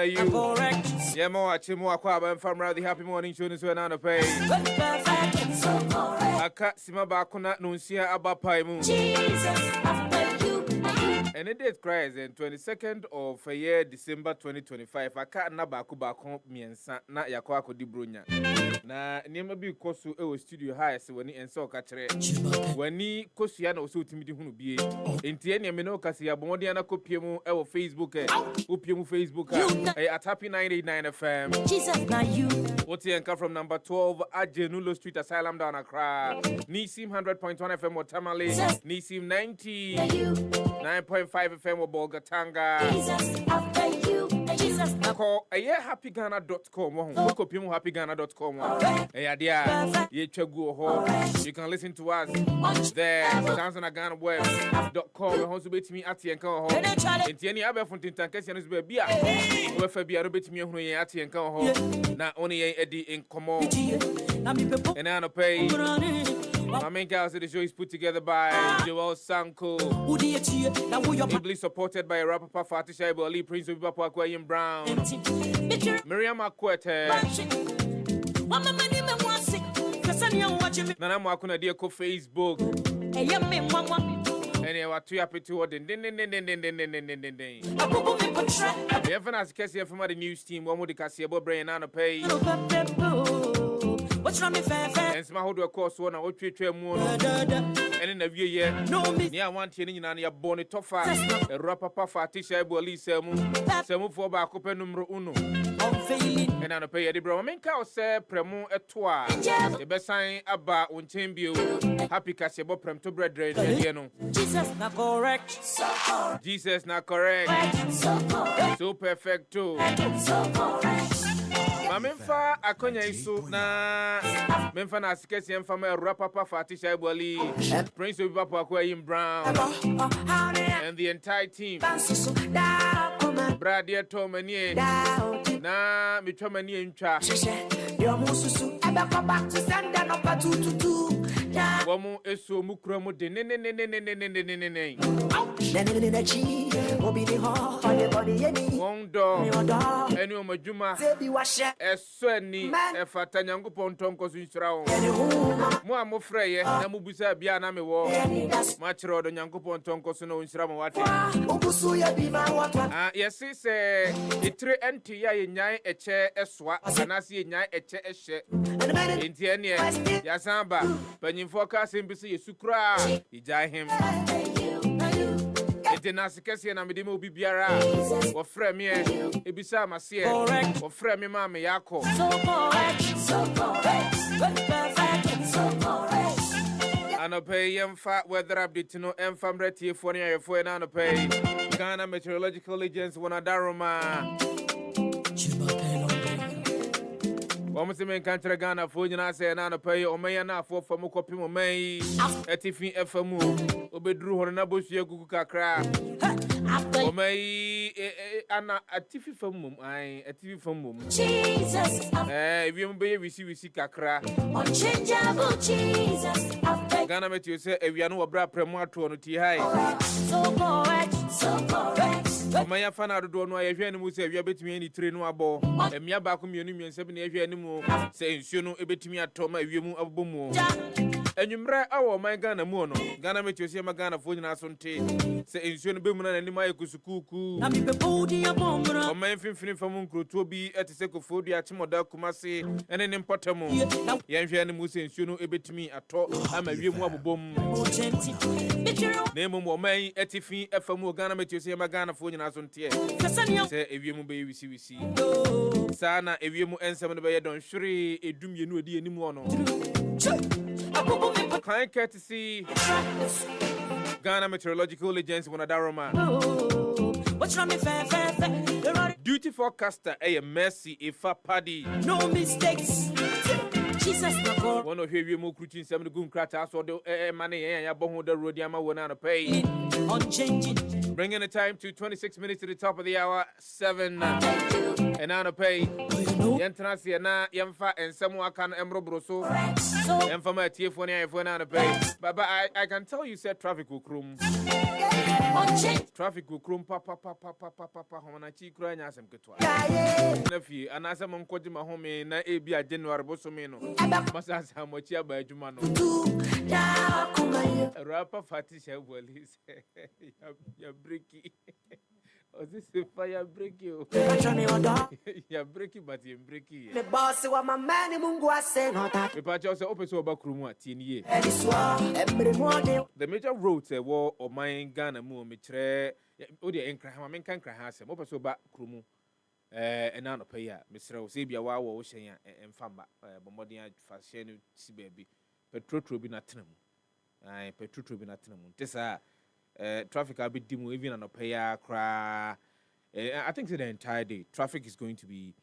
Yeah, more Chimwa from the Happy Morning Show is when on pay. I can't see my back on that Nuncia about Paimu. And it is crazy in 22nd of a year, December 2025. I can't na back home me and na Yakwako di Brunya. Na near be Kosu studio high so when he and so catch when he Kosiano so timid who be in Tiania Minoka see a Bondiana Copiemu our Facebook Upiemu Facebook at Happy 989 FM. Jesus na you. What's the anchor from number 12 at Genulo Street Asylum down Accra. Nisim 100.1 FM or Tamale. Nisim 99.5 FM or Bolgatanga. Jesus after you. Jesus call a happyghana.com. Look up happyghana.com. You can listen to us there. Tanzanaghanaweb.com. Also bet me at Yanko. And any other fontin tankers and baby. Where Fabia bet me who at Yanko. Not only Eddie in Como. And I pay. My main cast of the show is put together by Joel Sanko. Ably supported by rapper Fatih Shaibu Ali, Prince of Papua Brown, Miriam Akwete, Nana Makuna Diako Facebook. And you are too happy to order. The Evanas Cassia from the news team, one with the Cassiabo Brain and a pay. What's wrong with fair? And some hold a course one or three more. And in a year, no, near one tuning on your bonnet toffa, a rapper Fatih Shaibu Ali Semu for back open number uno. And I pay the bro. Make out say Premo et toi. The best sign about un chambio. Happy Cassiabo Prem to brethren. Jesus not correct. Jesus not correct. So perfect too. Mamemfa akonya isu na memfa na asikesi emfa me rapper Fatih Shaibu Ali, Prince of Papua Brown, and the entire team. Bradia Tomanie na mitomanie ncha. Wamu eso mukromo de ne. Wondo eni omajuma eso ni efata nyankopon tonko so nsirawo mo amofreye na mubusa bia na mewo ma kire odo nyankopon tonko so no nsirawo wate yesi se itire enti ya yenyan eche eswa anase yenyan eche ehye enti ene ya samba panyimfo ka sembisi yesukra ijahim Denasi kesi na midimo obi biara wo frɛ me ebisa amase wo frɛ me ma me yako So correct. Anopay yemfa weather update no emfam retie for ne ayefo na anopay Ghana Meteorological Agency wana daroma Almost in country Ghana for you say na anopay o meya na afo fam kopim o mai etifi efamu obedru hono na bosu agugu kakra o mai ana atifi famum ai atifi famum Jesus wiem be wisi kakra unchangeable Jesus Ghana met you say ewia no obra premu ato no ti hai so correct o mai afana do no ayehwe ni mu say ewia betimi ani tire no abo emia ba ko mienu miensem na ehwe ni mu say nsuo no ebetimi ato ma ewia mu abomu Enumre awo my Ghana mu no Ghana met you say ma Ghana fo nyina so nte say nsuo no be mu na nima ayekusukuku na me be bodi abombra o man finfini fam nkroto bi etise kofo dua chimoda kumase ene ne mpotamo yenhwe ne mu say nsuo no ebetimi ato ama wie mu abobom na mu man etifi efamu Ghana met you say ma Ghana fo nyina so nte say ewie mu be wisi sana ewie mu ensem no be ye don hwere edum ye no odi enimu ono Kind courtesy Ghana Meteorological Agency wana daroma What's wrong with fair? Duty forecaster a mercy ifa paddy No mistakes Jesus na go one of you mo krutin sem the gun krata so the money ya bohu the road ya ma wona no pay unchanging bringing the time to 26 minutes to the top of the hour 7 and on pay yentrase na yemfa ensem aka no emrobro so yemfa ma tie fo ne ayefo na no pay baba I can tell you said traffic will crum Traffic go krum papa homana chi kura nya asem ketwa na fi anasa mon koji ma home na ebia January bosome no masasa mo chi aba adwuma no rapper Fati Shebwali ya breaky this is fire breaky ya breaky but you breaky the boss wa my man mungu ase no that me pa cho se opeso oba krumu atinie every morning the major roads wo o man Ghana mu me kire o de enkra ha me kan kra ha ase opeso oba krumu ena no pay ya mesre o se bia wa wo hyen a emfamba bomodin afa hyen no si baabi petrol bi na tenamu petrol bi na tenamu tesa traffic will be dim even on a pay cry. I think the entire day traffic is going to be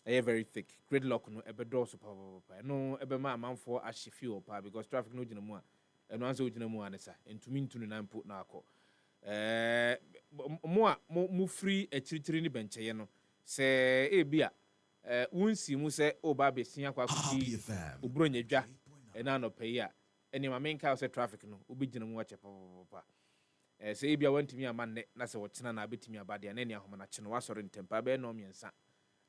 very thick. Gridlock no ebe door so papa. No ebe man for as she feel pa because traffic no jina mu and once o jina mu anesa entumi ntunu na input na akọ. Mo free achirichiri ni benche ye no. Se ebia wunsi mu se o ba be sia kwa kuti obro nyadwa ena no pay ya. Eni ma menka se traffic no obi jina mu ache papa. Say if you want to me a man, that's what Tina na betimi abade and any ahoma chino wasor in temper be no miensa.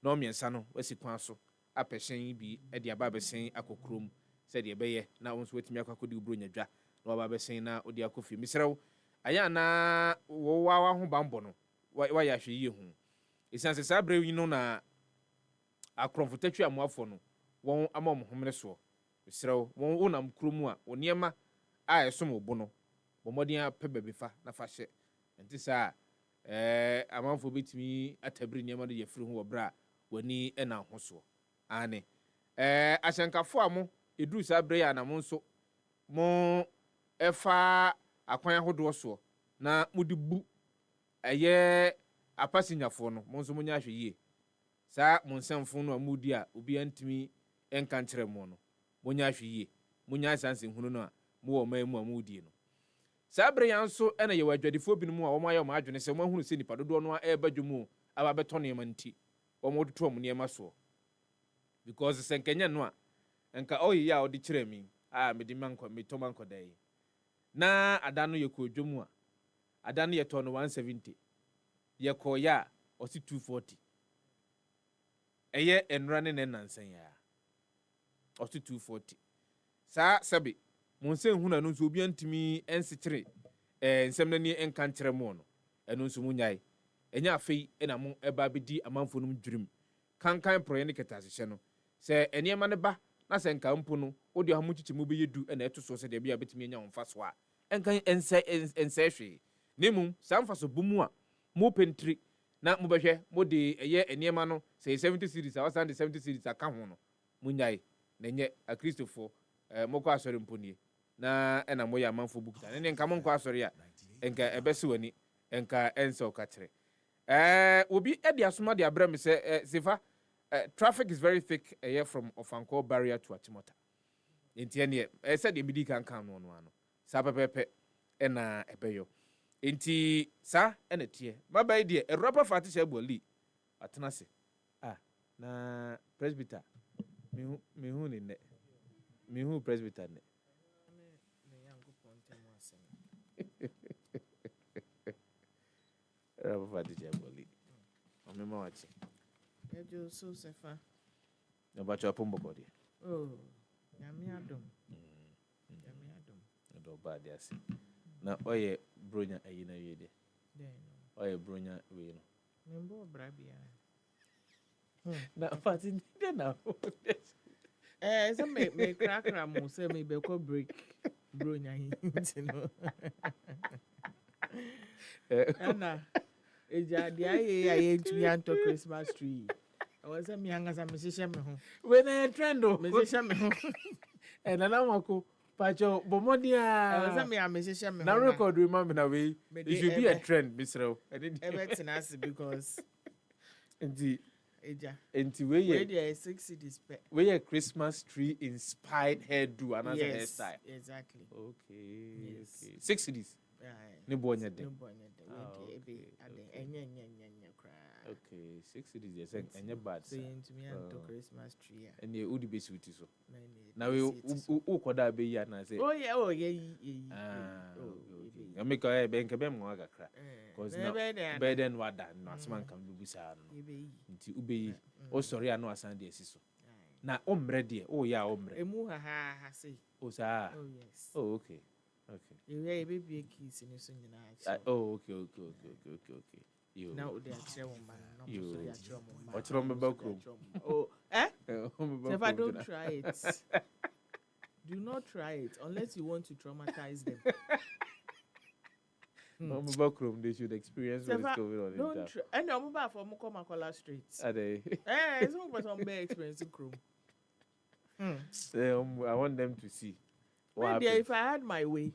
No miensa no, wesi kwanso. A person be at the ababe saying akokrum, said ye beye, now once wait me akodi ubrunya dra, no ababe saying na odia kofi. Misero, aya na wawa ho bambono. Why ya shi ye hu. Isanse sabre you know na akromfotatwi amoafo no. Won amom homre so. Misero, won unam krumu a oniema a esom obo Bomodia pebe bifa na fashe enti sa amanfo betimi atabri niam de yefiri ho obra wani ena ho so ane ahyankafo amo eduru sa bre ya na mo nso mo efa akwan hodo so na mudibu apasinyafo no mo nso mo nya hwe yie sa mo nsemfo no amudi a obi antimi enka nkyere mo no mo nya hwe yie mo nya sanse hunu no a mo wo mamu amudi no Sabre yanso ena ye wadwadifo binumu a wo maye o ma adwene se mo ahunu se nipa dodo no a badwumu aba beto ne manti wo mo doto mo ne maso because senkenya no a enka oyi ya odi kire mi me di manko me to manko dai na ada no ye ko dwomu a ada no ye to no 170 ye ko ya o si 240 eye enra ne nansan ya o si 240 sa sabe Monsen huna no so obi antimi ensekere nsem na ni enka nkere mo no eno nso munyai enya afei ena mo eba bedi amanfo num dwurim kankan proye ne ketasehye no se eniema ne ba na se nka mpo no odi ha muchichi mu be yedu ena eto so se de bia betimi enya wonfa so a enkan ense hwe nemu samfa bumu a mo pentri na mo behwe mo de eye eniema no se 70 series a wasan de 70 series aka ho no munyai na nye akristofo moko asori mponie na ena moya manfo bukta ne nka monko asori a enka ebesi wani enka ense okatre obi edi asoma de abra me se Sefa traffic is very thick here from Ofanko barrier to Achimota enti ene said de bidi kan no ano sa pepepe ena ebeyo enti sa ena tie mabai de Europa Fati Shebwali atena se na presbyter me hu ni ne me hu presbyter ne Rabo Fati Shebwali omema wachi Kwadwo Sefah na bacho apombo kodi nyame adom do bad yasi na oye bronya ayina wede oye bronya we no membo brabia na Fati de na so me crackra mo say me be ko break bronya hintino ana eja dia ye ntumi anto Christmas tree I was a me hanga me shisha me ho when I trendo me shisha me ho na wako pacho bomodia I was a me shisha me na record remember na we it should be a trend misro everything because enti we there 6 cities we a Christmas tree inspired hairdo another hairstyle exactly okay 6 cities ne bonya de we be ade enya kra Okay, 6 cities, yes, and your bad. So into me and to Christmas tree. And you would be sweet so. Now you could have be and I say, oh yeah, I make a bank a bem waga crack. Because better than what done, no man can be sad. Into Ubi. Oh, sorry, I know a Sunday sister. Now, ombre dear, oh, yeah, ombre. Emuha ha say. Oh, sir. Oh, yes. Oh, okay. Okay. You may be a kiss in your singing. Oh, okay. You now they are chairman. You what's wrong about room? Oh, eh? If I don't try it, do not try it unless you want to traumatize them. Room, they should experience what is going on. Don't try. And I'm about for Mukomakola Street. Are they? Eh, some person may experience Chrome. I want them to see. Maybe if I had my way,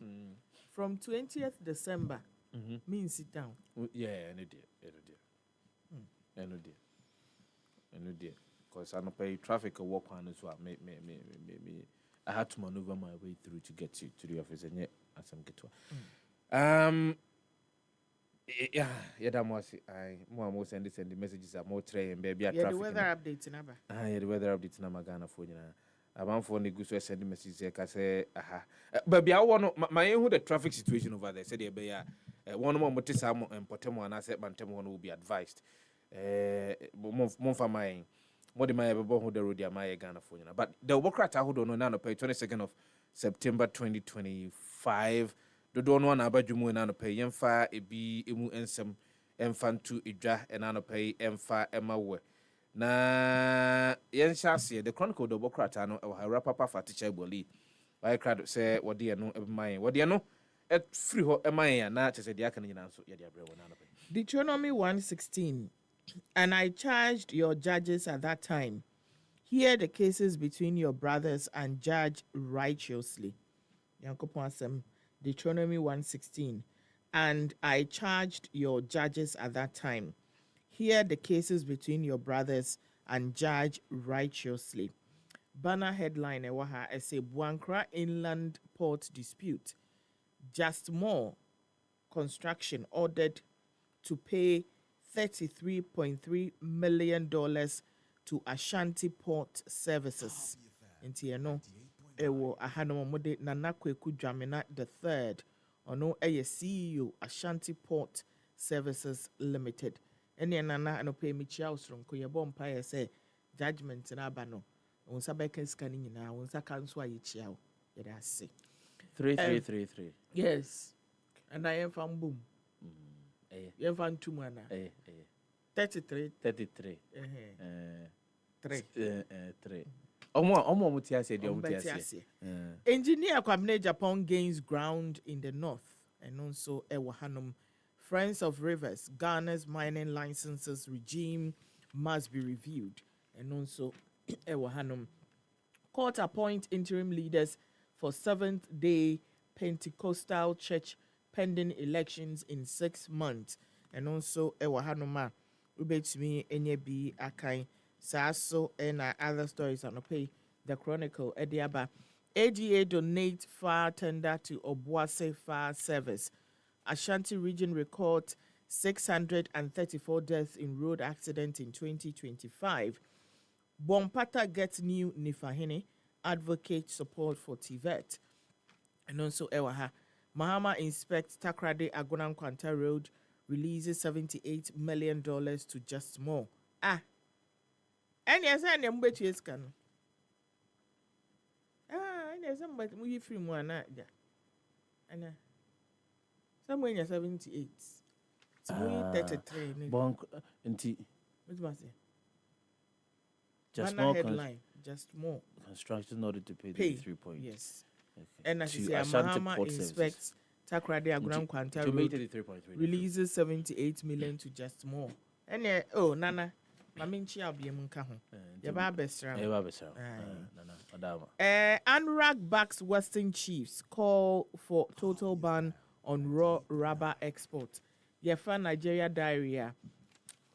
from 20th December, me sit down. Yeah, I know dear. Because I don't pay traffic or walk on as well. I had to maneuver my way through to get to the office, and yet as I'm get to. Yeah, that was I more send the messages are more tray and baby. Yeah, the weather updates in Aba. Yeah, the weather updates in Amagana for you. I'm for the good send the messages. I say, baby, I want my who the traffic situation over there. Said the be one more motisam and Potemo and I said Bantemo will be advised. More for my more than my ever who the road my Ghana for you. But the work at I don't know now pay 22nd of September 2025. The don't want abajumu and ano pay yemfa ebi emu ensem emfantu edwa and ano pay emfa emawe. Na yen shase the chronicle do bokrata no e ha papa fa teacher boli. Why crowd say what dey no e man. What dey no e free ho e man na chese dey aka nyina so ye dey abre wona no pay. Deuteronomy 1:16. And I charged your judges at that time. Hear the cases between your brothers and judge righteously. Yankopon asem Deuteronomy 1:16. And I charged your judges at that time. Hear the cases between your brothers and judge righteously. Banner headline ewaha ese Buankra Inland Port Dispute. Just More Construction ordered to pay $33.3 million to Ashanti Port Services. Inti eno ewo ahano mode Nana Kweku Dwamena the third ono eye CEO Ashanti Port Services Limited. Ene nana ano pay mi chia usron ko yebo mpa say judgment na aba no wonsa beka scan nyina wonsa kanso ayi chia o ye da se 3333. Yes. And I am from boom. You have found 2 mana. 33. 33. 3. 3. Omo mutiase de mutiase. Engineer Kwabene Japan gains ground in the north, and also Ewahanum. Friends of Rivers, Ghana's mining licenses regime must be reviewed, and also Ewahanum. Court appoint interim leaders for 7th-day Pentecostal church pending elections in 6 months, and also Ewahanuma ubetumi enye bi akai saso and other stories on pay the Chronicle Ediaba. AGA donate fire tender to Kwadwo Sefah service. Ashanti region records 634 deaths in road accident in 2025. Bompata gets new Nifahene, advocate support for Tibet. And also Ewaha. Mahama inspects Takrade Agonam Kwanta Road, releases $78 million to Just More. And yes, I am bet you can. And yes, I'm but we free one. And somewhere in 78. So we 33. Bonk inti. What do I say? Just Banner More headline. Just More construction in order to pay the 3 points. Yes. Okay. And as you say, Mahama inspects Takrade Agonam Kwanta Road, releases $78 million to Just More. And Nana, Maminchi Abiam Kaho. Yaba Besra. Anurag backs Western Chiefs call for total ban on raw rubber export. Yefa Nigeria diarrhea.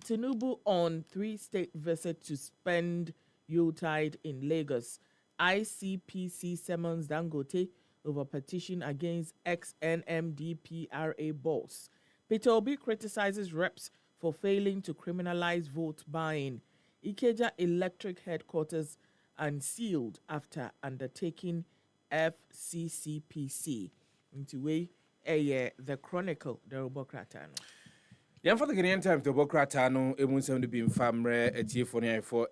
Tinubu on 3-state visit to spend Yuletide in Lagos. ICPC summons Dangote over petition against ex-NMDPRA boss. Peter Obi criticizes reps for failing to criminalize vote buying. Ikeja Electric Headquarters unsealed after undertaking FCCPC. Into way, the Chronicle, the Robocratano. Yan for the Ghanaian Times, the Bokratano, Emun 70 being famre, a tea for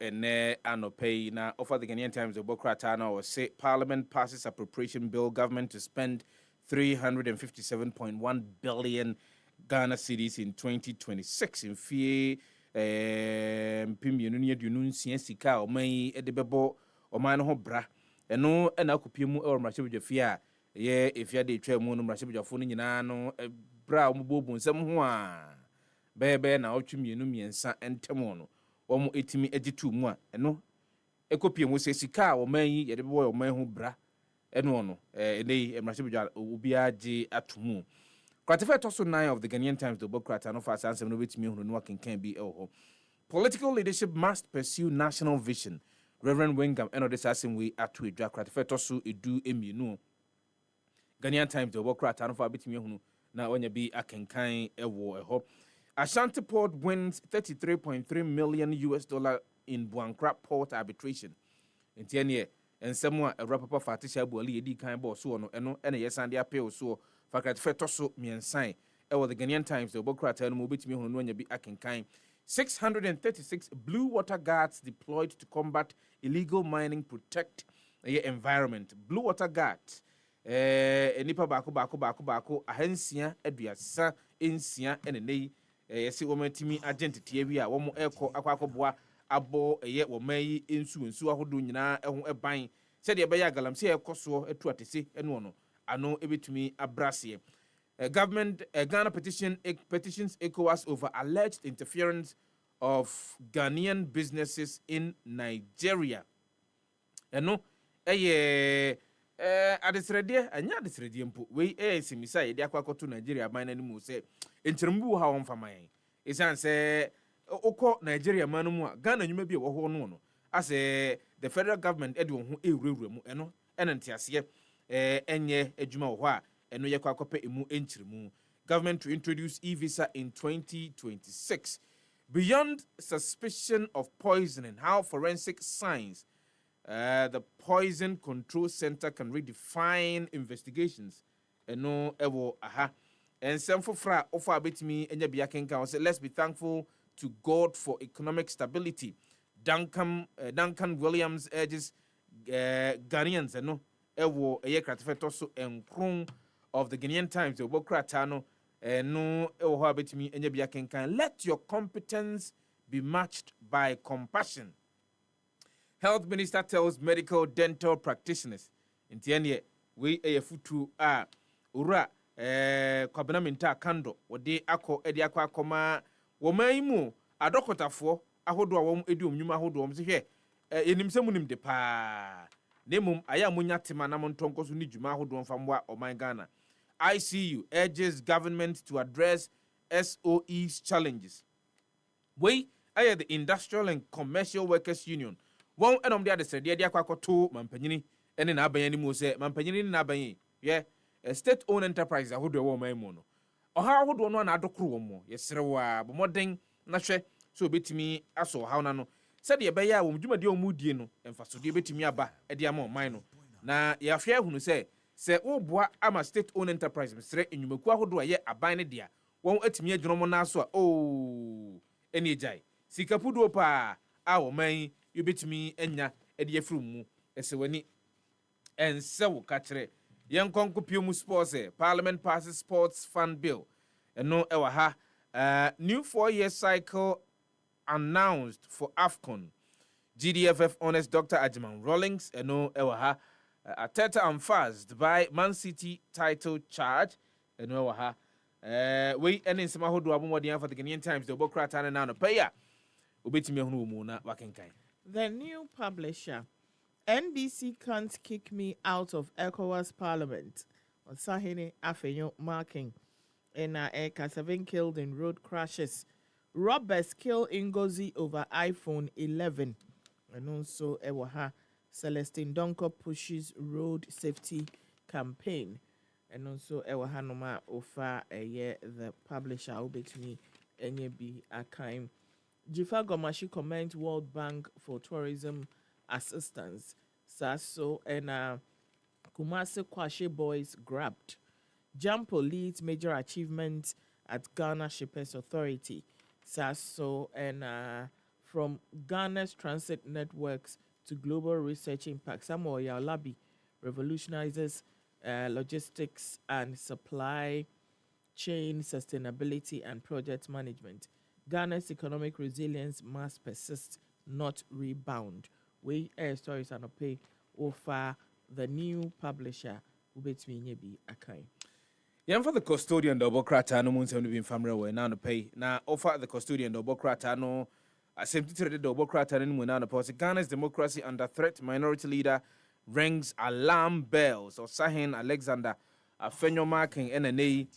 and ne anopay. Now, offer the Ghanaian Times, the Bokratano, or say Parliament passes appropriation bill, government to spend 357.1 billion Ghana cedis in 2026 in fee. Pimiunia Dunun Sika, or may edibebo, or mine ho bra, and no, and I could pimu or Mashib Fia. Ye, if you had a trail moon, Mashib phone in Yano, a brow bobo, someone. Bebe na otwum yenu miensa entemono omo etimi egitu mu a eno ekopie mu se sika o man yi yede boy o man hu bra eno no enei emrahye obi age atomu kwatifa toso 9 of the Ghanaian Times the Bokrata no fa sansem no betimi hu no akenkan bi ho. Political leadership must pursue national vision. Reverend Wingam eno this asem we atu edwa kwatifa toso edu emienu Ghanaian Times the Bokrata no fa betimi hu na onya bi akenkan ewo ho. Ashanti Port wins $33.3 million in Buankra Port arbitration. In 10 years, and someone a rapper Fatisha Boli Edi kind boss so no and yes and the appeal so Fakat Fetoso me and sign. The Ghanaian Times, the Bokrata and Mobit me when you be akin kind. 636 blue water guards deployed to combat illegal mining, protect the environment. Blue water guards. Nipa bako ahensia eduasa ensia ene yesi woman timi identity wi a womo eko akwakoboa abo eye woman ensu ahodo nyina eho eban se de be ya galamse ekoso etu atese eno no ano ebetumi abrase. Government Ghana petitions ECOWAS over alleged interference of Ghanaian businesses in Nigeria. Eno adesrede anya adesrede mpo we simisa ye de akwakoto Nigeria ban na mu se encherembu ha won faman isan se okọ Nigeria man mu a Ghana nyuma bi wo ho no ase the federal government ede won ho ewurawura mu eno enantiase enye adwuma wo ho a eno ye kwakopa emu encheremu. Government to introduce e-visa in 2026 beyond suspicion of poisoning. How forensic science the Poison Control Center can redefine investigations. No ewo aha. And some for fra offer bit me enya biakenka say let's be thankful to God for economic stability. Duncan Williams urges Ghanaians no ewo eye kratifeto so enkron of the Ghanaian Times the Bokrata no no ewo bit me enya biakenka. Let your competence be matched by compassion. Health Minister tells medical dental practitioners in tianye we futu a ura kwabena minta kando wode akọ edi akọ akoma wo maimu adokotafo ahodo a wom edi omnyuma ahodo wom se hwe enim se munim de pa nemum aya munya tema na montonko so ni djuma ahodo mfamwa oman Ghana. ICU urges government to address SOE's challenges. We aya the Industrial and Commercial Workers Union won enom de adesrede de akwakoto mampanyini ene na aban ani mu se mampanyini na aban ye state owned enterprise ahodo wo man mu no oha ahodo no na adokro wo mo yeserewa bomoden na hwe so betimi aso ha na no se de be ya wo dwumade o mu die no emfaso de betimi aba e de ama man no na ya hwe ahunu se wo boa ama state owned enterprise mesre enyumaku ahodo ye aban ne dia won atimi adwuno mo na so a eni ejai sikapudo pa a wo man yubetimi enya ede afrum mu esewani ensewo katre yenkonko piemu sports parliament passes sports fund bill eno ewa ha new 4-year cycle announced for AFCON. GDFF honors Dr. Ajiman Rawlings eno ewa ha Ateta unfazed by Man City title charge eno ewa ha we ene nsema hodo abomodi for the Ghanaian Times the Bokrata na no paya obetimi ehunu mu na wakenkan. The new publisher, NBC can't kick me out of ECOWAS Parliament. Osahene Afenyo marking in Eka 7 killed in road crashes. Robbers kill Ngozi over iPhone 11. And also Ewaha Celestine Donko pushes road safety campaign. And also Ewaha Noma Ofa the publisher obetini Enyebi Akaim. Jifa Gomashi comment World Bank for Tourism Assistance. Sasso and Kumasi Kwashe boys grabbed. Jampo leads major achievements at Ghana Shippers Authority. Sasso and from Ghana's transit networks to global research impact. Samuel Yaolabi revolutionizes logistics and supply chain sustainability and project management. Ghana's economic resilience must persist, not rebound. We air stories and pay offer the new publisher Ubetmi Nyebi Akai. Yeah, for the custodian double crata no mun be family way now to pay. Now offer the custodian double crata no attempted double crata in when now Ghana's democracy under threat. Minority leader rings alarm bells or Sahin Alexander Afenyo marking NNA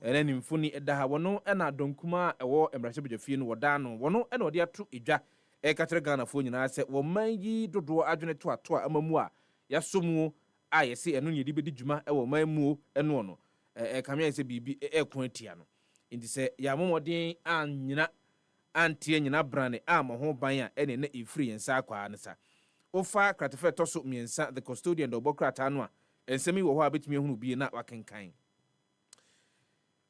and then in Funi Edaha wano ena donkuma ewo embrace bejefie wadano wano ena odi atu edwa katre Ghana fo nyina se wo manyi dodo adwene to ato amamu a yasomu a yesi eno ne di bedi dwuma ewo manmu eno no kamia se bibi ekon atia no indi se ya momodin anyina antie nyina brane a mo ho ban a ene na efiri yensa akwa ansa ofa kratefe toso miensa the custodian do bokrata no a ensemi wo ho abetimi ehunu bi na wakenkan.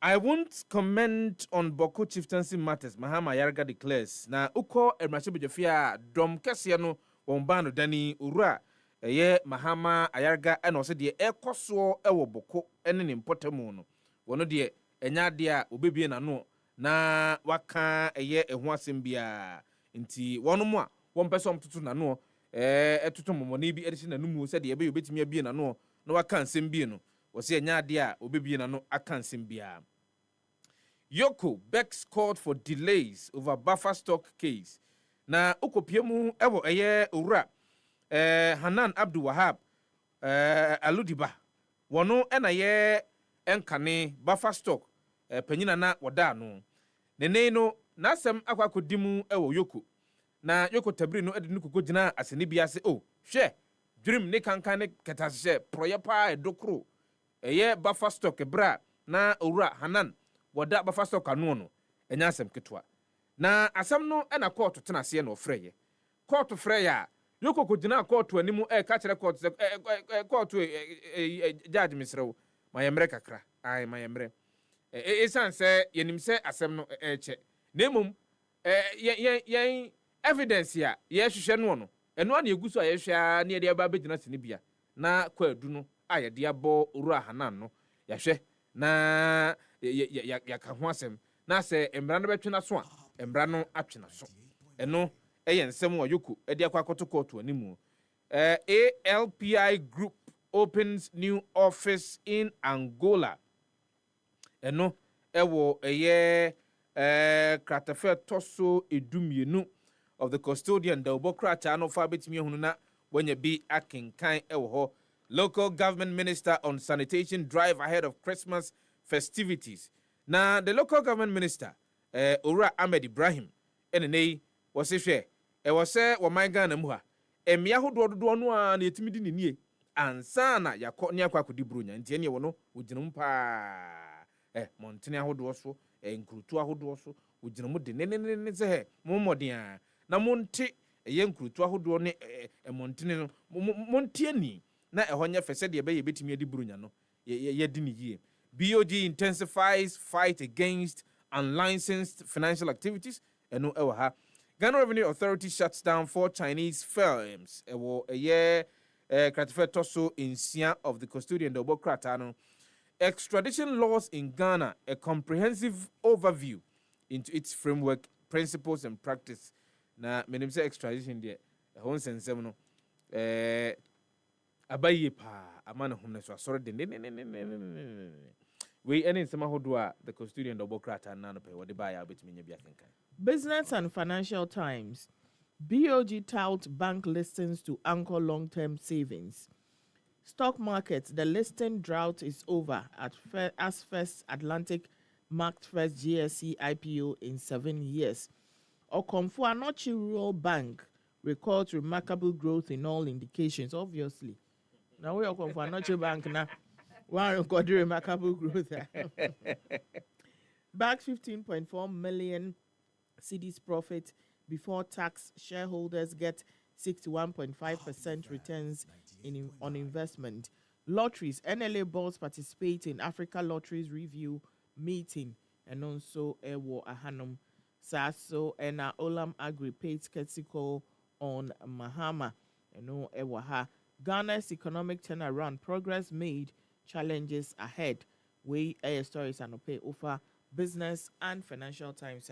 I won't comment on Boko chieftaincy matters. Mahama Yarga declares. Na uko Emrachibujafia dom kese no wombano dani ura ye Mahama Ayarga and also the ekoso ewo Boko ene ni mpotemu no. Wono de enya dia obebie na no na waka eye eho asem bia nti wono mo a wompeso mtutu na no etutu momoni bi edisi na numu se de ebe obetimi abie na no na waka nsem bie no wo se enya dia obebie na no aka nsem bia. Yoko Bex called for delays over buffer stock case. Na ukopiemu ewo eye ura Hanan Abdul Wahab Aludiba wono ena ye enkane buffer stock penyina na wada no nene no nasem akwakodimu ewo Yoko na Yoko tabiri no edinu kokogina aseni bia se oh hwe dream ne kankan ne ketashe proyepa edokro eye buffer stock bra na ura Hanan wada buffer stock anu no enya asem ketwa na asem no ena court tenase na ofreye court freya Yoko kogina court animu ka kire court court judge misrew mayemre kakra ai mayemre esanse yenimse asem no eche nemum yen evidence ya ye hwehwe no eno na eguso a ye hwea na ye de ba begina sene bia na kwadu no a ye de abo ru Hanan no ya hwe na ya ka ho asem na se embra no betwena so a embra no atwena so eno eye nsem wa Yoko e de akwakoto court animu ALPI group opens new office in Angola eno ewo eye kratafe toso edumienu of the custodian da obokrata no fa betimi ehunu na wanya bi akenkan ewo ho. Local government minister on sanitation drive ahead of Christmas festivities. Now, the local government minister, Ora Ahmed Ibrahim, NNA, was say, was say, my Ghana muha, Miaho do no and yetimidi ni, and sana ya near Kwakudi Brunya, and Tiania wono, Ujinumpa, Montana Hodoso, and Krutua Hodoso, Ujinamudi, Nene, Momodia, Namonte, a young Krutua Hodone, a Montano, Montiani. Na ehonya fese de be yebetimi adi brunya no ye dini ye. BOG intensifies fight against unlicensed financial activities eno ewa ha. Ghana Revenue Authority shuts down 4 Chinese firms ewo eye kratife toso insia of the custodian double krata no. Extradition laws in Ghana, a comprehensive overview into its framework, principles and practice. Na menim say extradition there ehon sensem no abaye pa amana humne so asore de we any nsema hodo a the custodian double crata na no pe wo de ba ya betimi nya bia kenkan. Business and Financial Times. BOG tout bank listings to anchor long-term savings. Stock market, the listing drought is over as First Atlantic marked first GSE IPO in 7 years. Okomfo Anochi Rural Bank records remarkable growth in all indications, obviously. Now we are Okomfo Anochi Bank now. One record remarkable growth. Back 15.4 million cedis profit before tax. Shareholders get 61.5% returns on investment. Lotteries. NLA boards participate in Africa Lotteries Review meeting. And also Ewo Ahanum Saso and Olam Agri paid skeptical on Mahama. And no Ewaha. Ghana's economic turnaround. Progress made. Challenges ahead. We air stories and pay offer business and financial times.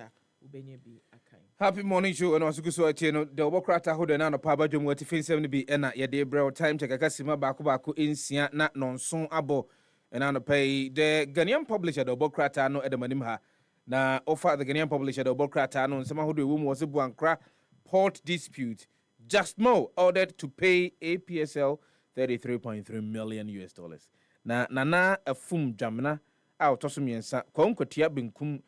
Happy morning show and also so channel the Obokrata hold and no paba jom what fin 70 be na ye de bro time check akasima baako insia na nonson abo and an pay the Ghanaian publisher the Obokrata no edemanim ha na offer the Ghanaian publisher the Obokrata no some who do was Buankra port dispute just more ordered to pay APSL 33.3 million US dollars na nana afum jamna a otoso miensa kwankwatia benkum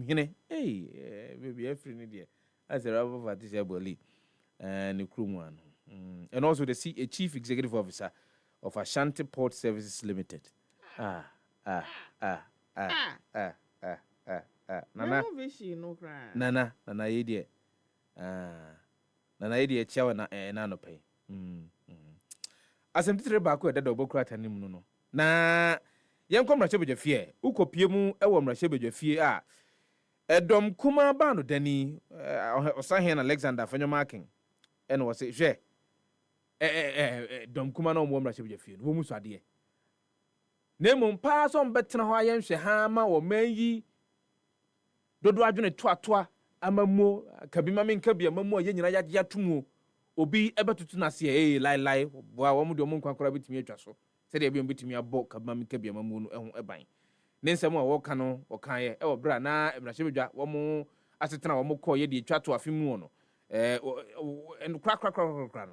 hine baby every ni there as a rubber Patricia Boli and Krumwan and also the chief executive officer of Ashanti Port Services Limited. Nana idea chawa na no pay asem titre ba ko da Obokrata nim no na yenkom na chebejwa fie ukopie mu ewo mra chebejwa fie a edom kuma ba no dani osahen Alexander Fanyomakin ene wo se hwe dom kuma na omo mra chebejwa fie no wo musu ade na mum pa so mbetena ho ayenhwe ha ma wo manyi dodo adwene toatoa amammo kabima menkabia amammo ye nyina ya tumu obi ebetutu na se lai boa wo mu de omo kwankora betimi atwa so se de ebi betimi abo kabima menkabia amammo no eho eban nensem a woka no wokan ye e wo bra na emrahye wo mo asetena wo mo kɔ ye de twato afemu no en kra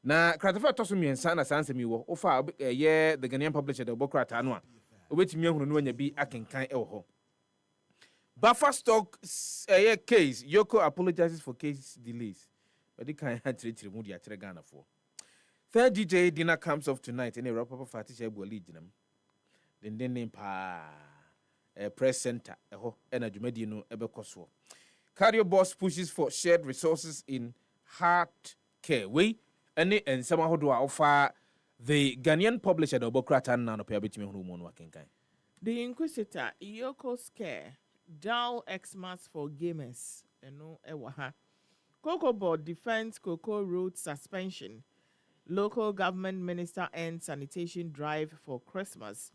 na kratofa toso miensa na sansem yi wo ofa ye the Ghanaian publisher the Obokrata no a obetimi ahunu no anya bi akenkan e wo ho Buffer stock case Yoko apologizes for case delays but they can hatred mu dia kire Ghana for third DJ dinner comes off tonight in a wrap up party share bo lead nam den pa press center eho na dwumadi no ebekoso Cardio Boss pushes for shared resources in heart care we any ensem ahodo a ofa the Ghanaian publisher the Obokrata na no pa betimi hunu mu no akenkan The Inquisitor Yoko Scare Dow Xmas for gamers eno ewaha Cocoa Board defends Cocoa Road suspension. Local government minister ends sanitation drive for Christmas.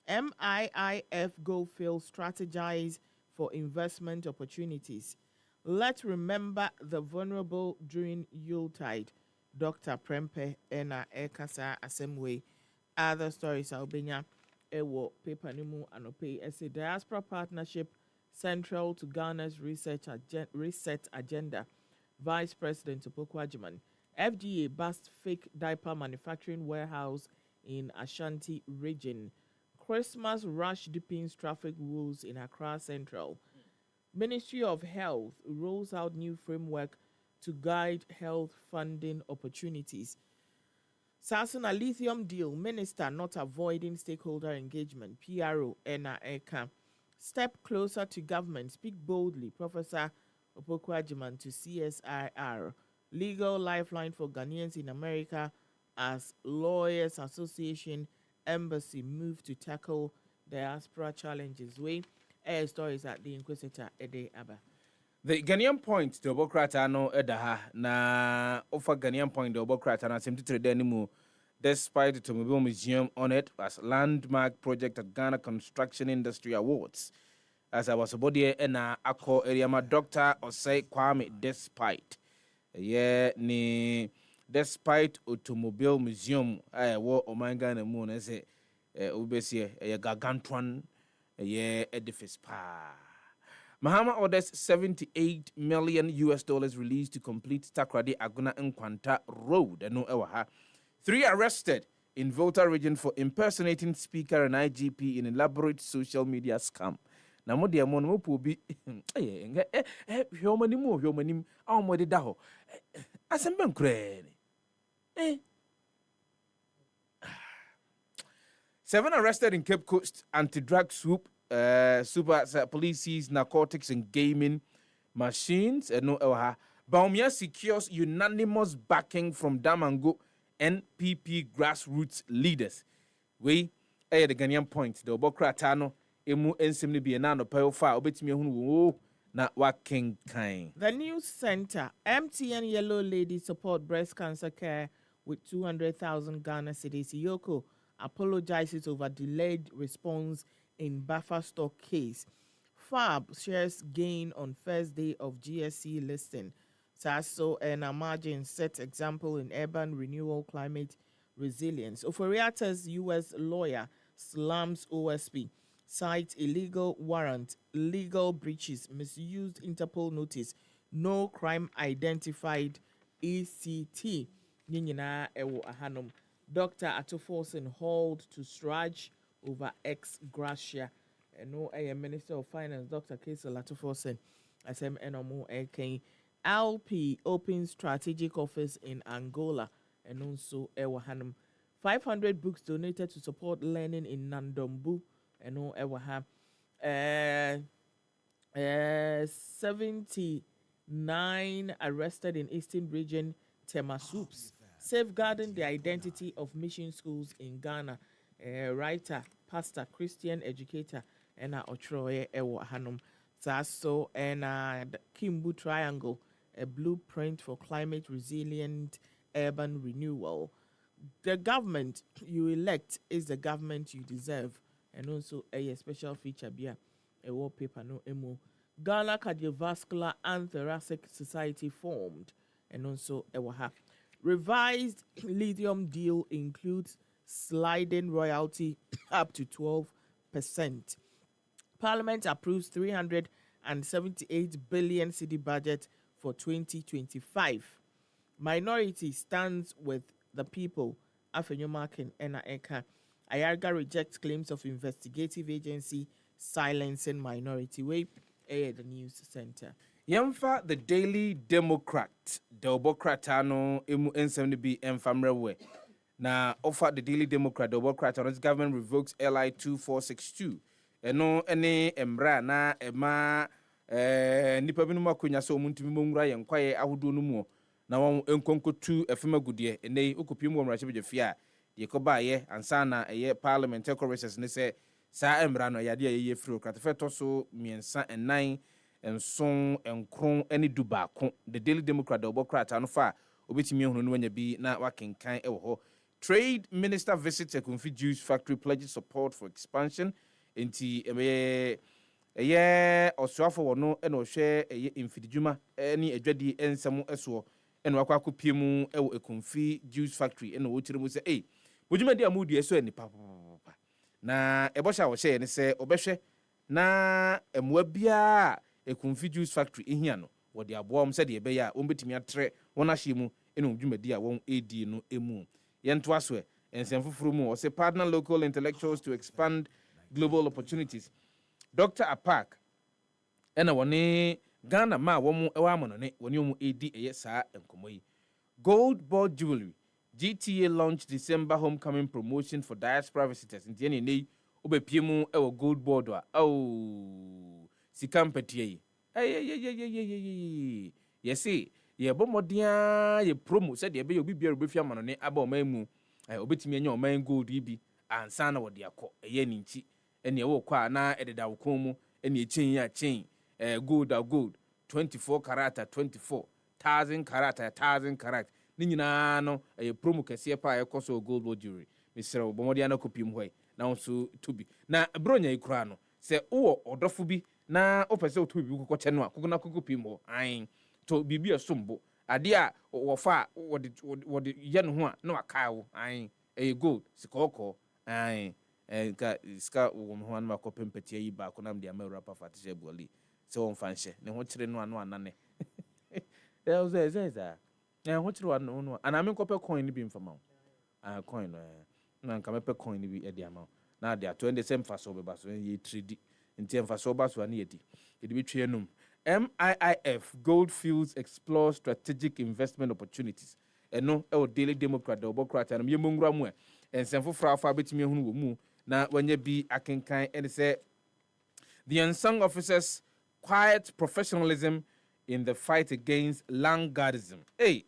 MIIF go field strategize for investment opportunities. Let's remember the vulnerable during Yuletide. Dr. Prempe Ena Ekasa Asemwe. Other stories Albania Ewo paper nimu anope as a diaspora partnership central to Ghana's reset agenda. Vice President Opokwajiman. FDA busts fake diaper manufacturing warehouse in Ashanti region. Christmas rush deepens traffic rules in Accra Central. Ministry of Health rolls out new framework to guide health funding opportunities. Sasuna lithium deal, minister not avoiding stakeholder engagement. PRO Ena Eka. Step closer to government, speak boldly. Professor Opokwajiman to CSIR. Legal lifeline for Ghanaians in America as Lawyers Association Embassy move to tackle diaspora challenges. We air stories at the Inquisitor Ede Abba. The Ghanaian point the Obokrata no edaha na offer Ghanaian point the Obokrata na semtitre denimu despite the Automobile Museum on it as landmark project at Ghana Construction Industry Awards. As I was a body na ako area ma Dr. Osei Kwame despite despite Automobile Museum wo omanga na mu na say obese gargantuan edifice pa Mahama orders 78 million US dollars released to complete Takrade Aguna Nkwanta Road. No ewaha. 3 arrested in Volta region for impersonating speaker and IGP in elaborate social media scam. Na mo de mo no po bi hwomanim awmode da ho. Asembe nkure ni. 7 arrested in Cape Coast anti-drug swoop super police sees narcotics and gaming machines no ha Baumia secures unanimous backing from Damango NPP grassroots leaders. We the Ghanaian point the Obokrata no emu ensem no bi na no pay fa obetimi ehunu na waken kind. The news center, MTN Yellow Lady support breast cancer care with 200,000 Ghana cedis. Yoko apologizes over delayed response in buffer stock case. FAB shares gain on first day of GSC listing. SASO and a margin set example in urban renewal climate resilience. Oforiata's U.S. lawyer slams OSP. Cites illegal warrant, legal breaches, misused Interpol notice, no crime identified ECT. Ninyina ewo ahanum. Dr. Atoforsen hauled to Straj over ex gratia. No Minister of Finance, Dr. Kesel Atoforsen, SMNOMO AK. LP opens strategic office in Angola and also ewo hanum. 500 books donated to support learning in Nandombu. And no ever have 79 arrested in Eastern Region Temasoops, safeguarding the identity of mission schools in Ghana. Writer, pastor, Christian educator, and Otroye Ewa Hanum. Saso and Kimbu Triangle, a blueprint for climate resilient urban renewal. The government you elect is the government you deserve. And also a special feature be a wallpaper no emo. Ghana Cardiovascular and Thoracic Society formed, and also a waha. Revised lithium deal includes sliding royalty up to 12%. Parliament approves 378 billion cedi budget for 2025. Minority stands with the people. Afenyomakin Ena Eka. Ayarga rejects claims of investigative agency silencing minority. Wait, the news center. Yamfa the Daily Democrat, the Obokratano emu ensem bi emfamrewe. Na offer the Daily Democrat, the Obokratano's government revokes LI 2462. Eno ene emra na ema nipa binuma kunya so muntimi monwura yenkwaye ahodo no mu. Na won enkonkotu efemagude ene okopiem wo mrache bejefia. Yekobaye ansana eye parliamentary recess ne se sa emra no yade ye firo kratefeto so miensa enan enson enkron ene dubako the Daily Democrat Obokrata no fa obetimi ehunu no wanya bi na wakenkan ewo ho. Trade Minister visits a Kumfi Juice factory, pledges support for expansion enti eye osuafo wono ene ohwe eye infidijuma ene adwadi ensam eso ene wakwa piemu ewo Kumfi Juice factory ene wo kire mu se Bujuma dia mudi eso ni papa na ebosha wo hye ne se obehwe na emwa bia Kumfi Juice factory ehia no wo de aboam se de ebeya won betimi atre won ahye mu ene dwuma dia won edi no emu yento aso ensemfufuru mu wo se partner local intellectuals to expand global opportunities. Dr. Apak ena woni Ghana ma wo mu ewa amonone woni mu edi eye saa enkomo yi. Gold board jewelry GTA launched December homecoming promotion for diaspora visitors. In the end, obepiemu ewo gold board wa. Sikampeti Yes, ye bomodia ye promo said ye be obi bia obefia manone aba omamu. Obetimi anya oman gold ibi ansa na wode akọ. Eye ni nchi. Ene wo kwa na ededa wokon mu ene chain ya chain. Gold 24 karat 24,000 karat 1,000 karat. Ninyina no promo kese pa ekoso gold board jewelry misere obomodia na kopim hoy na onso tubi na bronya ikura no se wo odofo bi na opese otubi kokoche no akoko kopim ho an to bibi esombo ade a wo fa wode ye no ho a na waka wo an gold sikoko an ka ska wo ho an makopem petie yi ba ko nam de amawura pa fatishe boli se won fanhye ne ho kire no anane zeza hochiro anu ana me kope coin ni bi mfama coin na nka mepe coin ni bi e dia ma na dia to ende sem faso be baso ye 3D nti emfaso baso ani yedi bi twe enum. MIIF Goldfields explore strategic investment opportunities eno e o Daily Democrat do Obokrata na me monwura mu ensemfo frafa betimi ehunu wo mu na wanya bi akenkan ene se The unsung officers' quiet professionalism in the fight against landguardism. Hey,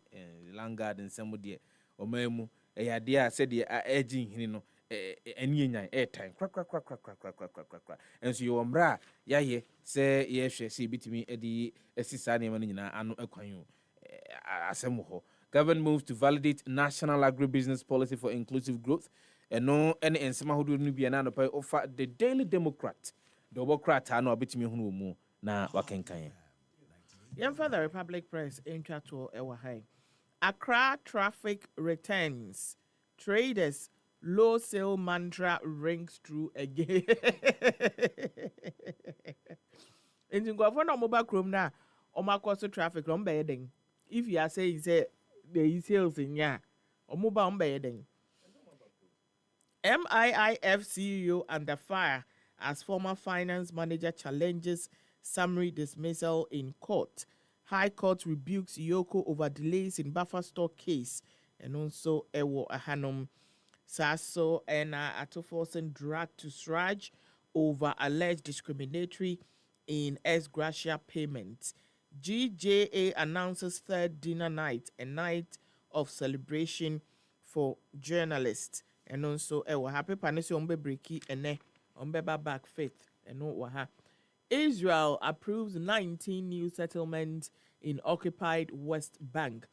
landguard and somebody, Omemu, a idea said the edging, you know, any airtime, crack. And so you umbra, ye, say, yes, see, beat me, Eddie, a sisani, and no asemuho. Government moves to validate national agribusiness policy for inclusive growth. And no any ensema who do be an offer the Daily Democrat. Democrat no bit me who na wakenkan. Yem for the Republic Press in Chato Ewahai. Accra traffic returns. Traders low sale mantra rings true again. In Gavana mobile chrome na Omakoso traffic on bedding. If you are saying say the sales in ya or mobile bedding. MIIF CEO under fire as former finance manager challenges summary dismissal in court. High Court rebukes Yoko over delays in buffer store case. And also Ewo Ahanum Sasso and Atoforsen dragged to Sraj over alleged discriminatory in ex gratia payments. GJA announces third dinner night, a night of celebration for journalists. And also happy panisi ombe breaki ene ombe back faith and waha. Israel approves 19 new settlements in occupied West Bank.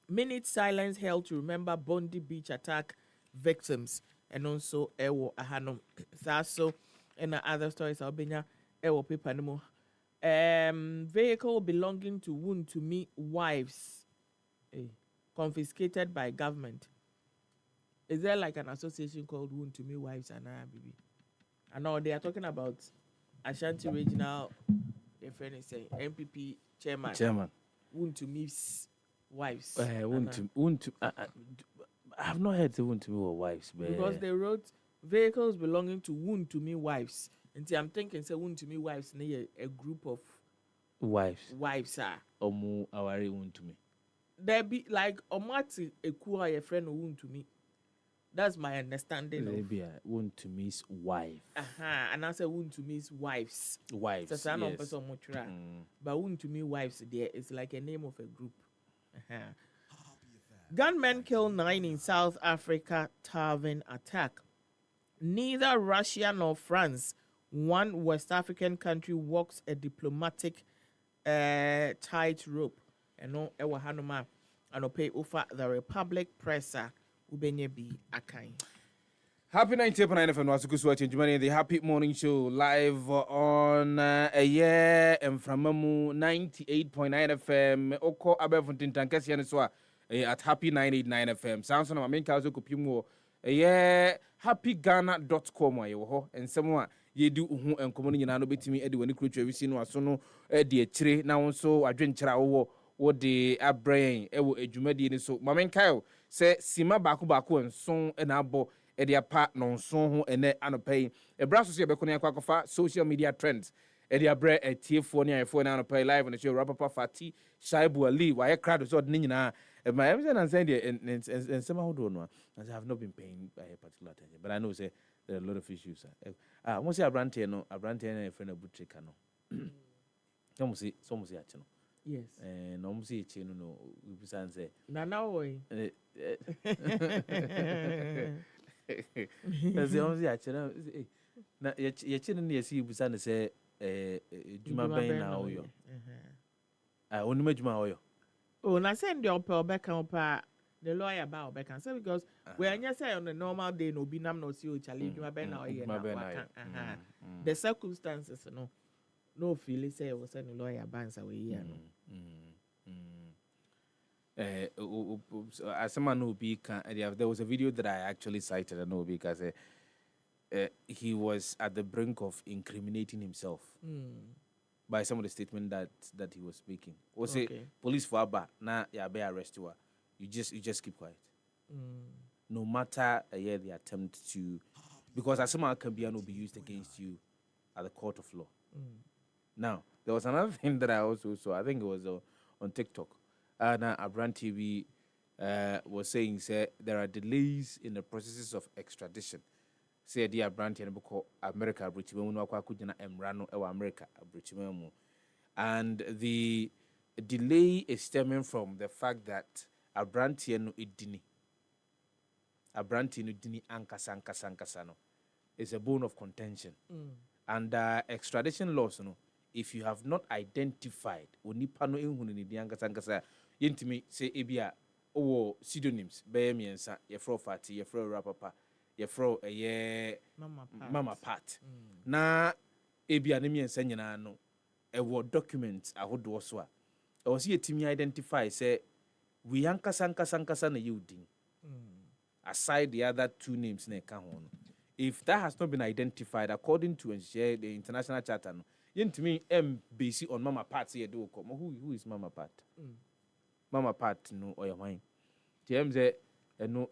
Minute silence held to remember Bondi Beach attack victims. And also ewo ahanum saso and other stories albania ewo paper nimo. Vehicle belonging to Wontumi wives confiscated by government. Is there like an association called Wontumi Wives and Baby? I know they are talking about Ashanti Regional, your friend is saying MPP chairman. Wontumi's wives. I have not heard the Wontumi wives, because they wrote vehicles belonging to Wontumi wives. And I'm thinking, say Wontumi wives near a group of wives. Wives are. Omu awari Wontumi. There be like Omati Ekua, your friend Wontumi. That's my understanding. Maybe Wontumi's wife. And I say Wontumi's wives. Wives. That's an person but Wontumi wives there is like a name of a group. Gunmen kill 9 in South Africa Tavern attack. Neither Russia nor France, one West African country, walks a diplomatic tightrope. And no ewa hanuma and pay over the Republic presser. Ubenye bi akai. Happy 90.9 FM Wasuku watching Jumani, the Happy Morning Show live on a year and from 98.9 FM. Oko Abefuntin Tankesi Yaniswa at Happy 989 FM. Sounds on my main council Kupimo a year happyghana.com and someone ye do and commonly in an obit me Eddie when you could have seen was so no Eddie Tree now so I drink chara what the brain ewo ejumadi ni so mamen Kyle say sima baku and song and abo e dia pa non so ho ene anopay e braso se be konia kwakofa social media trends e dia bre e tiefo ni ifo na anopay live on the show rapapa fati shaibu ali wa e crowd so ni nyina e my am say na say dey and some how do no I have not been paying particular attention but I know say there are a lot of issues mo say abrante no na e friend abutrika no some say ache no. Yes. And almost each no we say Nana way. That's the only actually. Na ye chin ni see busan say juma ben na oyo. Onu majuma oyo. Oh, na send your per back pa the lawyer ba back and say because we are say on a normal day no be nam no see o challenge juma ben na oyo na. The circumstances no feel say was any lawyer bands away here no. As someone who be there was a video that I actually cited and because he was at the brink of incriminating himself by some of the statement that he was making. Or say police for Abba na ya be arrest you just keep quiet. No matter the attempt to because as someone can be used against you at the court of law. Now, there was another thing that I also saw. I think it was on TikTok. Abran TV was saying there are delays in the processes of extradition say dear brand and book America Brichimum no Kwakujina Emrano or America Brichimum. And the delay is stemming from the fact that a brand no idini. A brand no dini ankasano is a bone of contention. And extradition laws, no, if you have not identified onipano inhuni di ankasa yentimi say ebia o pseudonyms bayemiensa ye fro fati ye fro rapapa ye fro ye mama part na ebia ne miensa nyina no ewo documents ahodo so a e was yetimi identify say we ankasa na yudin aside the other two names na ka ho no. If that has not been identified according to the international charter, no, yentimi based on Mama Pat say do come. Who is Mama Pat? Mama Pat no or your mind. James no.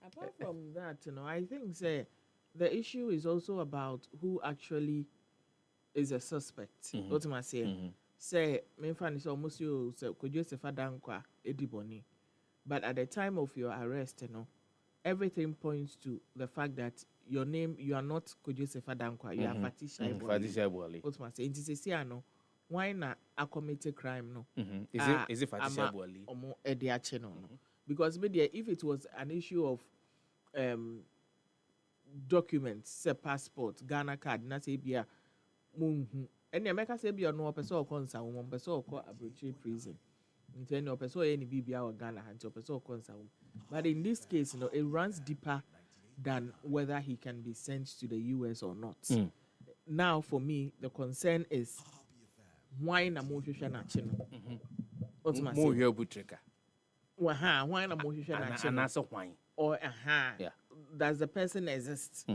Apart from that, I think say the issue is also about who actually is a suspect. What am I saying? Say me fan is almost you say Kwadwo Sefah-Danquah ediboni. But at the time of your arrest, everything points to the fact that your name, you are not Kwadwo Sefah-Danquah, you are Fatisha Ebwale. What am I saying? It is no. Why not a committed crime? No. Is it Fatisha Ebwale? Omo ediache no. Because if it was an issue of documents, say passport, Ghana card, na say bia and America say bia no person or concern, one person or abroad prison. Intend your person any BBA or Ghana and your person concern. But in this case, it runs deeper than whether he can be sent to the US or not. Now, for me, the concern is why na mo hwehwe na che no. What's my more here butreka. Why na mo hwehwe na che no? Or yeah. Does the person exist?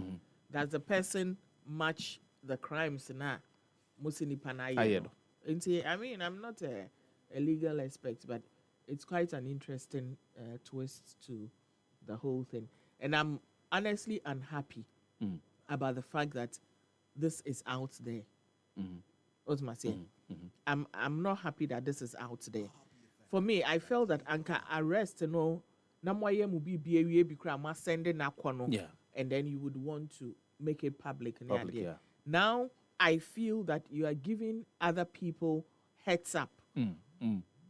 Does the person match the crimes na musini panaye? I mean, I'm not a legal expert, but it's quite an interesting twist to the whole thing. And I'm honestly unhappy about the fact that this is out there. What am I saying? I'm not happy that this is out there. For me, I felt that Anka arrest, and then you would want to make it public. Yeah. Now, I feel that you are giving other people heads up.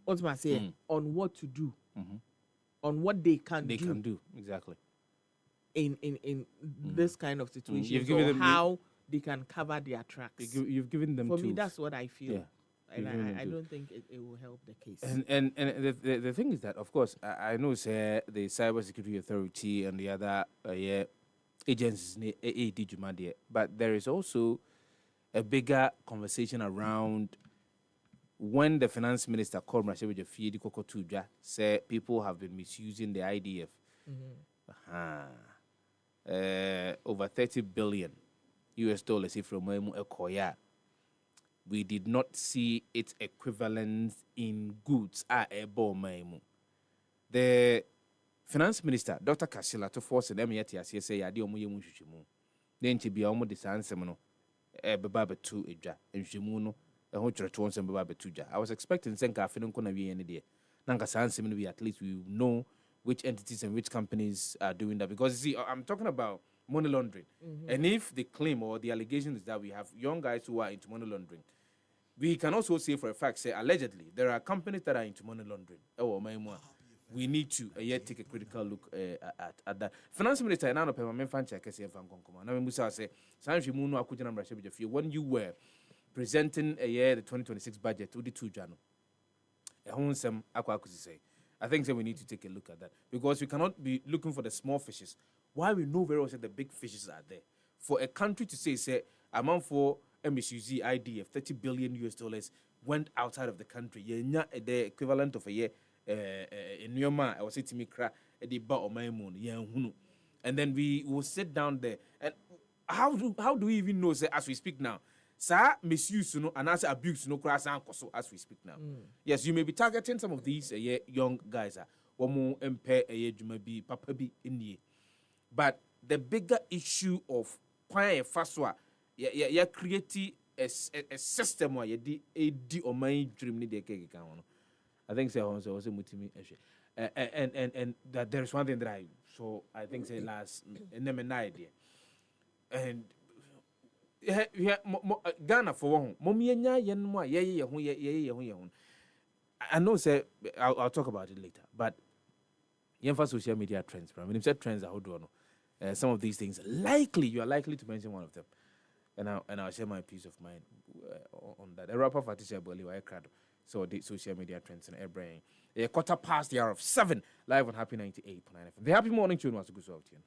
What am I saying? On what to do, on what they can do. Exactly. In this kind of situation, You've given them how they can cover their tracks. You've given them For tools. me, that's what I feel. Yeah. And I don't think it will help the case. And the thing is that, of course, I know the Cybersecurity Authority and the other agencies, but there is also a bigger conversation around when the finance minister called Mrashebeja Fiedi Kokotuja said people have been misusing the IDF. Over 30 billion US dollars from Ekoya. We did not see its equivalence in goods. The finance minister, Dr. Kasila, to force them yet, yes, say, Yadi Omuyamu. Then to be almost the Sansemono, Baba to Eja, and Shimuno, a whole church once and Baba Tuja. I was expecting Senka Finun Kona be any day. Nanka Sansemono, at least we know which entities and which companies are doing that. Because, see, I'm talking about money laundering. And if the claim or the allegation is that we have young guys who are into money laundering, we can also say for a fact, say allegedly, there are companies that are into money laundering. We need to take a critical look at that. Finance Minister, I know when you were presenting the 2026 budget, I think we need to take a look at that because we cannot be looking for the small fishes. Why we know very well that the big fishes are there. For a country to say amount for MSUZ IDF, 30 billion US dollars went outside of the country. The equivalent of a year in Yoma, I was saying to me, and then we will sit down there. And how do we even know, say, as we speak now? Sir, misuse, and as abuse, as we speak now. Yes, you may be targeting some of these young guys. But the bigger issue of Kwaya Faswa, creating a system where you di or my dream need a cake. I think so also mutimi and that there is one thing that I think say last and never idea. And Ghana for one, Momianya Yenma, I know, say, I'll talk about it later, but for social media trends, I mean, if trends, I would know. Some of these things, you are likely to mention one of them. And I'll share my peace of mind on that. A rapper for Tisha Boli, I cried. So the social media trends and everything. A quarter past the hour of 7, live on Happy 98.9 FM. The Happy Morning Tune was a good out here.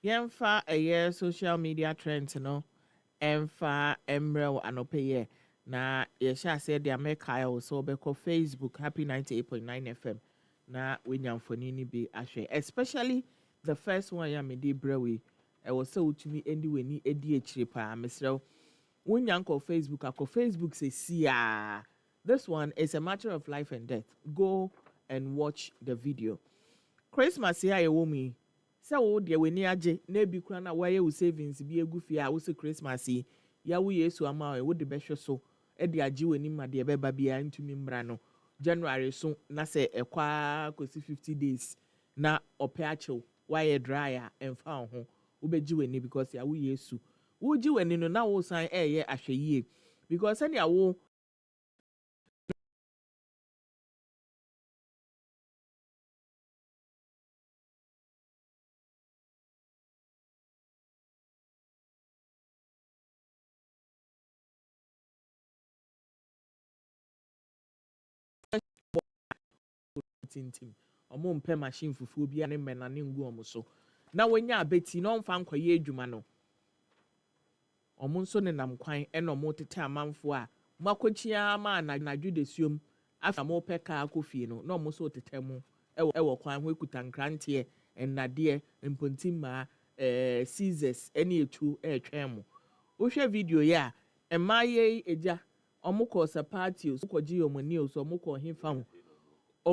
Yemfa a year social media trends, no. Emfa Emrel Anope na yesha said the America also beko Facebook Happy 98.9 FM na winyam fonini be ashe. Especially the first one ya medi brewi. I was so to me endi weni edi chripa Mr. Winyam ko Facebook say siya. This one is a matter of life and death. Go and watch the video. Christmas ya womi. So dear we near J, nebi crana why you savings be a goofy I was a Christmassy. Ya we yesu ama would the best so. Eddie a Jew and him, my dear baby, into me brano. January soon, na say a qua 50 days. Na opacho, why a dryer and found home. Ube Jew and because ya we yesu. Would you and in now sign a year as a year? Because any awo. Tintim omo mpe machine fufu bia ne mena ne ngu omo so na wonya abeti no mfa nkwaye adwuma no omo nso ne nam kwan e no mo tete amanfo a makochia ma na dwudesuom afa mo peka akofie no na omo so tete mu e wo kwan ho ekuta nkrante ennade mpontimma scissors ene etu etwen mo wo hwe video ya emaye eja omo ko sa party so ko gi omo ni so omo ko himfa ho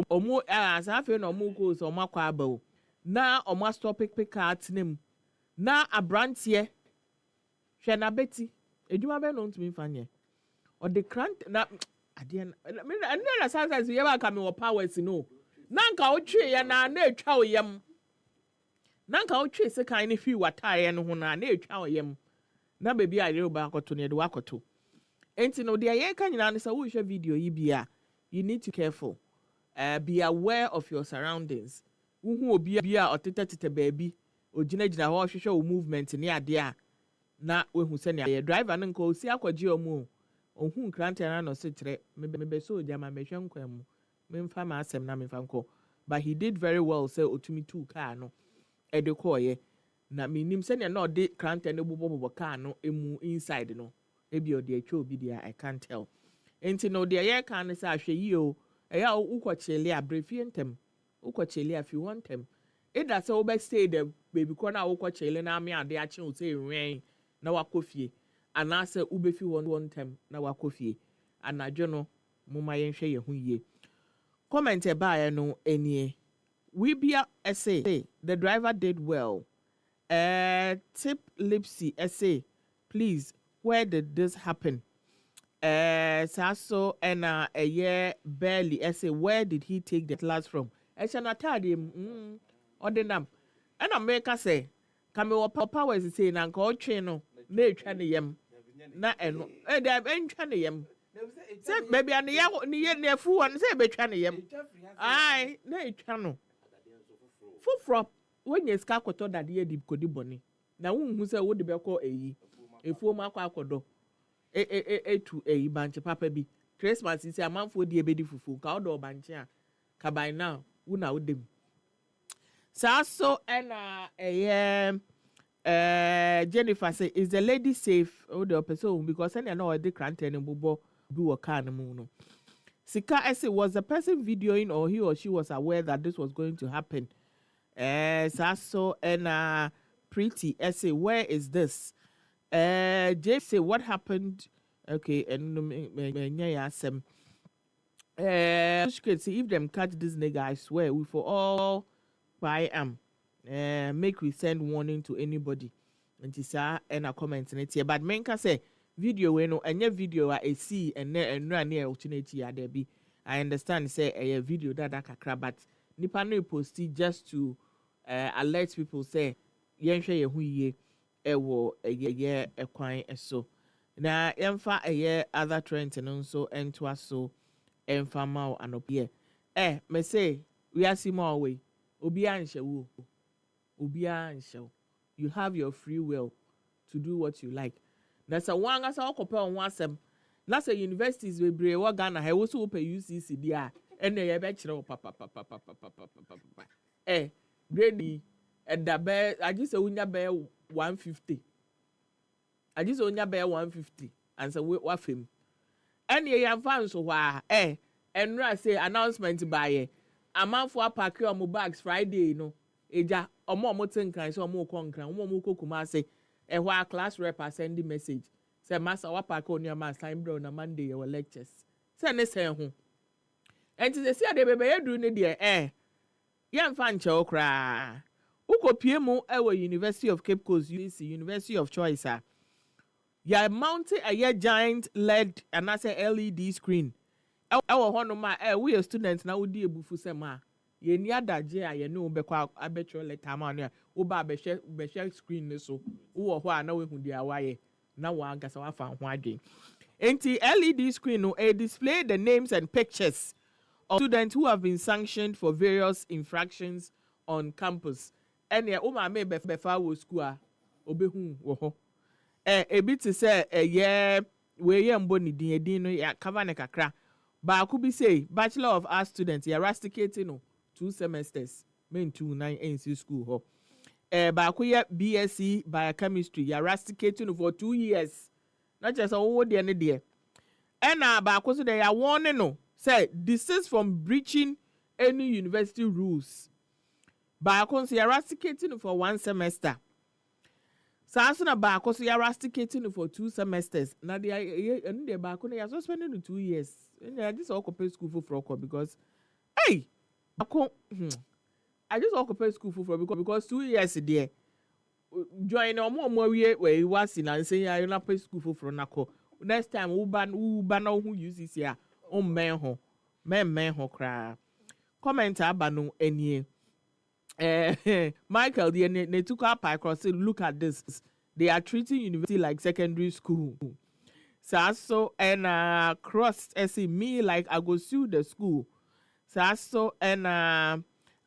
omo asafe na omo ko so omo akwa abawo na omo stop pick art nim na abrantie hwe na beti edwuma be no ntumi fanye o de krant na ade na sansa ye ba ka me wo powers no na nka o twe ya na etwa oyam na nka o twe se kan ne fi wataye no ho na etwa oyam na bebi a ye ba akoto ne de wakoto enti no de ye ka nyina ne sa wo hwe video yi bia you need to careful. Be aware of your surroundings. Who obi a otete baby ogina ho hwehwe o movement ni ade a na wehu se ne driver no nko osi akwaji omu ohun krante na no se kire me so jama me hwe nkwan mu me mfa ma asem na me mfa nko but he did very well say otumi two car no e de koye na me nim se ne na ode krante no bobo car no emu inside no e bi ode atwa obi dia I can't tell enti no de ye kan ne sa hwe yi o eya ukwochele abrefie ntem ukwochele if you want them it that so be stay there baby corner ukwochele na ame ade ache o say wen na wakofie ana say ubefi one time na wakofie anadwo no moma yen hwe ye hu yie comment e ba no enie we bia essay the driver did well tip lipsy essay please where did this happen Saso and a year barely. I say, where did he take the class from? I shall not tell him. Ordinam. And America say, come over power is saying, Uncle Chino, nay, Chaneyam. Na eno they have Chaneyam. Say, baby, and the near fool and say, be Chaneyam. Aye, nay, channel. Full frop, when you scacoto that year did Codiboni. Now, who say, would be called a full mark akodo. To a bunch of papa be Christmas is a month for the baby fufu, Kaudo Bancha, Kabai now, Una with them. So and Jennifer say, is the lady safe? Oh, the person because I know the cranten and bubo do a can moon. Sika essay was the person videoing or he or she was aware that this was going to happen. So and pretty essay, where is this? Jay say what happened? Okay, and see if them catch this nigga, I swear we for all I am. Make we send warning to anybody. And this and a comment in it here. But menka say video we no any video I see and run near opportunity there be. I understand say a video that kakra but nipa no post it just to alert people say yen hwe ye hu ye ewo ye ekwan eso na yemfa eye other trend no so entwa so emfa ma anopie me say we are see more way obi anhye wo obi anhye you have your free will to do what you like na sa wanga sa okope on asem na sa universities we bre wo Ghana he wo so ope UCC dia ene ye be kire wo papa grade da be agi se unya be 150 agi se unya be 150 and so we fam ene ye yamfa so wa enra say announcement by amanfo apake omo bags Friday no eja omo tinkan so omo konkran omo kokuma say ehwa class rep send the message say master wapake onua ma sign bro na Monday your lectures say ne say ho enti say see ade bebe yedu ne de yamfa nche okra ukopie mu ewe University of Cape Coast University of Choice ya mounted a giant LED and I say LED screen ewo hono ma we students na wodi ebufu sema ye ni adaje ye no be kwa abetro letter ma no wo ba be share screen ne so wo ho na we hu dia waye na wa gasa wa fa ho adwen enti LED screen no display the names and pictures of students who have been sanctioned for various infractions on campus and ya uma me be fa wo school obehu wo ho ebi to say we ye mbo ni din no ya cover ne kakra ba ku bi say Bachelor of Arts students ya rusticating no 2 semesters main 29 NC school ho ba ku ye BSc biochemistry ya rusticating for 2 years not just wo de ne de na ba ku so de ya warning no say desist from breaching any university rules ba ku so ya rusticating for 1 semester Sasuna ba ko so ya rusticating for 2 semesters na de ba ko na ya suspended 2 years I just all pay school for because hey I just all pay school for because 2 years there join omo we was in and say you na pay school for nako next time who ban no who use here o men ho kra comment abano enie Michael, they took up across. Look at this. They are treating university like secondary school. So and cross say me like I go sue the school. So and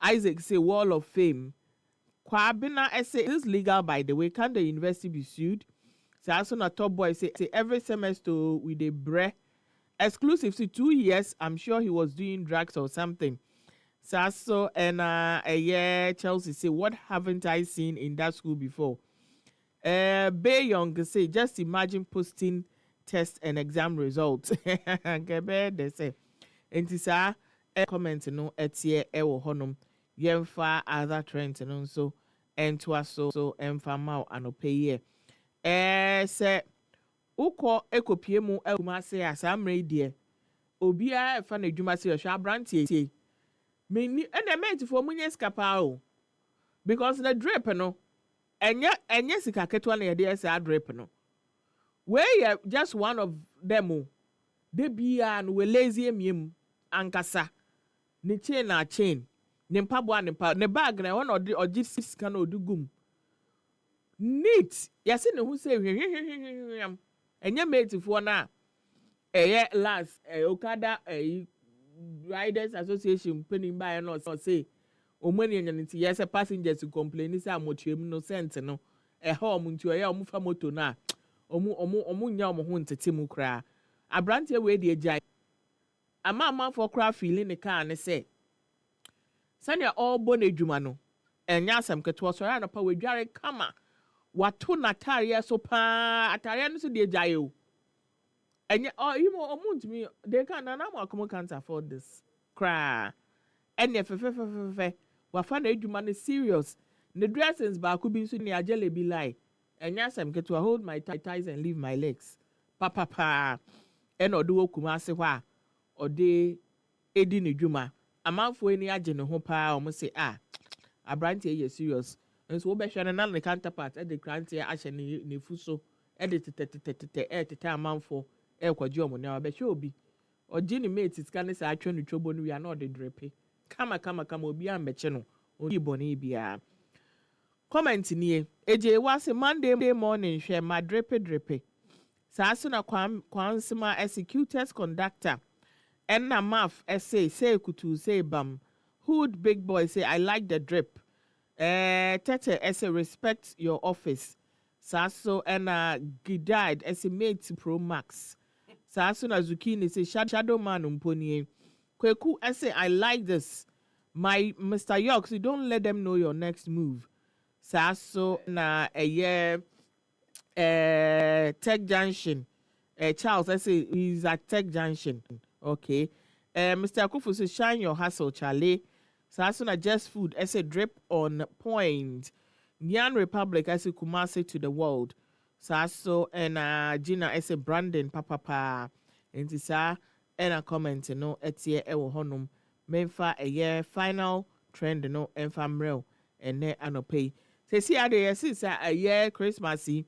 Isaac say wall of fame. Kwabina say this legal by the way. Can the university be sued? So na top boy say every semester with a bre exclusive to 2 years. I'm sure he was doing drugs or something. So and Chelsea say what haven't I seen in that school before? Bay Young say just imagine posting test and exam results. They say and this comment no etie ewo honum yemfa other trends and so and to so emfa mau anope ye say uko ekopie mu ekuma say asamre die obia fa na dwuma say hwa brantie me and meant for munye skapa o because the drip no enye sika ketwa na ye dey say drip no we just one of them de bia no we lazy emiem ankasa ne chain na chain ne mpaboa ne bag na won ogi sika na odugum neat yase ne hu say hwehwehwehwehwam enye mate fo na last Okada Riders Association penny by no say omani enyanti yes passengers complain say amotuem no sent no home ntu omu fa moto na omu nya omo ho ntete mu kra abrante we de agya ama for cra feeling the car ne say sanya all bon adwuma no enya asem keto so ra no pa wadware kama wato natare so pa atare no so de agya yo enya omuntumi they can na can't afford this cra enya fe wafa na adwuma no serious the dressings ba ku bi so ne agele bi lie enya asem keto hold my ties and leave my legs pa ena odo okuma ase hɔ a ode edi ne dwuma amanfo eni age ne ho pa o mo se abrante ye serious nso wo be hwe na ne counterpart e de krante ahye ne fuso e de tete amanfo e kwaji omo na be hwe obi oji ne mate sika ne sa atwe no twobo no wi na ode drepe kama obi ambeche no obi bone bia comment nie eje wase Monday morning hwe ma drepe Sasu na kwansima executors conductor. Enna maf say kutu say bam. Hood big boy say I like the drip. Tete essay respect your office. Sasu enna gidide essay mate pro max. Sasu na zucchini say shadow man umponie. Kweku essay I like this. My Mr. Yorks, you don't let them know your next move. Sasu na Tech Junction. Charles, I say he's at Tech Junction. Okay. Mr. Akufu says shine your hustle, Charlie. So as soon as just food, I say drip on point. Nyan Republic, I say Kumasi to the world. So and Gina, I say Brandon, papa. And this and a comment, etie ewo honum. Memfa a year final trend, and fam real. And ne anopay. Say see a year Christmassy.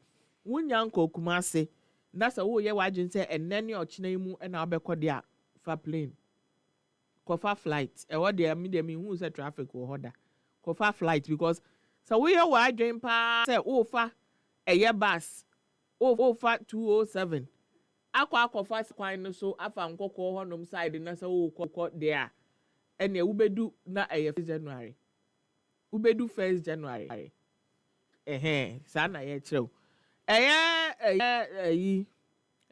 Wunyanko Kumasi. That's a wo ye wajin say and then your chinemu and abeko dia for plane. Kofa flight. E what they mean who say traffic or hoda. Kofa flight because so we ye wajin pa say fa a year bus. Fa 207. Akwa kofa kwan no so afa nkoko honum side na say wo there. And ye ubedu na 1 January. Ubedu 1 January. Sa na ye chiro.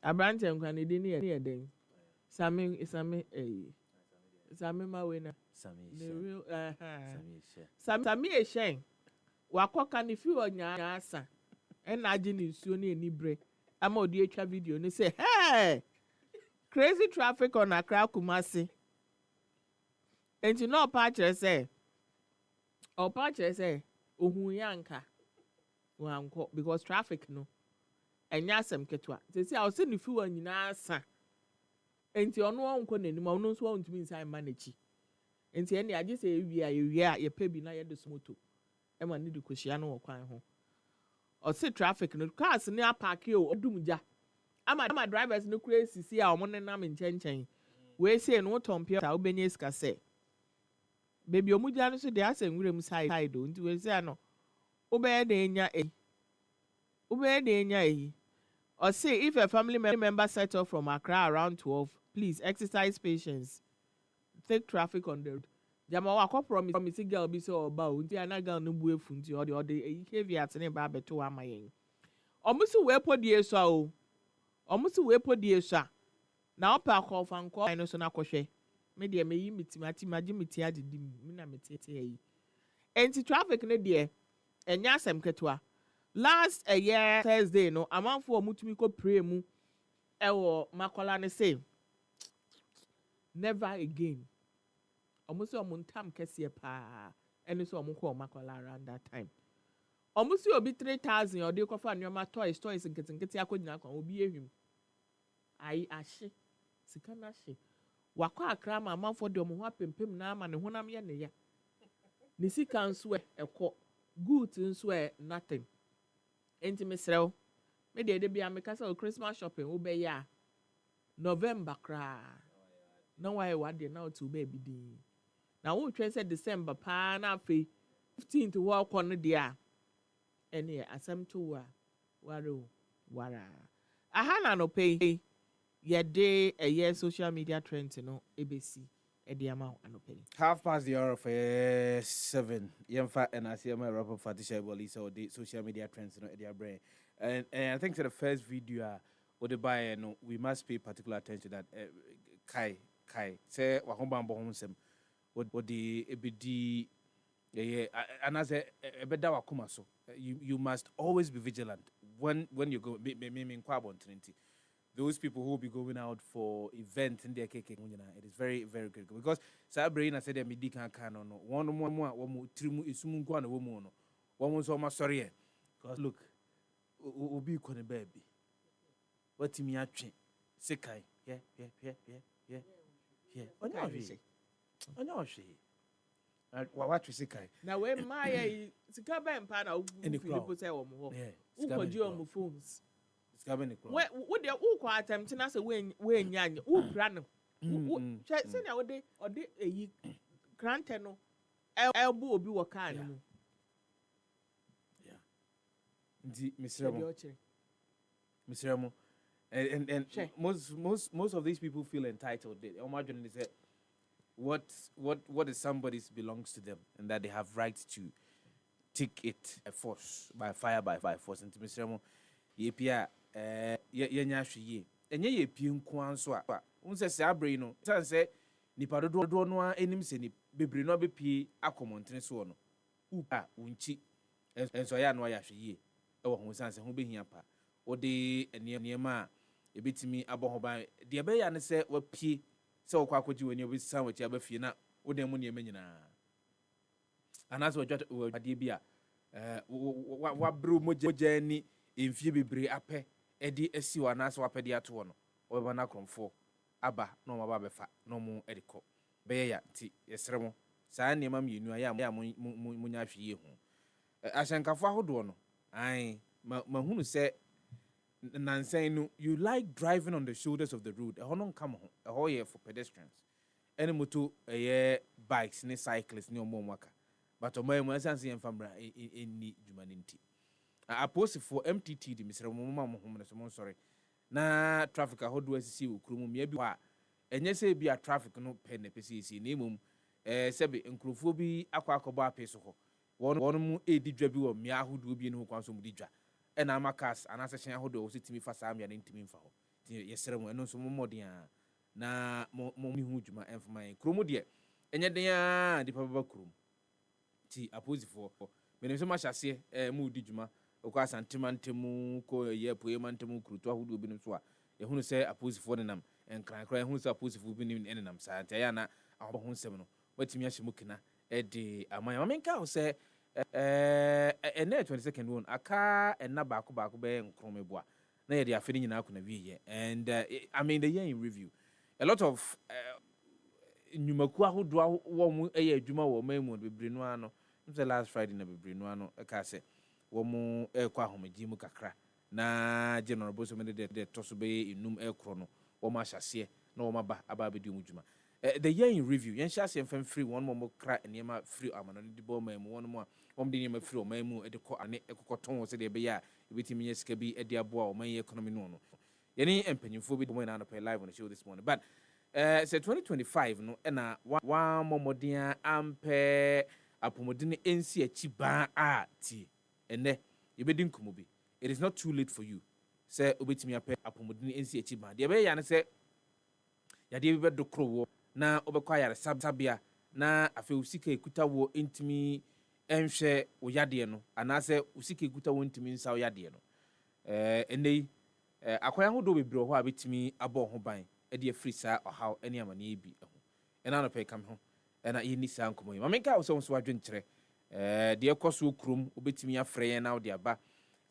Abrante nkwa ne di ne den sami mawena the real sami eshen wakoka ne fi onya asa na age ne nsuo ne enibre ama odi etwa video ne say hey crazy traffic on Accra Kumasi enti no pa kire say ohun yanka wanko because traffic no enya asem ketwa sesi a ose ne fiwa nyina asa enti ono onko nanim ono nso ontumi nsan manage enti ene age se ewia ye pebi na ye de somoto e ma ne de kohyia no wokwan ho ose traffic no cars ne apake o odumja ama drivers no kura sisi a omo ne nam nchenchen we say no tompia ta obenye ska se baby omugya no so de asem nwurem side o nti we say no Ube de enya or say if a family member set off from Accra around 12, please exercise patience. Take traffic on the road. Jama wa ko promise girl be so oba o nti ana girl no bu efu nti o de caveat ne ba beto amayen. Omusu we podie so o. Omusu we podie so. Na opa ko fanko no so na kohwe. Me de me yi mitimati magi miti adidi mi na metete yi. Enti traffic ne de enya asem ketwa last a year Thursday no amanfo omutumi ko pray mu ewo makola ne say never again omusi omuntam kese pa eni so omunko makola around that time omusi obi 3,000 odi ko fa nyoma toys nketenkete akogina akwa obi ehwim ai ahye sika na hye wakwa akra ma amanfo de omo ho apempem na ama ne honam ye ne ya ne sika nso ekọ good nso nothing enti mesrew me de bia me kasa o Christmas shopping wo be ya November cra. No why what they now to baby di. Now who try say December pa na fe 15 to walk on the dia. Any asem to waro wara. Aha no pay. Ye day a year social media trends no ABC the amount anope. 7:30. Yemfa and I see my rapper Fatisha Bolisa or the social media trends no their brain. And I think to the first video or the buyer no we must pay particular attention that Kai say wa homba hom sem what the ebidi and as a beda wa kuma so you must always be vigilant when you go me in Kwabon Trinity. Those people who will be going out for events in their cake, it is very, very critical. Because Sabrina said, "Midi can no. One more, trimu isumu kwa na woman no. One was almost sorry. Because look, obi kone baby. What me action? Sekai, yeah. Onyo she. What we sekai. Now when my sika ben pa na people say omo. Who could you on phones? What the who quite attempt to say when yan who plan say na ode eyi grant no elbow obi wo kan no ndi Mr. And most of these people feel entitled. They imagine they say what is somebody's belongs to them and that they have rights to take it by force, by fire, by force. And Mr. Yepia yenya hwe enye ye pie nko anso a unse se abre no tan se nipa dodo no anim se ni bebre no be pie akomontene so no upa unchi enso ya no ya hwe ye e wo ho san se ho behia pa ode enema ebetimi aboho ban de be ya ne se wa pie se wo kwa akwaji wani obi san wachi abafie na ode mu ne nyina anaso wadwa de bia wa bro moja ni emfie bebre apɛ edi esi wa na so apɛde ato no obeba na kromfo aba na o maba befa na mo edikɔ bɛyɛ ya ti yesere mo saa nneɛma mienu aya mo nya hwe ye ho ahyankafo ahodo no ai mahunu sɛ nansan no you like driving on the shoulders of the road ɛhɔ no nka mo ho ɛhɔ yɛ for pedestrians ɛne moto ɛyɛ bikes ne cyclists ne ɔmo aka but ɔmo mu asanse yɛn famra enni dwuma ne nti aposi for MTT di misere mo mama mo homo so mo sorry na traffic ahodo asisi okuro mu mia bi wa enye se bi a traffic no pe na pesi esi na emom sebe nkrofo bi akwa ape so ho won mu edi dwa bi wo mia ahodo bi no kwan so mu di dwa e na amakas anase hyen ahodo wo sitimi fa saa mia na ntimi mfa ho ti yesere mo eno so mo modin a na mo mi hu dwuma enfama kromo de enye den a di papa krom ti aposi for menim so ma hyase mu di dwuma okwa santimantemu ko ye poemantemu kruto ahodo bi no so a ehunu se aposifo ne nam enkrankra ehunu se aposifo bi ne nam sa ante ya na ahobo ho nsem no watimi ahye mukina de amanya mamenka ho se ene 22nd one aka enna baako be nkromeboa na ye de afedi nyina akona wiye and I mean the year in review a lot of nyumaku ahodo wo mu eye adwuma wo mamu bebre no ano say last Friday na bebre no ano eka se womu ekwa homeji mu kakra na general boso me de toso be enum ekro no womu ahyase na womu aba be di mu djuma the year in review yen hyase mfam free one mo kra enema free amano di bo mamu one mo wom di enema free mamu e de ko ane ekokoton wo se de be ya ebetimi nya sika bi e de aboa o man economy no yeni empanyimfo bi mo na no pay live on the show this morning but say 2025 no na wa momodia ampe apomodine ensi achi ba a ti ene yebedi nkomo bi it is not too late for you say obetimi apɛ apomodine ensi achi ba de be ya ne sɛ yade bi bedo krowo na obekwa yare sabia na afi usika ekuta wo ntimi enhwɛ wo yade no anase usika ekuta wo ntimi nsa wo yade no enei akwaya ho do bebre ho a betimi abɔ ho ban de afiri saa ɔhaw ene amane bi ho ena no pɛ kam ho ena yeni saa nkomo yi mamenka wo so adwenkyerɛ de ekoso krom obetimi afrɛ yɛn na wo de aba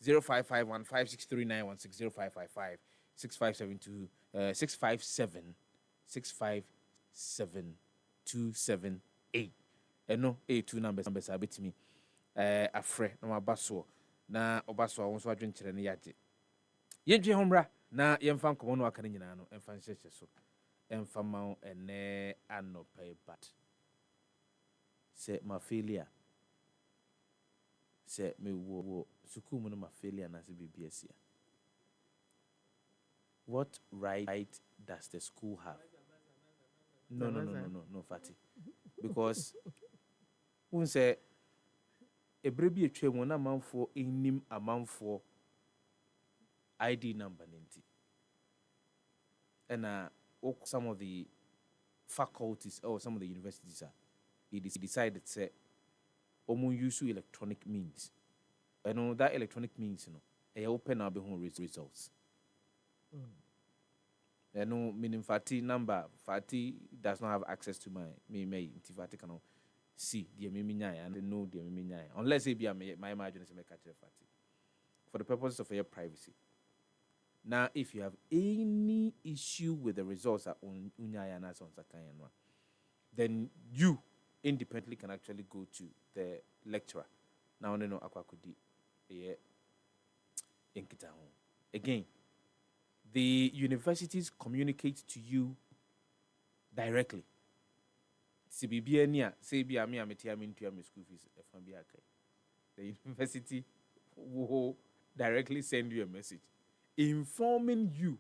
0551563916 0555 657 eno 82 numbers abetimi afrɛ na mabaso na obaso wo so adwenkyerɛ ne yagye yendwe homra na yɛmfa nkɔmmɔ no aka no nyinaa no ɛmfa nhyɛhyɛ so ɛmfa ma wo ɛnɛ anɔpɛ but sɛ ma failure sɛ mewɔ sukuu mu no ma failure anaasɛ biribi asia what right does the school have? No, Fati. Because when say a baby a train one amount for in amount for ID number 90. And some of the faculties or some of the universities are they decided say use electronic means. I know that electronic means, you know, I open up results. I know meaning Fati number. Fati does not have access to my Fati cannot see the Miminya and know the Miminya unless it be my margin is a catcher Fati for the purposes of your privacy. Now, if you have any issue with the results at Unyaya and on Sakayanwa, then you independently can actually go to the lecturer. Now, I know Akwakudi in Kitahon again. The universities communicate to you directly. CBBNia, say be a me into my school fees. The university will directly send you a message informing you.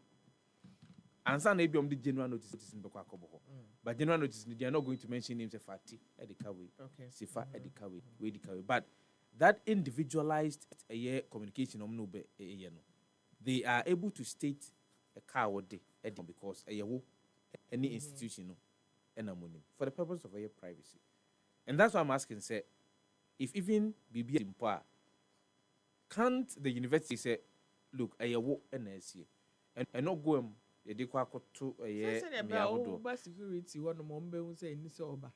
And some maybe on the general notice in Bokwakobo. But general notice, they are not going to mention names of Fati, Edikawi, Sefah Edikawi, Wedikawi. But that individualized communication, they are able to state a car or day because any institution for the purpose of your privacy. And that's why I'm asking, say, if even BB in power, can't the university say, look, I walk NSC and not go to a year security one mombe say in this over.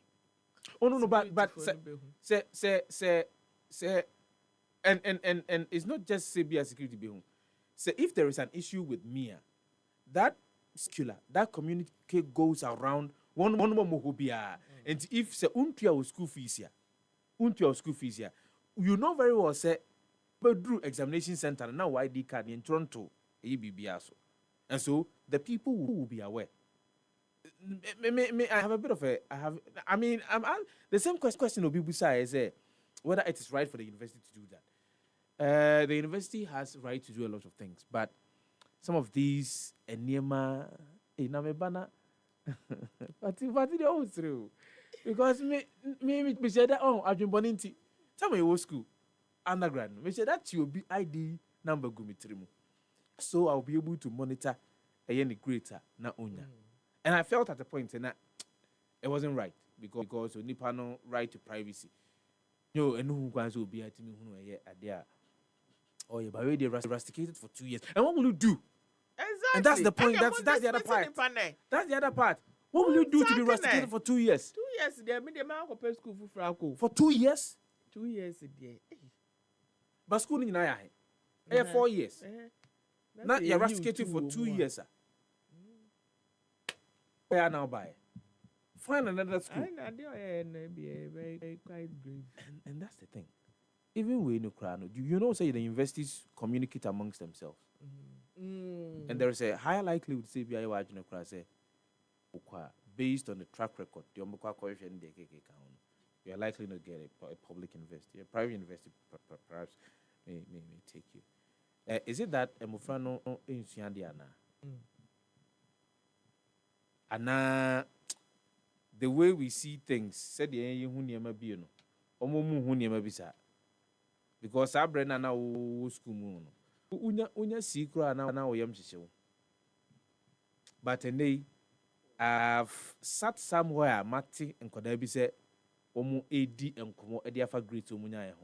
Oh no, but say and it's not just say be a security be home. Say if there is an issue with Mia, that circular, that communique goes around one more mohobia. And if say untia school fees here, you know very well say Bedru examination center now ID card in Toronto, ABBSO. And so the people who will be aware. I have a bit of I'm the same question of people say whether it is right for the university to do that. The university has right to do a lot of things, but some of these enema inamebana but they all through because me said that I've been born into tell me what school undergrad me said that you will be ID number gumitrimu so I'll be able to monitor any greater na onya and I felt at a point that it wasn't right because we need no right to privacy. No, and who guys will be at me who are oh yeah, but they rusticated for 2 years. And what will you do? Exactly. And that's the point. That's the other part. That's the other part. What will you do to be rusticated for 2 years? 2 years they made the man go school for Franco. For 2 years? 2 years there. But school in Naya. 4 years. Not you're rusticated for 2 years, sir. Where are now by? Find another school. Very quite grave. And that's the thing. Even when you know, say the universities communicate amongst themselves. And there is a higher likelihood to say based on the track record, you are likely to get a public university. A private university perhaps may take you. Is it that Mufrano in Siandiana? And the way we see things, said the Hunyama Bino, Omomu Hunyama Bisa. Because I bring na school moon. Unya secret now yam show. But today I've sat somewhere Mati and Kodabi said Omu AD and Komo Ediafa great to Munya.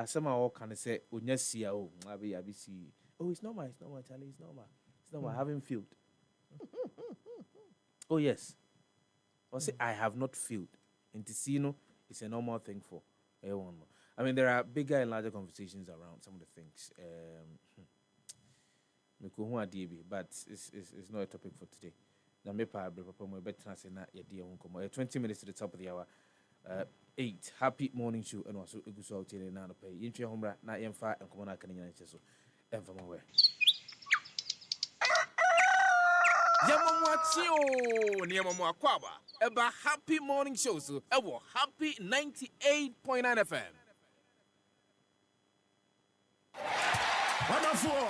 Somehow can say Unya see Abi. Oh, it's normal, Charlie, it's normal. I haven't failed. Oh yes. Or say I have not failed. And to see it's a normal thing for everyone. I mean, there are bigger and larger conversations around some of the things. But it's not a topic for today. 20 minutes to the top of the hour. 8. Happy morning show. And also, you go out here now. Pay. You home right now. And come on, I can so. And from where. Yamamwachio, Niamakwaba, about Happy Morning Show, so Happy 98.9 FM. Wonderful.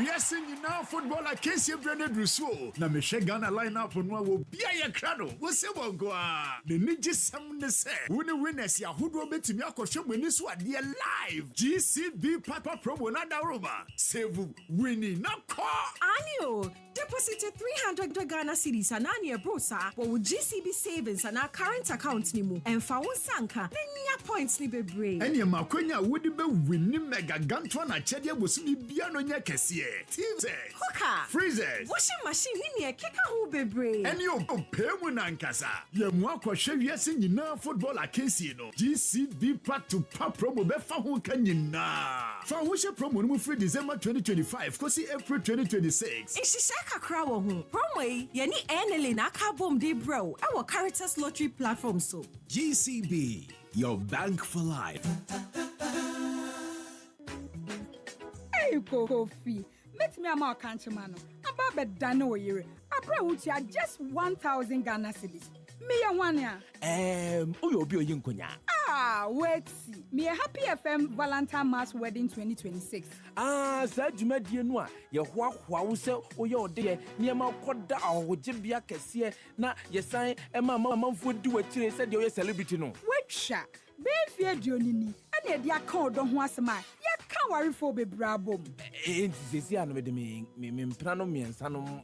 Yes, in now football like Casey Brennan Rousseau. Na Michigan line up on one will be a crano. What's it won't go? The ninja some say. When winners ya who do bet me a question when this one dear live. GCB Papa Promo Nada Roma. Save winning not call. Anio. Deposited 300 Ghana cedis and Ania Brosa, but with GCB savings and our current account nimu and found Sanka, then near points ni be brave. And your Maconia would be winning mega gantwana chedia was me biano nya kesie. Teams Hooker freezers washing machine ni near keka who be brave. And you pay Nankasa. Ye mwako shev yesin yina football a Casey no. GCB Pat to Pap promo befa who can yina. Fawusha promo no free December 2025, kosi April 2026. Kakra wo ho promo ye ni enele na aka bom de bro our Caritas lottery platform so GCB your bank for life. Hey Kofi meet me am kanchema no aba be dane wo yire abra wutia just 1000 Ghana cedis me ya wane a Uyo obi oyi nkonya. Wait see me a Happy FM Valentine Mass Wedding 2026. Sa dwumadie no a ye hoahoa wo se oye ode niema koda ahoje bia kese na ye san ema mamamfo di wakire se de oye celebrity no. Wetwa be fie duonini ane de aka odo ho asema ya ka warefo be brabom. Sesi anu me de me mpra no miensa no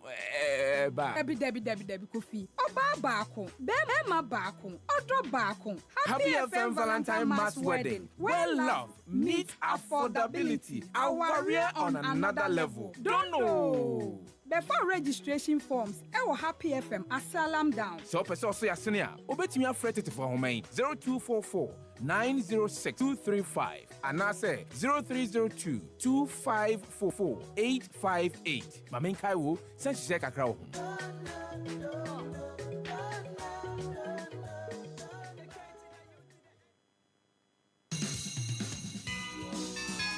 ba. Debi Kofi. Oba baako, be ma baako, odo baako. Happy FM Valentine Mass Wedding. Well love meet affordability. Our warrior on another level. Don't know. Before registration forms, Happy FM asalam down. So person so yasene a obetimi afrete te for homan 0244 906 235 and I say 0302 2544 858. Mamen kai wo sen hye kakra wo.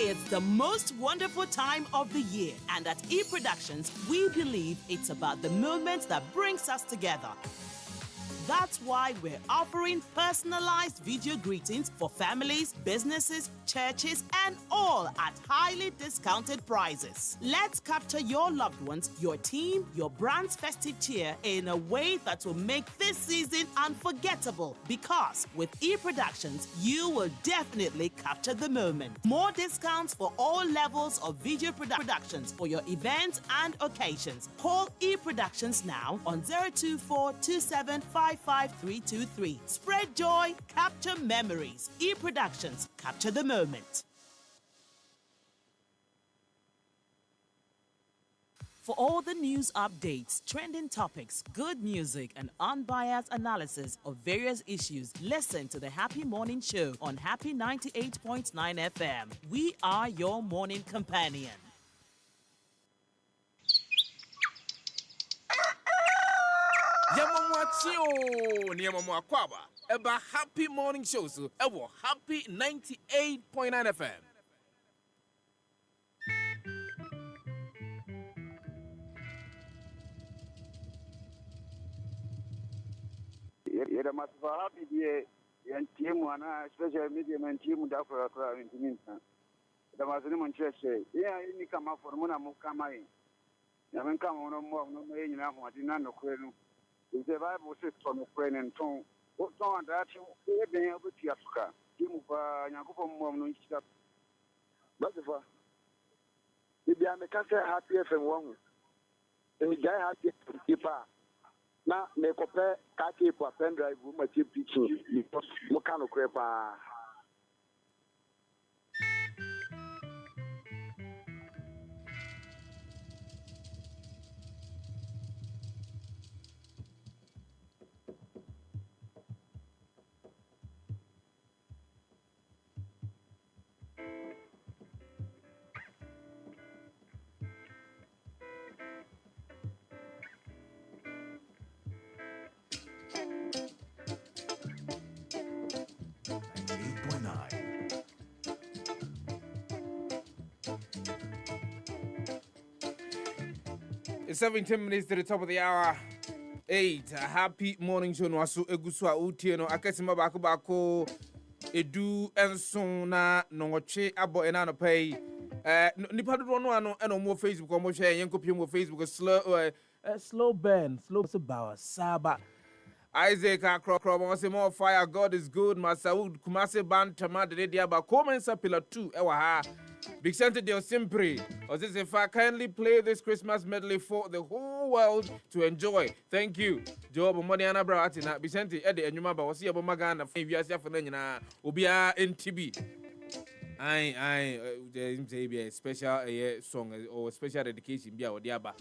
It's the most wonderful time of the year, and at E-Productions, we believe it's about the moments that brings us together. That's why we're offering personalized video greetings for families, businesses, churches, and all at highly discounted prices. Let's capture your loved ones, your team, your brand's festive cheer in a way that will make this season unforgettable. Because with E-Productions, you will definitely capture the moment. More discounts for all levels of video productions for your events and occasions. Call E-Productions now on 024 275 55323. Spread joy, capture memories. E-Productions, capture the moment. For all the news updates, trending topics, good music, and unbiased analysis of various issues, listen to the Happy Morning Show on Happy 98.9 FM. We are your morning companion. Yamamwachio, Niamakwaba, about Happy Morning Show, so Happy 98.9 FM. Yeda masifa happy die yan timu ana special media man timu da kwa intiminta. Da masini manchese. Ya ni kama formuna mu kama yi. Ya men kama ono mo no yi na ho adi na no kwenu. The Bible says from Ukraine ton. O ton da chi e ben obuti Africa. Timu pa nyankofo mo no nchita. Masifa. Bibi amekasa Happy FM wangu. Jai Happy ipa. Na me kope ka keep a pen drive ma che picture mo kan okrepa It's 17 minutes to the top of the hour. 8. Happy morning show. No asu egusua utie no akasima bako edu enso na nongoche abo ena no pay. Nipa do no ano eno mo Facebook mo share yen kopie mo Facebook slow burn, slow bawa saba. Isaac Akro mo say more fire, God is good. Masaud Kumase ban tama de dia ba commensa pillar 2 ewa ha. Big Santa Del Simpre, or this if I kindly play this Christmas medley for the whole world to enjoy. Thank you. Job Modiana Bratina, Vicente Eddie and Yuma, was here Magana, Fabias for Nana, Ubia NTB. I special song or special dedication, Bia or Diaba.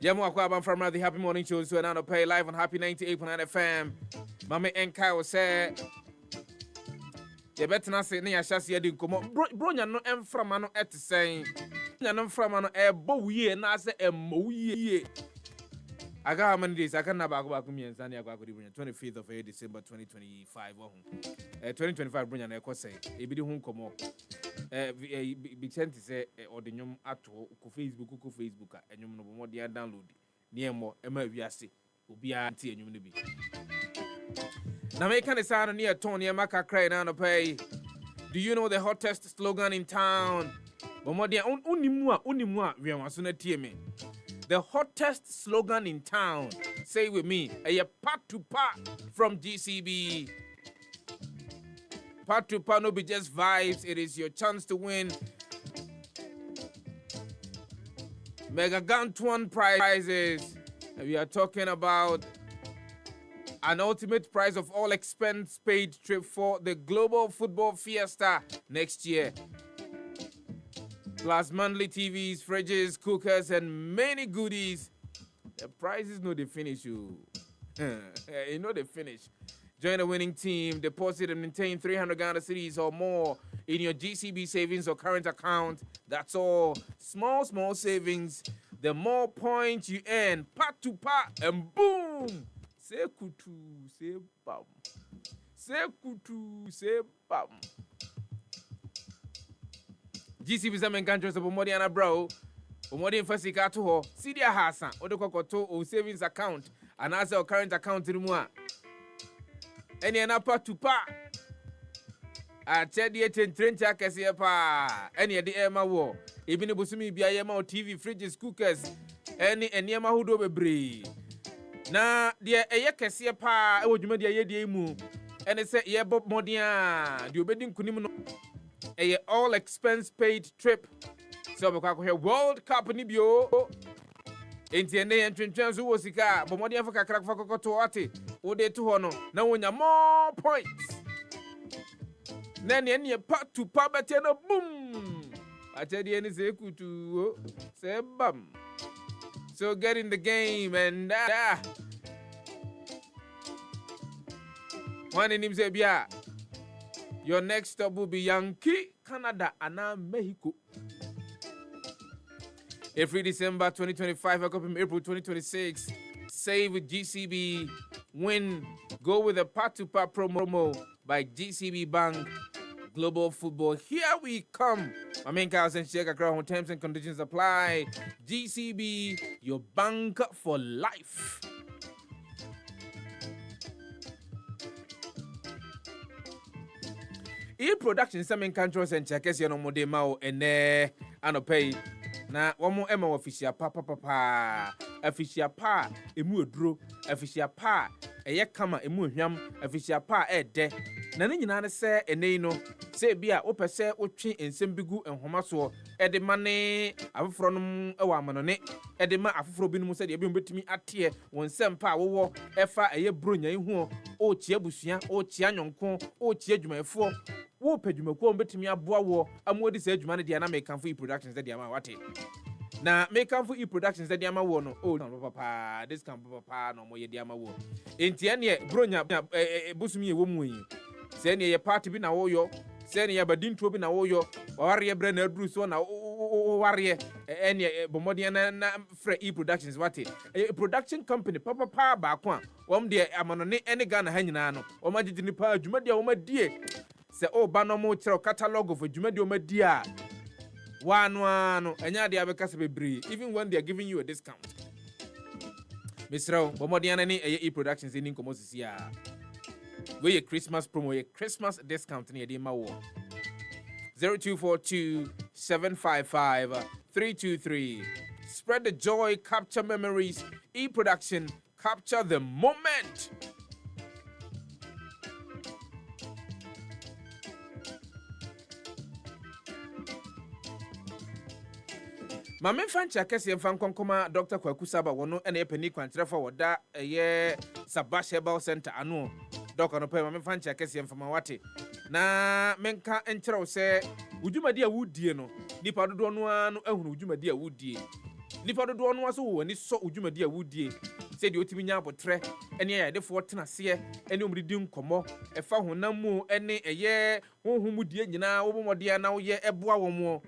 Yamu Aquaban from the Happy Morning Show, so now pay live on Happy 98.9 FM. Mama and Kyle said. You better not say near Shassia didn't come up. Bronya no enframano at the same. Yanon framano a bow ye and I say a mo ye. I got how many days I can never go back to me and Zania 25th of December 2025. 2025 Bronya Echo say, a bit home come up. Big Senti say, or the num at Facebook, and you know what they are download. Near more, MVC will be auntie and you will be. Now make kind of sound near Tony Maka cry down to pay. Do you know the hottest slogan in town? Unimwa, we are soon at me. The hottest slogan in town. Say with me, a part to part from GCB. Part to part no be just vibes. It is your chance to win Mega Gantwan prizes. We are talking about an ultimate prize of all expense paid trip for the Global Football Fiesta next year. Plus monthly TVs, fridges, cookers, and many goodies. The prizes know the finish, you know the finish. Join the winning team, deposit and maintain 300 Ghana cedis or more in your GCB savings or current account. That's all. Small savings. The more points you earn, part to part, and boom! Say kutu, say bam. Say kutu, say bam. GCB Zaman countries of Modiana bro. Omodi Fasika to ho. Sidia Hassan, Odokoto or savings account, and as our current account to the any part to part. I tell you, Trencha Cassiapa, any of the Emma war. Even if Busumi be TV, fridges, cookers, any Yama who do a bree. Na dia kese pa e wodwuma dia ye mu ene se ye bob modia di obedin kunim no all expense paid trip so be kwa World Cup ni bio enti ene entwentwen so wo sika bo modia fa kakra fa kokoto ate wo de to ho no na wonya more points na ne part to part bete no boom ate de ene se kutu se bam. So get in the game and one in him say, your next stop will be Yankee, Canada, and Mexico. Every December 2025, I come April 2026. Save with GCB. Win. Go with a part-to-part promo by GCB Bank. Global Football. Here we come. My main cows and check across terms and conditions apply. GCB, your bank for life. E-production some controls and checkers you know more mao and pay. Na one Emma official papa official pa emu odro official pa kama emu hwam official pa de na ne nyina se ene no se bia wo pese wotwe ensem bigu enhoma so de mane afoforo no ewa amanone de ma afoforo bi no se de bi mbetimi ate won sempa wo efa bronya ihu o chia busua o chia nyonko o chia dwumaefo wo padwumako mbetimi aboa wo amodi se adwuma ne de na make for productions de ama wate na make for productions de ama wo no oh no papa this can papa no mo ye de ama wo enti ene bronya busumi e wo mu yi se ne ye party bi na wo yo se ne ye badinto bi na wo yo ware bre na aduru so na ware ene bomodi na free e-productions wate production company papa ba ko a wom de amanone ene Ghana ha nyina no o magidi ni pa adwuma de o madie se o ba no mo kire catalog of adwuma de o madie a One, enya de abeka se bebre, even when they are giving you a discount. Mr. Bomodiana ni e productions in nkomo sisi a. We a Christmas promo, a Christmas discount ni e ma wo. 0242 755 323. Spread the joy, capture memories. E-production, capture the moment. Mame fancha kese mfa konkoma Dr. Kwadwo Sefah wono ene epani kwantrefa woda eye Sabash Herbal Center ano. Dr. no pe mame fancha kese mfa mawate. Na menka enkyerɛw sɛ udwumadi a wudie no nipa dodo no anu ehunu udwumadi a wudie nipa dodo no aso wo ani so udwumadi a wudie sɛ de otimi nya abotre ene ya defo tenase ene omridi nkomo ɛfa honam mu ene ɛyɛ honhom die nyina wo bomode na wo ye ɛboa wo mo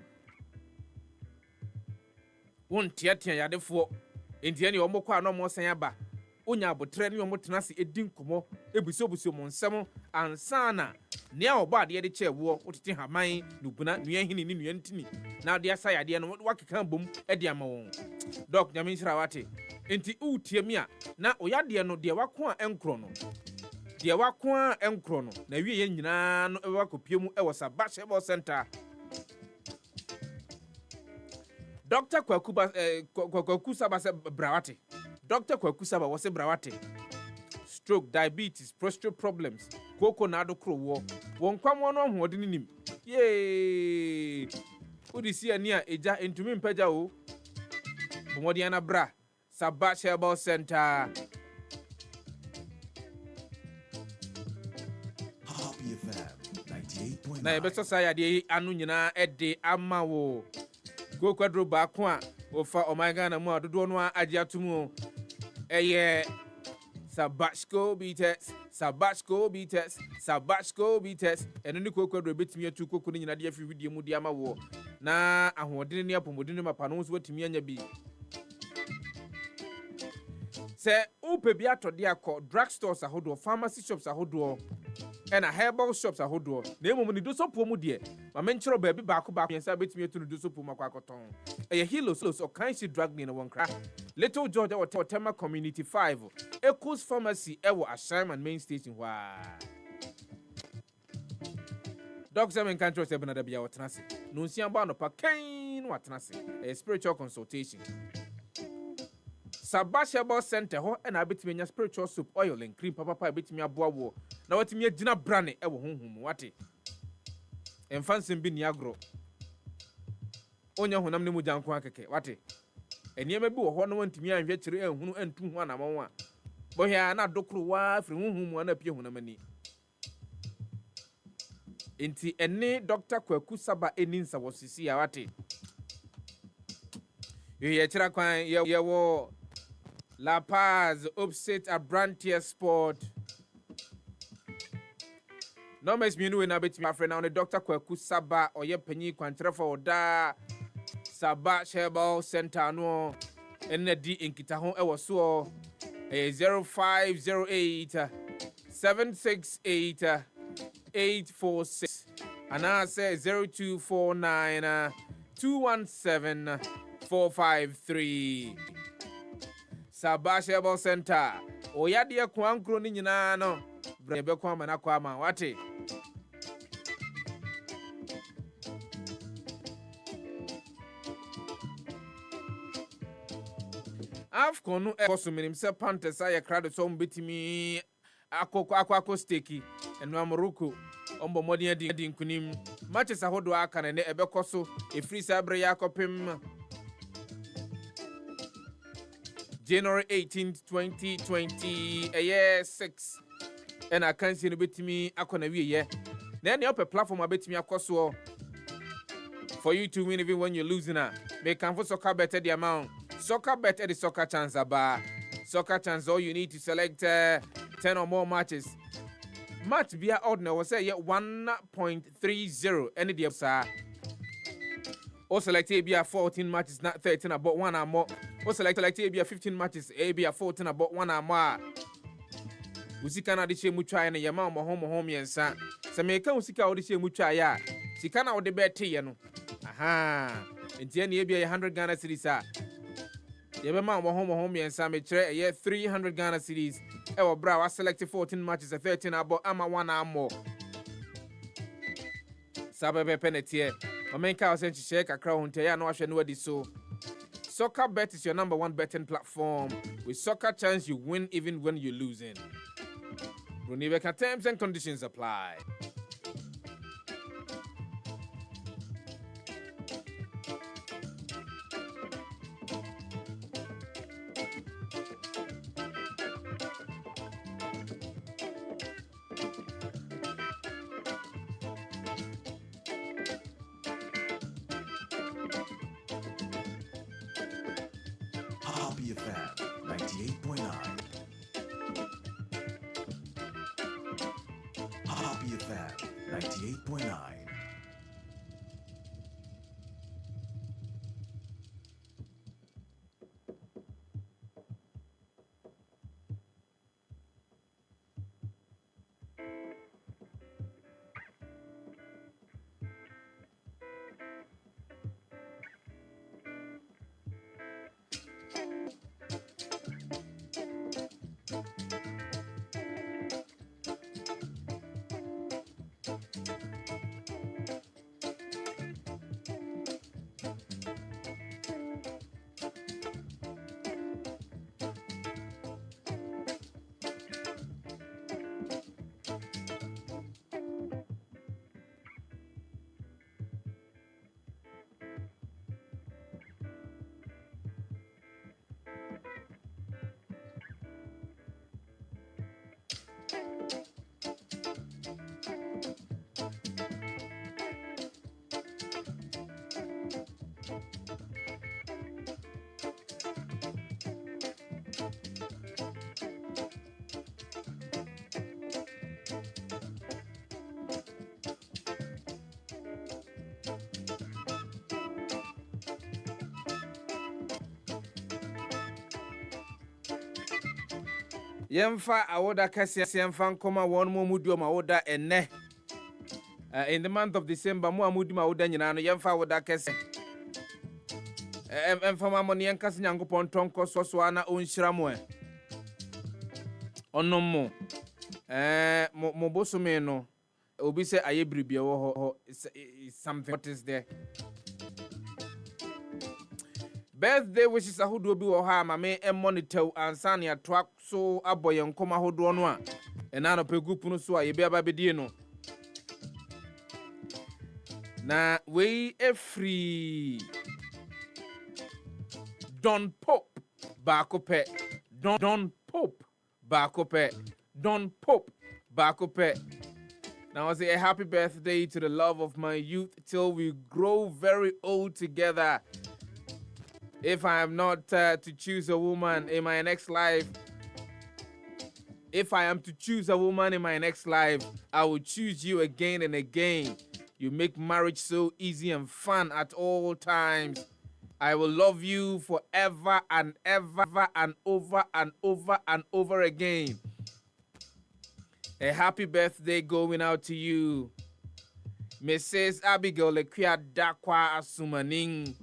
won tiatia ya defo enti ene omokɔ a no mo san aba onya abotre ne omo tenase edi nkomo ebuso mo nsɛm ansana nea oba de de chewo otete haman nubuna nua hini ni nua ntini na de asa yade no wakeka bom de ama won doc nyame nhira wate enti utie mi a na oyade no de wako a enkro no na wie ye nyina no wakopie mu e wo Sabash Herbal Center. Dr. Kwadwo Sefah Brawate. Dr. Kwadwo Sefah was Brawate. Stroke, diabetes, prostate problems. Koko na do kro wo. Won kwam wono hoode nim. Yee. Odi si ani a eja entumi mpaja o. Bomodi ana bra. Sabash Herbal Center. Happy FM 98.9. Na ebe so saya de anu nyina ede ama wo. Go kwadro ba ko a ofa omega na mu adodo no agi atumu. Eye Sabashko beaters eno ni kokwadro betimi atu kokko ni nyina de afi hudie mu de ama wo na ahoɔden ne apomodin mapa no so watimi anya bi se upe bi atode akɔ drugstores ahodo pharmacy shops ahodo ena herbal shops ahodo na emom ni do sopo mu de ma menkyerɛ baabi baako yensa betimi atu no do sopo makɔ akɔtɔn eye hilos o kan si drug ni no wonkra Little George or Tema Community 5 Echoes Pharmacy ewo Asham and Main Station wa Doc Seven Country Seven da bia watenase no nsia ba no pa kain watenase a spiritual consultation Sabash Herbal Center ho na betimi nya spiritual soap oil and cream papa betimi aboa wo na watimi agina brane ewo honhom wate emfansem bi ni agro onya honam ne mu janko akeke wate eniyema bi wo ho no wantimi anhwe kire ehunu antu ho anamon a bohia na dokro wa firi honhom na pie honam ani enti ene Dr. Kwadwo Sefah eninsa wosisi ya wate ye kira kwan ye wo La Paz opposite Abrantia Sport no mes mienu we na betimi afre na on Dr. Kwadwo Sefah oye panyi kwantrefo oda Sabash Herbal Center no ND inkita ho ewo so 0508 768 846 ana say 0249 217 453 Sabash Herbal Center oyade kwankro ni nyina no brebe kwa mana kwa ma wate Afcon no ekoso minim se Panthers aye krado so mbetimi akoko steki eno amoroko ombo modern di nkunim matches ahodo aka ne ebekoso efri sabre yakopem January 18th 2020 year 6 and I can see no betimi akona wiye na ne open platform abetimi akoso for you to win even when you're losing make can for soccer bet the amount soccer bet the soccer chance aba soccer chance all you need to select 10 or more matches match via ordinary was say 1.30 any the sir or select a 14 matches not 13 about one or more or select a 15 matches a 14 about one or more usika na de che mu twa na yema mo home yensa se me ka usika o de che mu twa ya sika na o de beti ye no Aha. Nti ene ebia 100 Ghana cedis a. Yebema mo home yensa me kire ye 300 Ghana cedis. E wo bra wa select 14 matches, 13 abo ama one more. Sabe penalty. Mamenka was share kakra hunte ya no ahwe no adi so. Soccer Bet is your number one betting platform. With Soccer Chance, you win even when you're losing. Brunibeka terms and conditions apply. Happy FM 98.9. Happy FM 98.9. Yemfa awoda kasi yemfa nkoma one more mudu ma woda enne. In the month of December, mo amudi ma woda nyina no yemfa awoda kasi. Emfa ma moni yankasi nyankopon tonko soso ana onhyira mo Onom mo. Mo bosume no. Obi se aye bribia wo ho something. What is there? Birthday wishes ahodo bi wo ha ma me monitor ansan ya twak so aboye nkoma ahodo no a ena no pegu no so a ye bi ababedie no na we free Don Pope bakope Don Pope bakope Don Pope bakope. Now I say a happy birthday to the love of my youth till we grow very old together. If I am not to choose a woman in my next life, if I am to choose a woman in my next life, I will choose you again and again. You make marriage so easy and fun at all times. I will love you forever and ever and over and over and over again. A happy birthday going out to you, Mrs. Abigail Kwadwo Sefah-Danquah.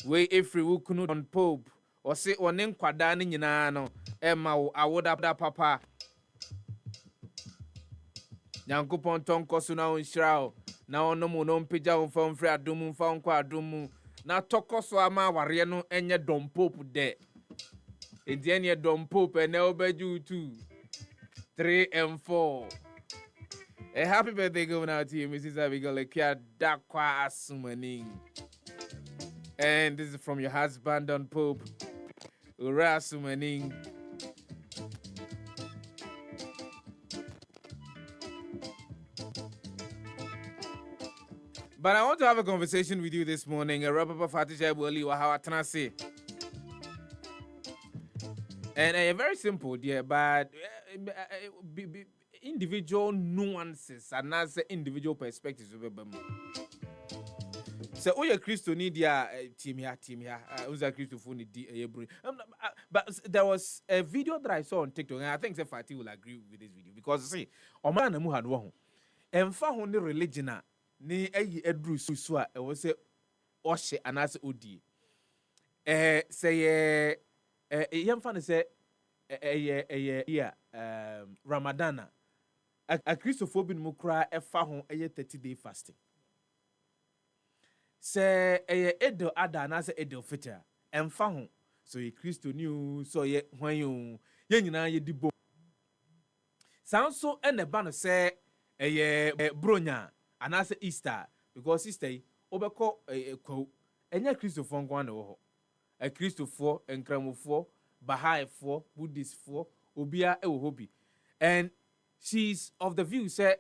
We every wukunu on Pope or say one nkwadaa ne nyinaa no Emma awoda papa Nyankopon tonko so na onhyira o na onom no mpagya wo fam fri adom mfa nkwa adom na tokoso ama ware no enye Don Pope de enye Don Pope na obaju 2 3 and 4. A happy birthday going out to you, Mrs. Abigail Kwadwo Sefah-Danquah. And this is from your husband, Don Pope. Ura Sumaning. But I want to have a conversation with you this morning. A rubber Fatisha Wali Wahawatanasi. And very simple, dear, but individual nuances and as individual perspectives. So, oh, your Christo need your team here. Who's a Christo phone? But there was a video that I saw on TikTok, and I think Fatih will agree with this video because see, Omana mu had one. And for only religion, ni ayi edru so a ɛwɔ sɛ ɔhye anaasɛ odi sɛ yɛ yɛmfa no sɛ ɛyɛ Ramadan a Christopher bi no kura ɛfa ho ɛyɛ 30-day fasting sɛ ɛyɛ Edel Ada anaasɛ Edel Fitr ɛmfa ho so yɛ Christo ni o so yɛ hwan o yɛ nyinaa yɛ di bom saa nso ɛna ba no sɛ ɛyɛ bronya anaasɛ Easter because Easter yi wobɛkɔ kwaw ɛnyɛ Christofoɔ nko ana wɔ hɔ Christofoɔ nkramofoɔ Bahaifoɔ Buddhistfoɔ obia ɛwɔ hɔ bi and she's of the view say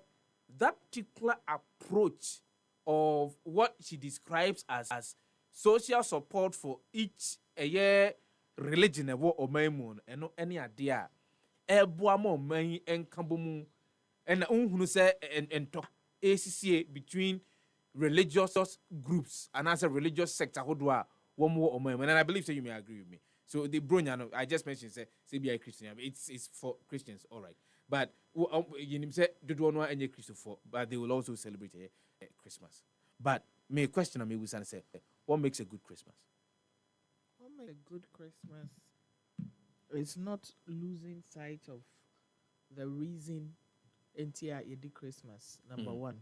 that particular approach of what she describes as social support for each religion ɛwɔ ɔman mu ɛno ɛne ade a ɛboa ma ɔman yi ɛnka mu ɛna nhunu sɛ ɛntɔ ɛsisie between religious groups and as a religious sector ahodoɔ a wɔn wɔ ɔman mu and I believe so you may agree with me so the bronya I just mentioned say be Christian it's for Christians all right but you know say dodo no any Christopher but they will also celebrate Christmas but my question on me was say what makes a good Christmas? What makes a good Christmas is not losing sight of the reason entire Christmas number one.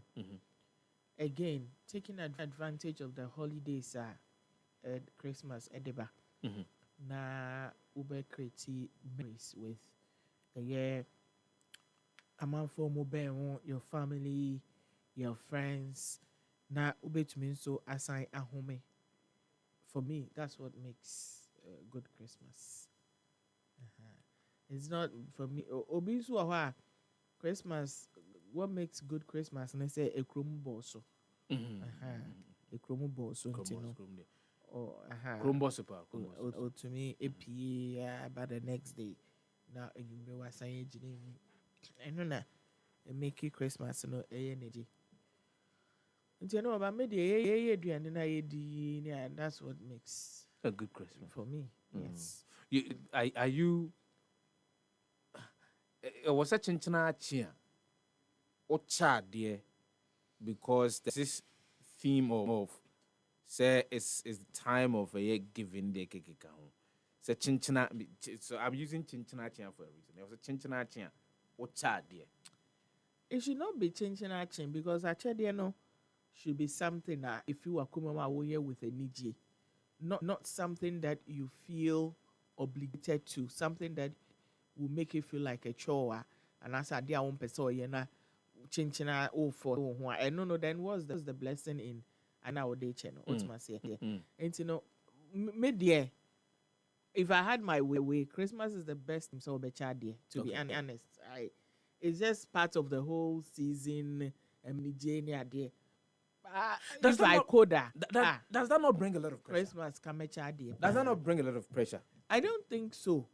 Again, taking advantage of the holidays at Christmas edeba. Na ube create memories with the year among for mobile your family, your friends. Na ube to mean so assign a home. For me, that's what makes a good Christmas. It's not for me. Obi so Christmas. What makes good Christmas? And I say a chrome bosso. A chrome bosso. Or to me, a PA by the next day. Now, you know what I'm saying? I know that it make it Christmas no energy. And you know about me, and that's what makes a good Christmas for me. Yes. Are you? Was such a chia or child dear because there's this theme of say it's the time of a year giving the cake. So chinchina, so I'm using chinchina chia for a reason. There was a chinchina chia or child dear. It should not be chinchina chia because I tell you no should be something that if you are coming away with a niji, not something that you feel obligated to, something that will make you feel like a chore. And as I did, I won't na chinchina for and no, then what's the blessing in an hour day channel? And you know, mid-year, if I had my way, Christmas is the best. So be dear. To be honest, it's just part of the whole season. Dear. Does that not bring a lot of pressure? Christmas come dear. Does that not bring a lot of pressure? I don't think so.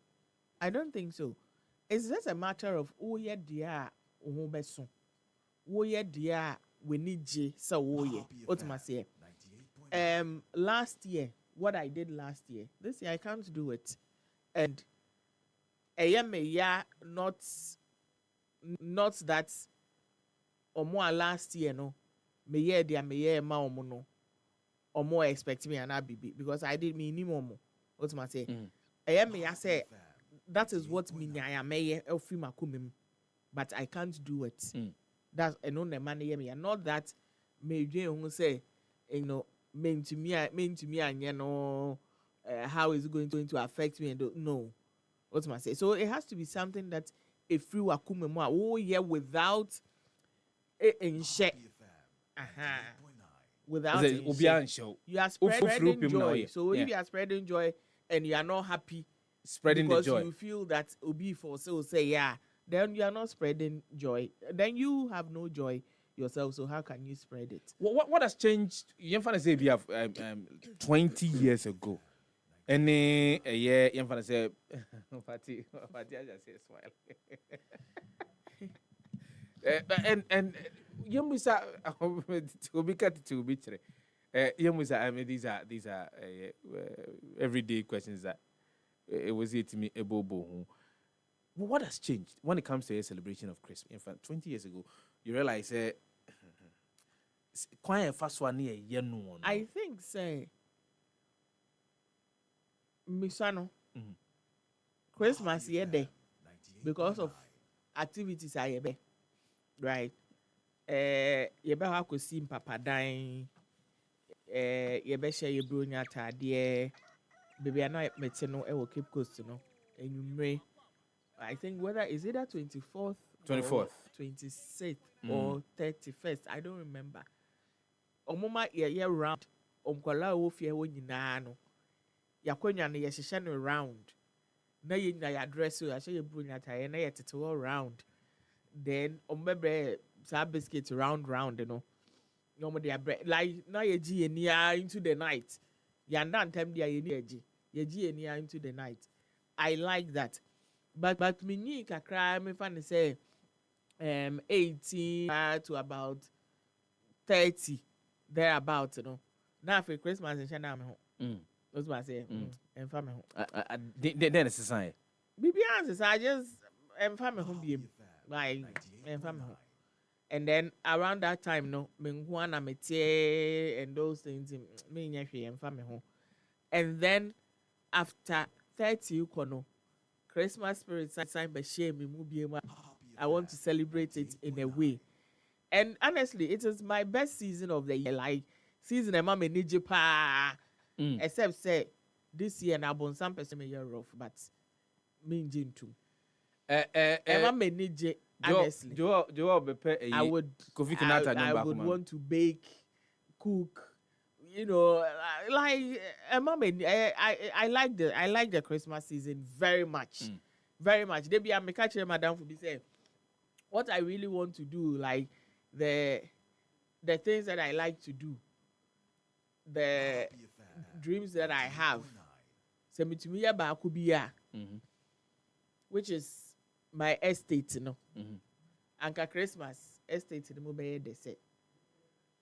It's just a matter of dear dear we need J so what am I saying? Last year, what I did last year, this year I can't do it. And not that or more last year, no. Me ma no or more expect me and I be because I did me minimum. What am I saying? I say that is what me I am but I can't do it. That's the money me and not that me who say mean to me and you know how is it going to affect me and no. What am I say? So it has to be something that if you are without in share. Without you are spreading joy. So if you are spreading joy and you are not happy spreading because the joy, you feel that Obi for so say then you are not spreading joy. Then you have no joy yourself. So how can you spread it? What has changed? You can say we have 20 years ago. Any a year, you can say, Fatty, I just say smile. And Yamusa to be cut to be Yamusa. I mean, these are everyday questions that it was it to me a bobo. What has changed when it comes to a celebration of Christmas? In fact, 20 years ago, you realize kwan fast one ye no. I think say Misano Christmas ye day because of activities I be right. You be have to see Papa dying. You be share your bronya tadie. Baby, I know me no e will keep coast no. And you may, I think whether is it that 24th, 24th, 26th or 31st. I don't remember. Omoma ye round. Omkwala wo fie wo nyina no. Yakonya no ye hye no round. Na ye na ya address you, I say ye bronya tadie na ye tete all round. Then ombebre sa biscuit round you know. No more their bread like now ye gi near into the night. Yandan time dia ye gi near into the night. I like that. But me ni kakra me fan say 18 to about 30 thereabout, you know. Now for Christmas in China me home. That's what I say. And family home. Then it's a sign. Bibi answers I just family home be like family home. And then around that time, no, Mingwana Metier and those things, me and family home. And then after 30, you know, Christmas spirit sign by shame, I want to celebrate it in a way. And honestly, it is my best season of the year. Like season, I'm a Nijipa, except say this year, I bought some person a year off, but me in June too. I'm a Niji. Honestly, I would want to bake, cook, you know, like I like the Christmas season very much, very much. They be a catcher madam for be say, what I really want to do, like the things that I like to do, the dreams that I have, semitumiya ba kubiya, which is my estate, you know. Anka Christmas estate in Mobile they say.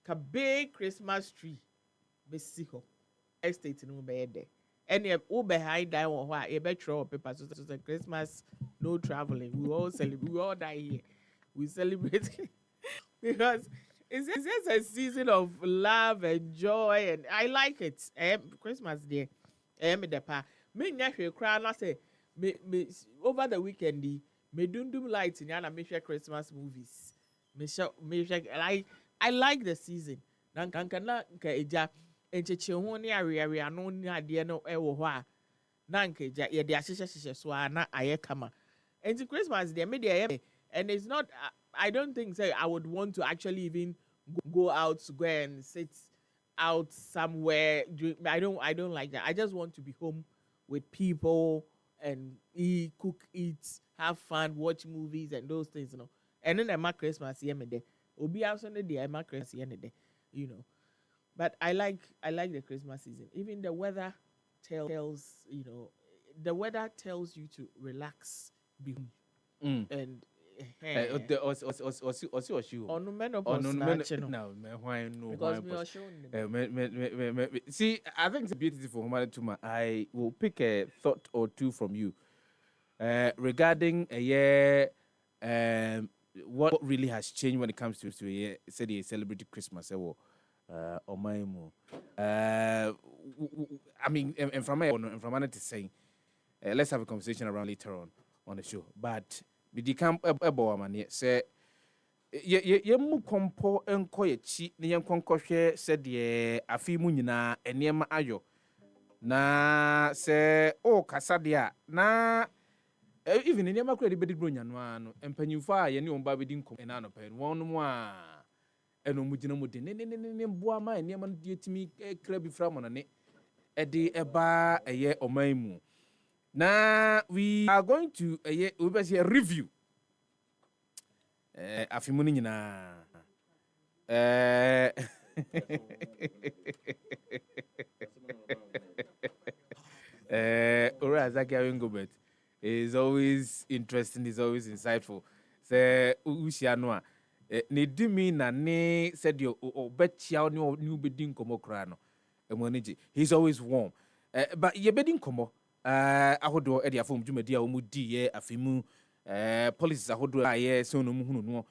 Ka big Christmas tree be siho estate in Mobile there. And you behind that one why you better throw paper so the Christmas no traveling. We all celebrate. We all die here. We celebrate because it's just a season of love and joy, and I like it. Christmas day. Me the pa. Me nyahwe cry na say me over the weekend me dundum lights in yana me share Christmas movies. Me share I like the season. Nan kanka na nka eja encheche ho ne are ano ne ade no e wo ho a na nka eja ye de ahyehyehye so na aye kama. And Christmas dey me dey and it's not I don't think say I would want to actually even go out to go and sit out somewhere. I don't like that. I just want to be home with people and cook, eat, have fun, watch movies and those things, you know. And then I mark Christmas here day. Obi also day I mark Christmas here day, you know. But I like the Christmas season. Even the weather tells you know, the weather tells you to relax, be home. And see, I think it's beautiful for Tuma. I will pick a thought or two from you regarding a year. What really has changed when it comes to a year? Say the celebrity Christmas. Or my mo. I mean, and from Anna saying, let's have a conversation around later on the show. But we become a boy man. Say, ye mu kompo enko ye chi ne ye nkonko hwe said ye afimu nyina enema ayo na se o kasa dia na even enema kura de bedi bronya no ano empanyimfo a ye ne omba bedi nkom na no pen won mu a eno mu gina mu de ne boa ma enema no de timi kra bi fra mo na ne ede eba eye oman mu na we are going to we be say review afimu ni nyina Ora Zakia Wingobet is always interesting, is always insightful. Say Usianoa ne dimi na ne said you obetia ni new bedin komo kra no emoniji. He's always warm. But ye bedin komo ahodo e dia fom dwumadi a omudi ye afimu policies ahodo aye so no mu hunu no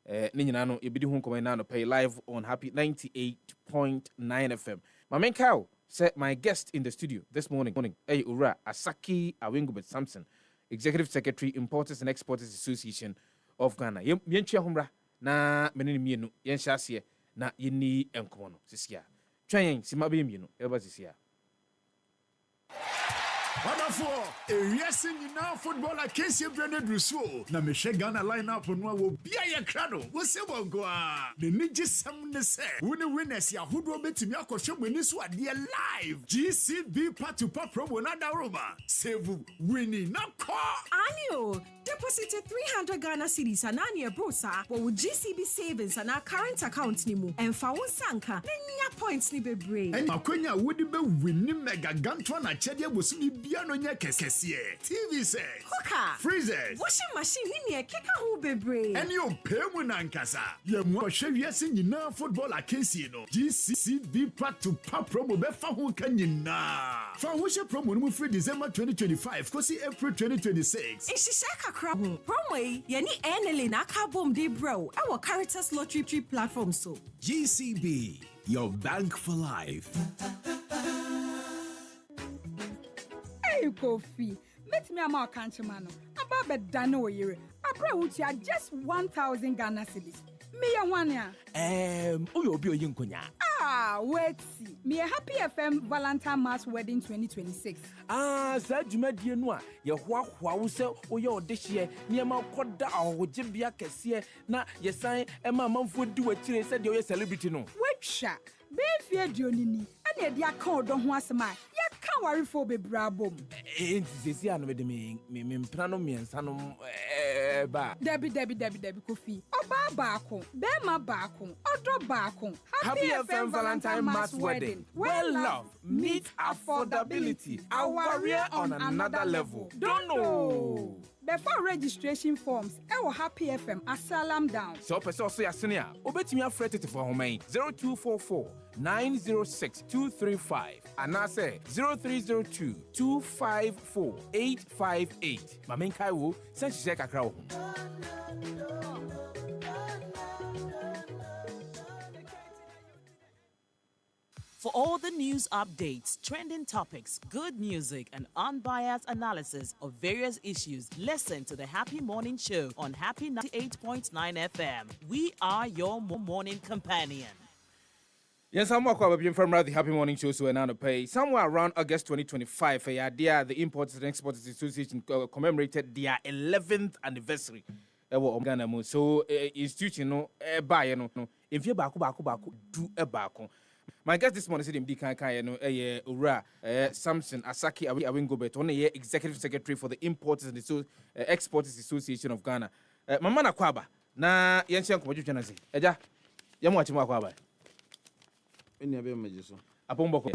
Ninyina no ebidi hu nkomo na no pay live on Happy 98.9 FM. My main cow said my guest in the studio this morning, Ura Asaki Awingubet Samson, Executive Secretary, Importers and Exporters Association of Ghana. Yenchia humra na menini mienu yenshasiye na yini enkomono sisia. Trying simabi mienu eba sisia. Wonderful. Yes, in now football like Casey Branded Rousseau. Na Michelle Ghana line up on what will be a crado. We'll say, well, go on. The ninja some say. When the winners, ya who do bet me a question when this one dear live. GCB part to pop promo na Roma. Save winning not call. Anio, deposited 300 Ghana cedis and Ania Brosa, but with GCB savings and our current account nimu. And for one sanka, then points ni be brave. And Makonya would be winning mega gantwana chedia was ni biano nya kesesie. TV set. Hooker. Freezers. Washing machine ni keka hu be brave. And you pay when ankasa. Ye mo share yes in na football like Casey no. GCB part to pop promo be fa hu kanyina. Fa hu she promo no free December 2025 kosi April 2026. Ishishaka crab promo ye ni enele na kabom de bro. Our Caritas Lottery platform so. GCB, your bank for life. Hey, Kofi, meet me a country man. About bedano oyere. Abra utia just 1,000 Ghana cedis. Me ya one ya. Uyo obi oyinkonya. Wait see. Me a Happy FM Valentine Mass Wedding 2026. Sa dwumadie no a ye hoahoa wo se oye odehye niema koda ahogye kese na yesan ema manfo di wakire se de oye celebrity no. Wetwa. Be fie duonini. Ane de aka odo ho asema. Ya ka warifo bebrabom. Sesi anu be de me mpra no miensa no ba. Debi Kofi. Oba baako, bema baako, odo baako. Happy FM Valentine Mass Wedding. Well love meet affordability. A warrior on another level. Don't know. Before registration forms, ewo Happy FM asalam down. So person so yasene a obetimi afrete te for homan 0244 906 235 and I say 0302 254 858. Mamen kai wo send she kakra wo. For all the news updates, trending topics, good music, and unbiased analysis of various issues, listen to the Happy Morning Show on Happy 98.9 FM. We are your morning companion. Yes, I'm walking from the Happy Morning Show, so now to pay somewhere around August 2025. The Importers and Exporters Association commemorated their 11th anniversary. So, institution no buy no. If you back do a back. My guest this morning said him Ura Samson Asaki Awingubet, one executive secretary for the Importers and Exporters Association of Ghana. Mama na kwaba na yenche nkomo twetwe na se. Eja, yemu achi mu kwaba. Eni abe majiso. Apombo ko.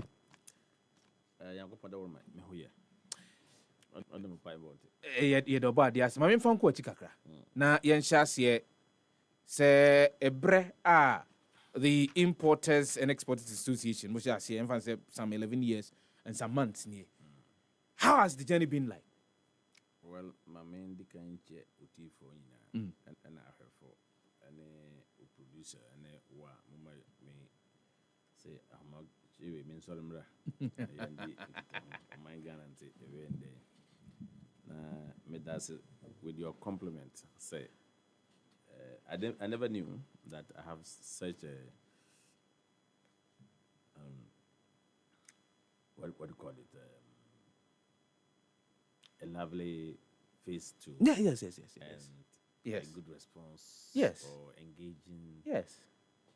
Yankopa da worma me hoye. Ande mo pai bote. Ye do ba dia se. Mama mfa nko achi kakra. Na yenche ase se ebre a the Importers and Exporters Association, which I see, some 11 years and some months near. How has the journey been like? Well, my main decanche uti for and I have for and a producer and a wa me say I'm a mean solemn my guarantee event day. Me that's with your compliment say. I never knew that I have such a what do you call it? A lovely face to Yes. And yes. a good response. Yes. For engaging. Yes.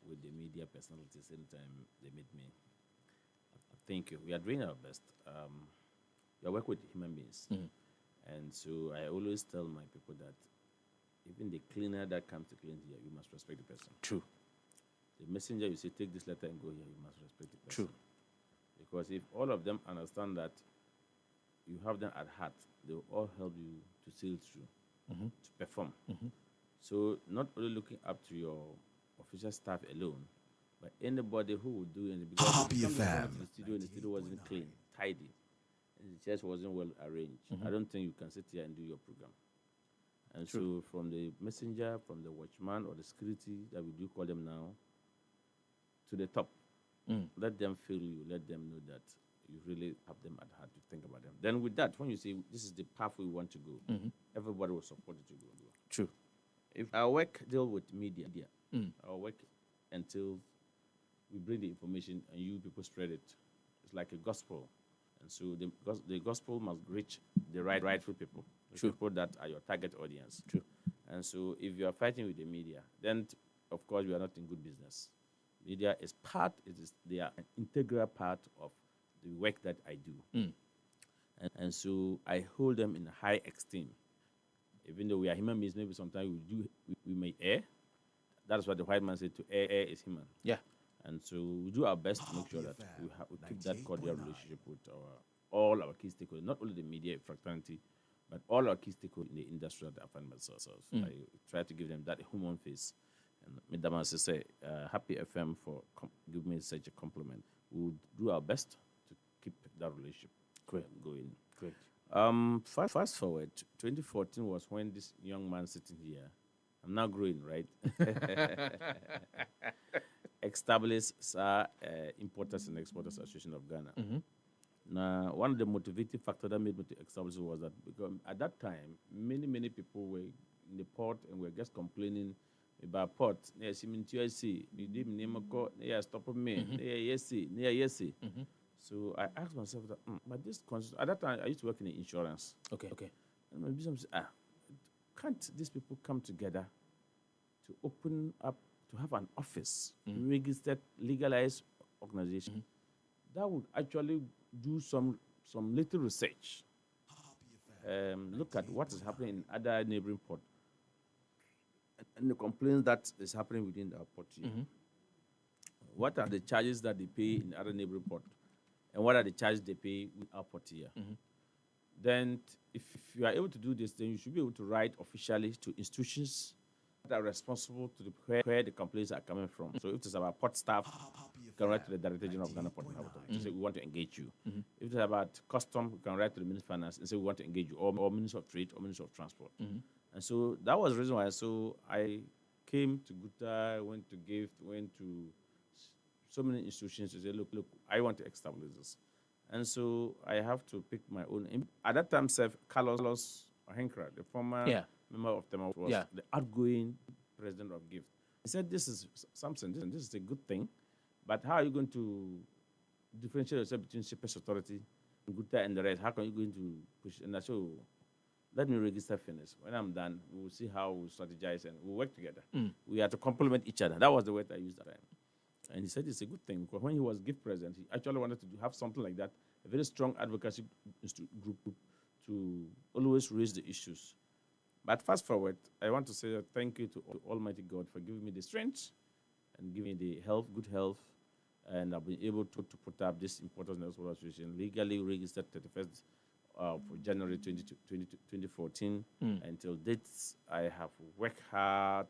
With the media personalities anytime they meet me. Thank you. We are doing our best. We work with human beings, and so I always tell my people that. Even the cleaner that comes to clean here, you must respect the person. True. The messenger, you say, take this letter and go here, you must respect the person. True. Because if all of them understand that you have them at heart, they will all help you to sail through, to perform. So not only looking up to your official staff alone, but anybody who would do anything. Because Happy FM. The studio wasn't clean, tidy, and the church wasn't well arranged. I don't think you can sit here and do your program. And so from the messenger, from the watchman or the security that we do call them now, to the top, let them feel you, let them know that you really have them at heart to think about them. Then with that, when you say this is the path we want to go, everybody will support you to go. True. If our work deal with media, our work until we bring the information and you people spread it. It's like a gospel. And so the gospel must reach the rightful people, the people that are your target audience. True. And so if you are fighting with the media, then of course we are not in good business. Media is they are an integral part of the work that I do. And so I hold them in high esteem. Even though we are human beings, maybe sometimes we may err. That's what the white man said, to err is human. Yeah. And so we do our best to make sure that we keep that cordial relationship with all our key stakeholders, not only the media fraternity, but all our key stakeholders in the industry that I find myself. I try to give them that human face. And Madam say, happy FM for giving me such a compliment. We'll do our best to keep that relationship going. Great. Fast forward, 2014 was when this young man sitting here, I'm now growing, right? Established Importers and Exporters Association of Ghana. Now, one of the motivating factors that made me to establish it was that because at that time, many people were in the port and were just complaining about port. So I asked myself that, but this at that time I used to work in insurance. Okay. And my business said, can't these people come together to open up, to have an office, registered, legalized organization that would actually do some little research, look at what is happening in other neighboring ports and the complaints that is happening within our port here. What are the charges that they pay in other neighboring ports, and what are the charges they pay with our port here? Then, if you are able to do this, then you should be able to write officially to institutions that are responsible to where the complaints are coming from. So if it's about port staff, you can write to the Director General of Ghana Port and Harbour Authority and say we want to engage you. If it's about custom, you can write to the Minister of Finance and say we want to engage you, or Minister of Trade, or Minister of Transport. And so that was the reason why. So I came to Guta, went to GIFT, went to so many institutions to say, look, I want to establish this. And so I have to pick my own. At that time, Carlos Henkra, the former member of the was the outgoing president of GIFT. He said, this is something, this is a good thing, but how are you going to differentiate yourself between Shippers Authority, Guta, and the rest? How can you going to push? And I said, let me register finish. When I'm done, we'll see how we strategize and we'll work together. We have to complement each other. That was the word I used at the time. And he said it's a good thing, because when he was GIFT president, he actually wanted to have something like that, a very strong advocacy group to always raise the issues. But fast forward, I want to say thank you to Almighty God for giving me the strength and giving me the good health, and I've been able to put up this Importers and Exporters Association, legally registered 31st of January 2014. Until dates, I have worked hard,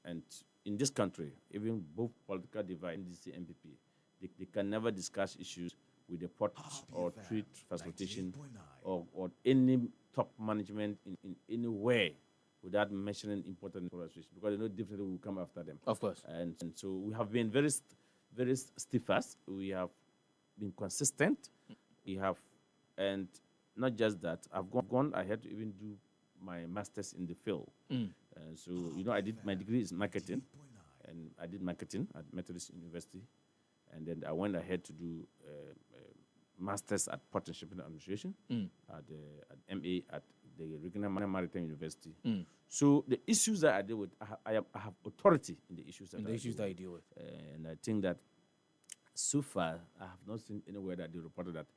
and in this country, even both political divide, NDC, MPP, they can never discuss issues with the port or trade facilitation or any top management in any way without mentioning important associations, because they know definitely will come after them. Of course. And so we have been very steadfast. We have been consistent. We have, and not just that, I've gone ahead to even do my master's in the field. So, I did my degree is marketing, and I did marketing at Methodist University, and then I went ahead to do master's at Port and Shipping Administration, at MA at the Regional Maritime University. So the issues that I deal with, I have authority in the issues that I deal with. And I think that so far, I have not seen anywhere that they reported that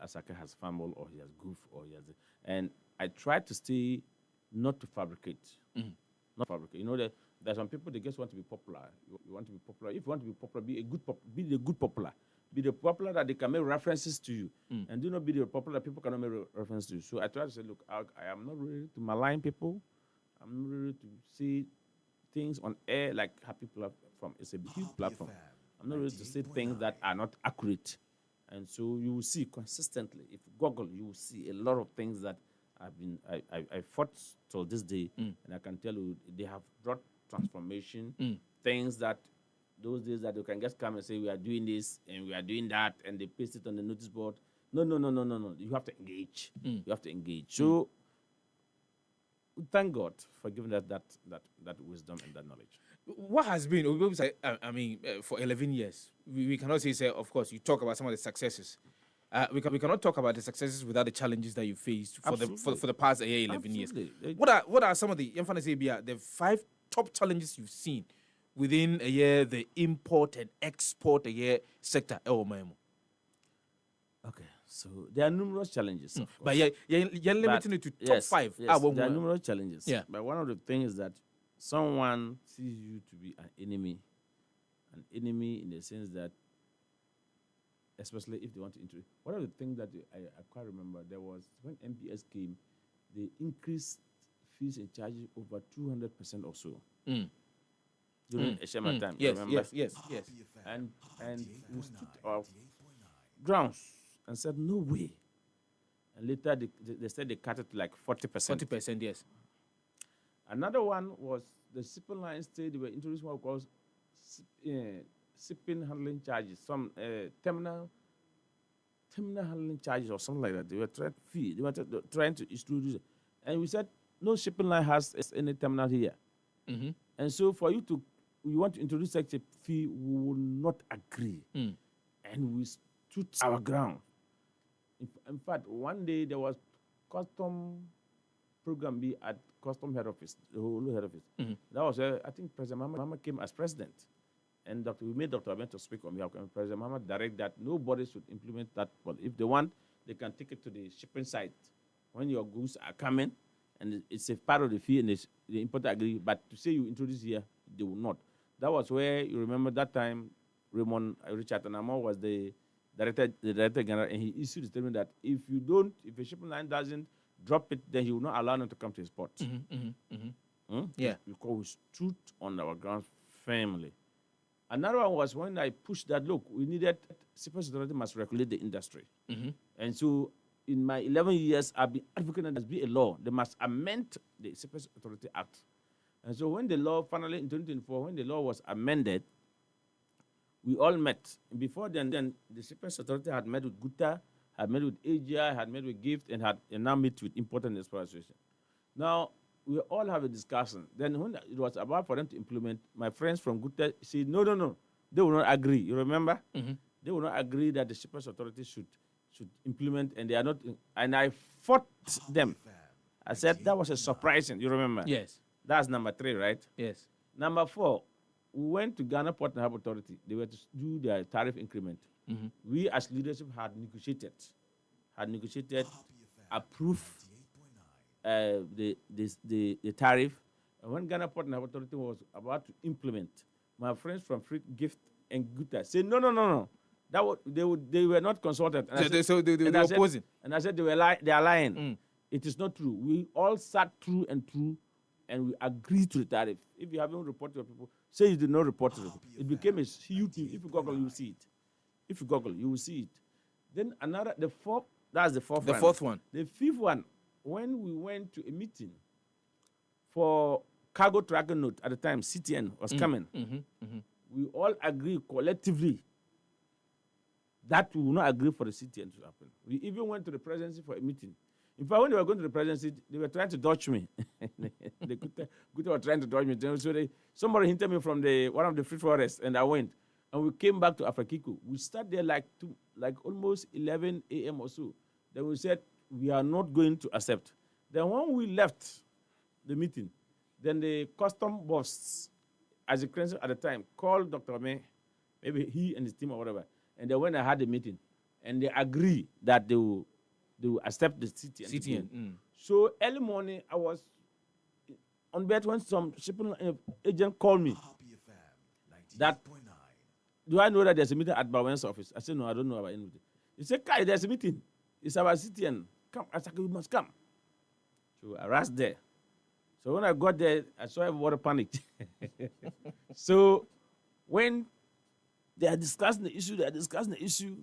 Asaka has fumbled or he has goofed or he has. And I try to stay not to fabricate. Not fabricate. There are some people, they just want to be popular. You want to be popular. If you want to be popular, be the good popular. Be the popular that they can make references to you. And do not be the popular that people cannot make reference to you. So I try to say, look, I am not ready to malign people. I'm not ready to say things on air like Happy Platform. It's a huge platform. I'm not ready to say things that are not accurate. And so you will see consistently, if you Google, you will see a lot of things that I fought till this day, and I can tell you they have brought transformation, things that those days that you can just come and say we are doing this and we are doing that, and they paste it on the notice board. No. You have to engage. You have to engage. So thank God for giving us that wisdom and that knowledge. What has been, for 11 years, we cannot say, of course, you talk about some of the successes. We cannot talk about the successes without the challenges that you faced for the past 11 years. What are some of the, the 5 top challenges you've seen within a year, the import and export sector? Okay, so there are numerous challenges. But you're limiting it to top 5. Yes, there are numerous challenges. Yeah. But one of the things is that someone sees you to be an enemy in the sense that, especially if they want to introduce. One of the things that I quite remember, there was when MPS came, they increased fees and charges over 200% or so. During Eshema time, yes, remember? Yes. And we stood our grounds and said, no way. And later they said they cut it to like 40%. 40%, yes. Another one was the shipping line state, they were introducing what was shipping handling charges, some terminal handling charges or something like that. They were trying to introduce it. And we said, no shipping line has any terminal here. And so for you want to introduce such a fee, we will not agree. And we stood our ground. In fact, one day there was custom program be at custom head office, the whole head office. That was I think President Mahama came as president. And we made Dr. Abed to speak on behalf of President Mahama direct that nobody should implement that. But if they want, they can take it to the shipping site when your goods are coming, and it's a part of the fee, and the importer agree. But to say you introduce here, they will not. That was where you remember that time Raymond Richard Anamo was the director general, and he issued a statement that if a shipping line doesn't drop it, then he will not allow them to come to his port. Yeah. Because we stood on our ground firmly. Another one was when I pushed that, look, we needed, Cyprus Authority must regulate the industry. And so in my 11 years, I've been advocating that there must be a law. They must amend the Cyprus Authority Act. And so when the law, finally in 2024, when the law was amended, we all met. Before then the Cyprus Authority had met with Gutta, had met with AGI, had met with GIFT, and now met with Import and Export Association. Now, we all have a discussion. Then when it was about for them to implement, my friends from Gutta said, no, they will not agree. You remember? They will not agree that the Cyprus Authority should implement, and they are not. And I fought them. I said that was a surprising. You remember? Yes. That's number 3, right? Yes. Number 4, we went to Ghana Port and Harbour Authority. They were to do their tariff increment. We as leadership had negotiated, approved the tariff. And when Ghana Port and Harbour Authority was about to implement, my friends from Free Gift and Gutta said, no. They were not consulted. And they were opposing. And I said they are lying. It is not true. We all sat through, and we agreed to the tariff. If you haven't reported to people, say you did not report to them. It became a huge thing. If you Google, you will see it. Then the fourth one. The fifth one, when we went to a meeting for cargo tracking note at the time, CTN was coming. We all agreed collectively that we will not agree for the CTN to happen. We even went to the presidency for a meeting. In fact, when they were going to the presidency, they were trying to dodge me. They were trying to dodge me. So somebody hinted me from one of the free forests, and I went. And we came back to Afrakiku. We started there like almost 11 a.m. or so. Then we said, we are not going to accept. Then when we left the meeting, then the custom boss, as a principal at the time, called Dr. May, maybe he and his team or whatever. And then when I had the meeting, and they agree that they will accept the CTN. So early morning, I was on bed when some shipping agent called me. That, do I know that there's a meeting at Bawen's office? I said, no, I don't know about anything. He said, Kai, there's a meeting. It's about CTN. Come. I said, you must come. So I rushed there. So when I got there, I saw everybody panicked. So when they are discussing the issue,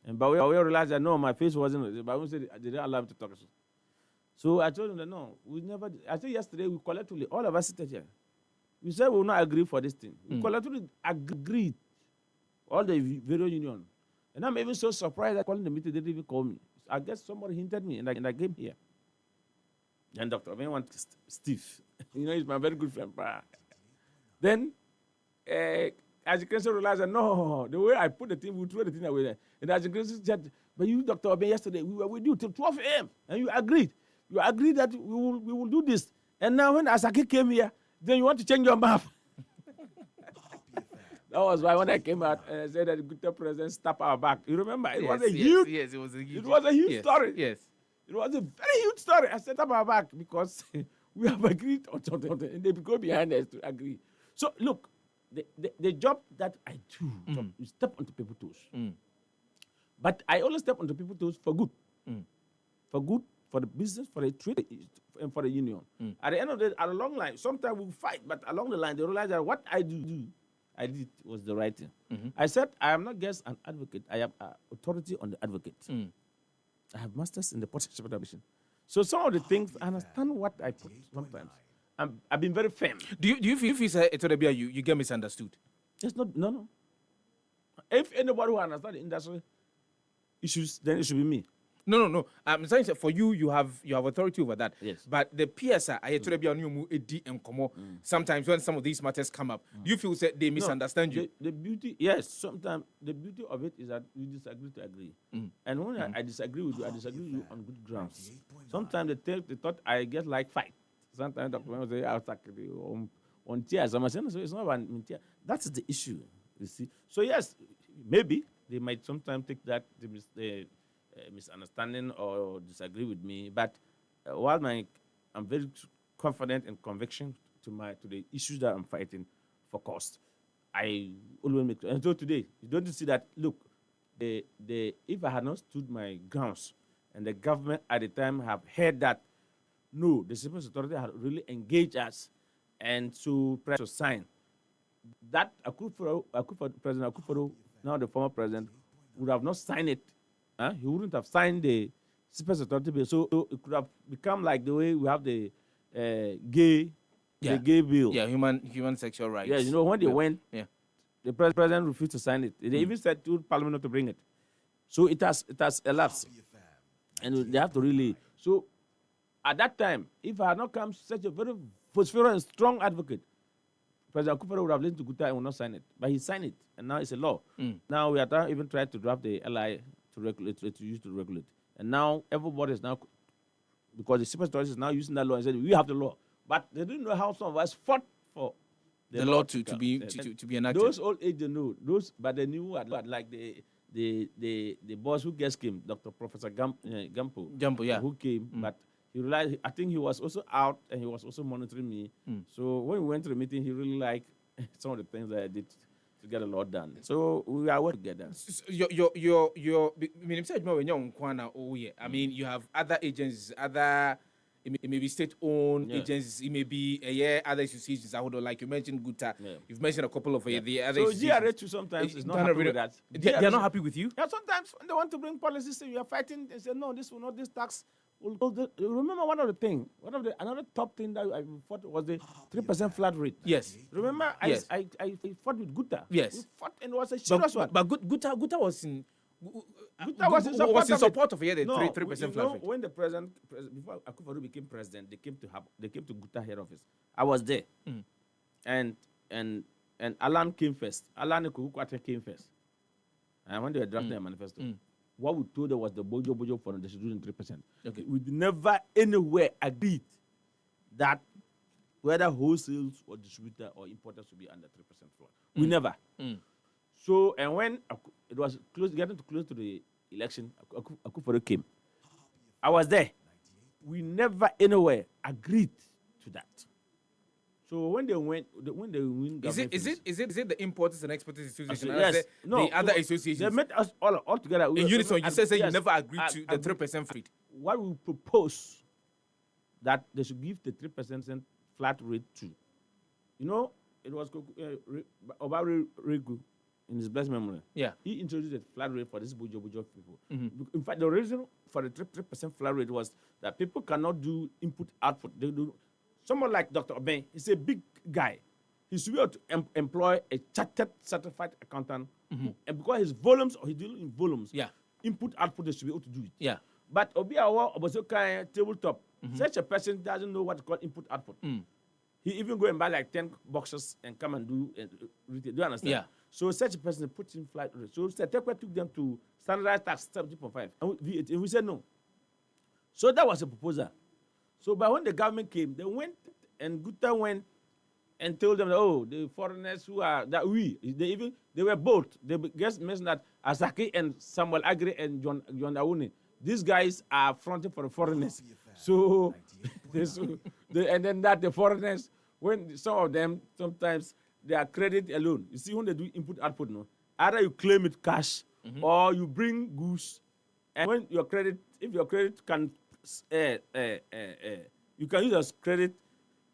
and Bawe realized that no, my face wasn't. Bawe said they didn't allow me to talk. So I told him that no, we never. I think yesterday we collectively, all of us seated here, we said we will not agree for this thing. We collectively agreed, all the various union. And I'm even so surprised that calling the meeting, they didn't even call me. I guess somebody hinted me, and I came here. Then Dr. Oben went Steve. He's my very good friend. Then, as you can realize that no, the way I put the thing, we threw the thing away there. And as you can said, but you, Dr. Oben, yesterday, we were with you till 12 a.m. And you agreed. You agreed that we will do this. And now when Asaki came here, then you want to change your map. That was why when I came out and I said that the good president stabbed our back. You remember? It was a huge. Yes, it was a huge. It was a huge story. Yes. It was a very huge story. I set up our back because we have agreed on something, and they go behind us to agree. So look, the job that I do, is step onto people's toes. But I always step onto people's toes for good. For good, for the business, for the trade, and for the union. At the end of the day, at a long line, sometimes we fight, but along the line, they realize that what I did was the right thing. I said, I am not just an advocate, I am an authority on the advocate. I have masters in the partnership admission. So some of the things, I understand what I put sometimes. I've been very firm. Do you feel you get misunderstood? It's not, no. If anybody who understands the industry issues, then it should be me. No. I'm saying that for you have authority over that. Yes. But the PSA, sometimes when some of these matters come up, do you feel that they misunderstand you? The beauty, yes, sometimes the beauty of it is that we disagree to agree. And when I disagree with you, I disagree with you on good grounds. Sometimes they thought I get like fight. Sometimes Dr. will say, I'll attack you on tears. I'm saying, so it's not about tears. That's the issue, you see. So yes, maybe they might sometimes take that the misunderstanding or disagree with me, but while I'm very confident in conviction to the issues that I'm fighting for cost, I always make. And so today, you don't see that. Look, if I had not stood my grounds, and the government at the time have heard that, no, the civil authority had really engaged us, and to sign that President Akufo, now the former president, would have not signed it. He wouldn't have signed the civil authority bill, so it could have become like the way we have the gay bill. Yeah, human sexual rights. Yeah, when they went, the president refused to sign it. They even said to Parliament not to bring it. So it has elapsed, and they have to really. So at that time, if I had not come such a very vociferous and strong advocate, President Akufo would have listened to Gutta and would not sign it. But he signed it, and now it's a law. Now we are even trying to draft the LI to regulate, to use to regulate. And now everybody is now, because the civil authority is now using that law and saying we have the law. But they didn't know how some of us fought for the law to be enacted. Those old age they know, but they knew like the boss who just came, Dr. Professor Gampo, yeah, who came, but he realized, I think he was also out and he was also monitoring me. So when we went to the meeting, he really liked some of the things that I did to get a lot done. So we are working together. I mean, you have other agencies, it may be state-owned agencies, it may be other associations. Like you mentioned, Gutta. You've mentioned a couple of the other. So GRA too sometimes is not happy with that. They are not happy with you. Yeah, sometimes when they want to bring policies, so you are fighting. They say no, this will not. This tax. Remember one of the things. Another top thing that I fought was the 3% flat rate. Yes. Remember, yes. I fought with Gutta. Yes. We fought and it was a serious one. But Gutta was in. Gutta was in support of the 3% flat rate. When the president, before Akufo became president, they came to Gutta head office. I was there, and Alan came first. Alan Kukwate came first. And when they were drafting a manifesto, what we told them was the bojo for they should do in 3%. Okay. We never anywhere agreed that whether wholesales or distributor or importers should be under 3% floor. We never. So, and when it was getting close to the election, Akufo came. I was there. We never anywhere agreed to that. So when they win, is it the importers and exporters association? Yes. The other associations. They met us all together. In unison, you said you never agreed to the 3% rate. What we propose that they should give the 3% flat rate to. It was Obari Regu in his blessed memory, he introduced a flat rate for these bujo people. In fact, the reason for the 3% flat rate was that people cannot do input-output. They do. Someone like Dr. Obeng, he's a big guy. He's able to employ a chartered certified accountant, and because his volumes, or he deals in volumes, input-output, they should be able to do it. Yeah. But Obiawa was okay tabletop. Such a person doesn't know what to call input-output. He even go and buy like 10 boxes and come and do retail. Do you understand? Yeah. So such a person puts in flight rate. So Tekwe took them to standardized tax 70.5. And we said no. So that was a proposal. So but when the government came, they went and Gutta went and told them, oh, the foreigners who are that they were both. They just mentioned that Asaki and Samuel Agri and John Awuni, these guys are fronting for the foreigners. So and then that the foreigners, when some of them sometimes they are credit alone. You see when they do input output, no, either you claim it cash or you bring goods, and when your credit, if your credit can, you can use as credit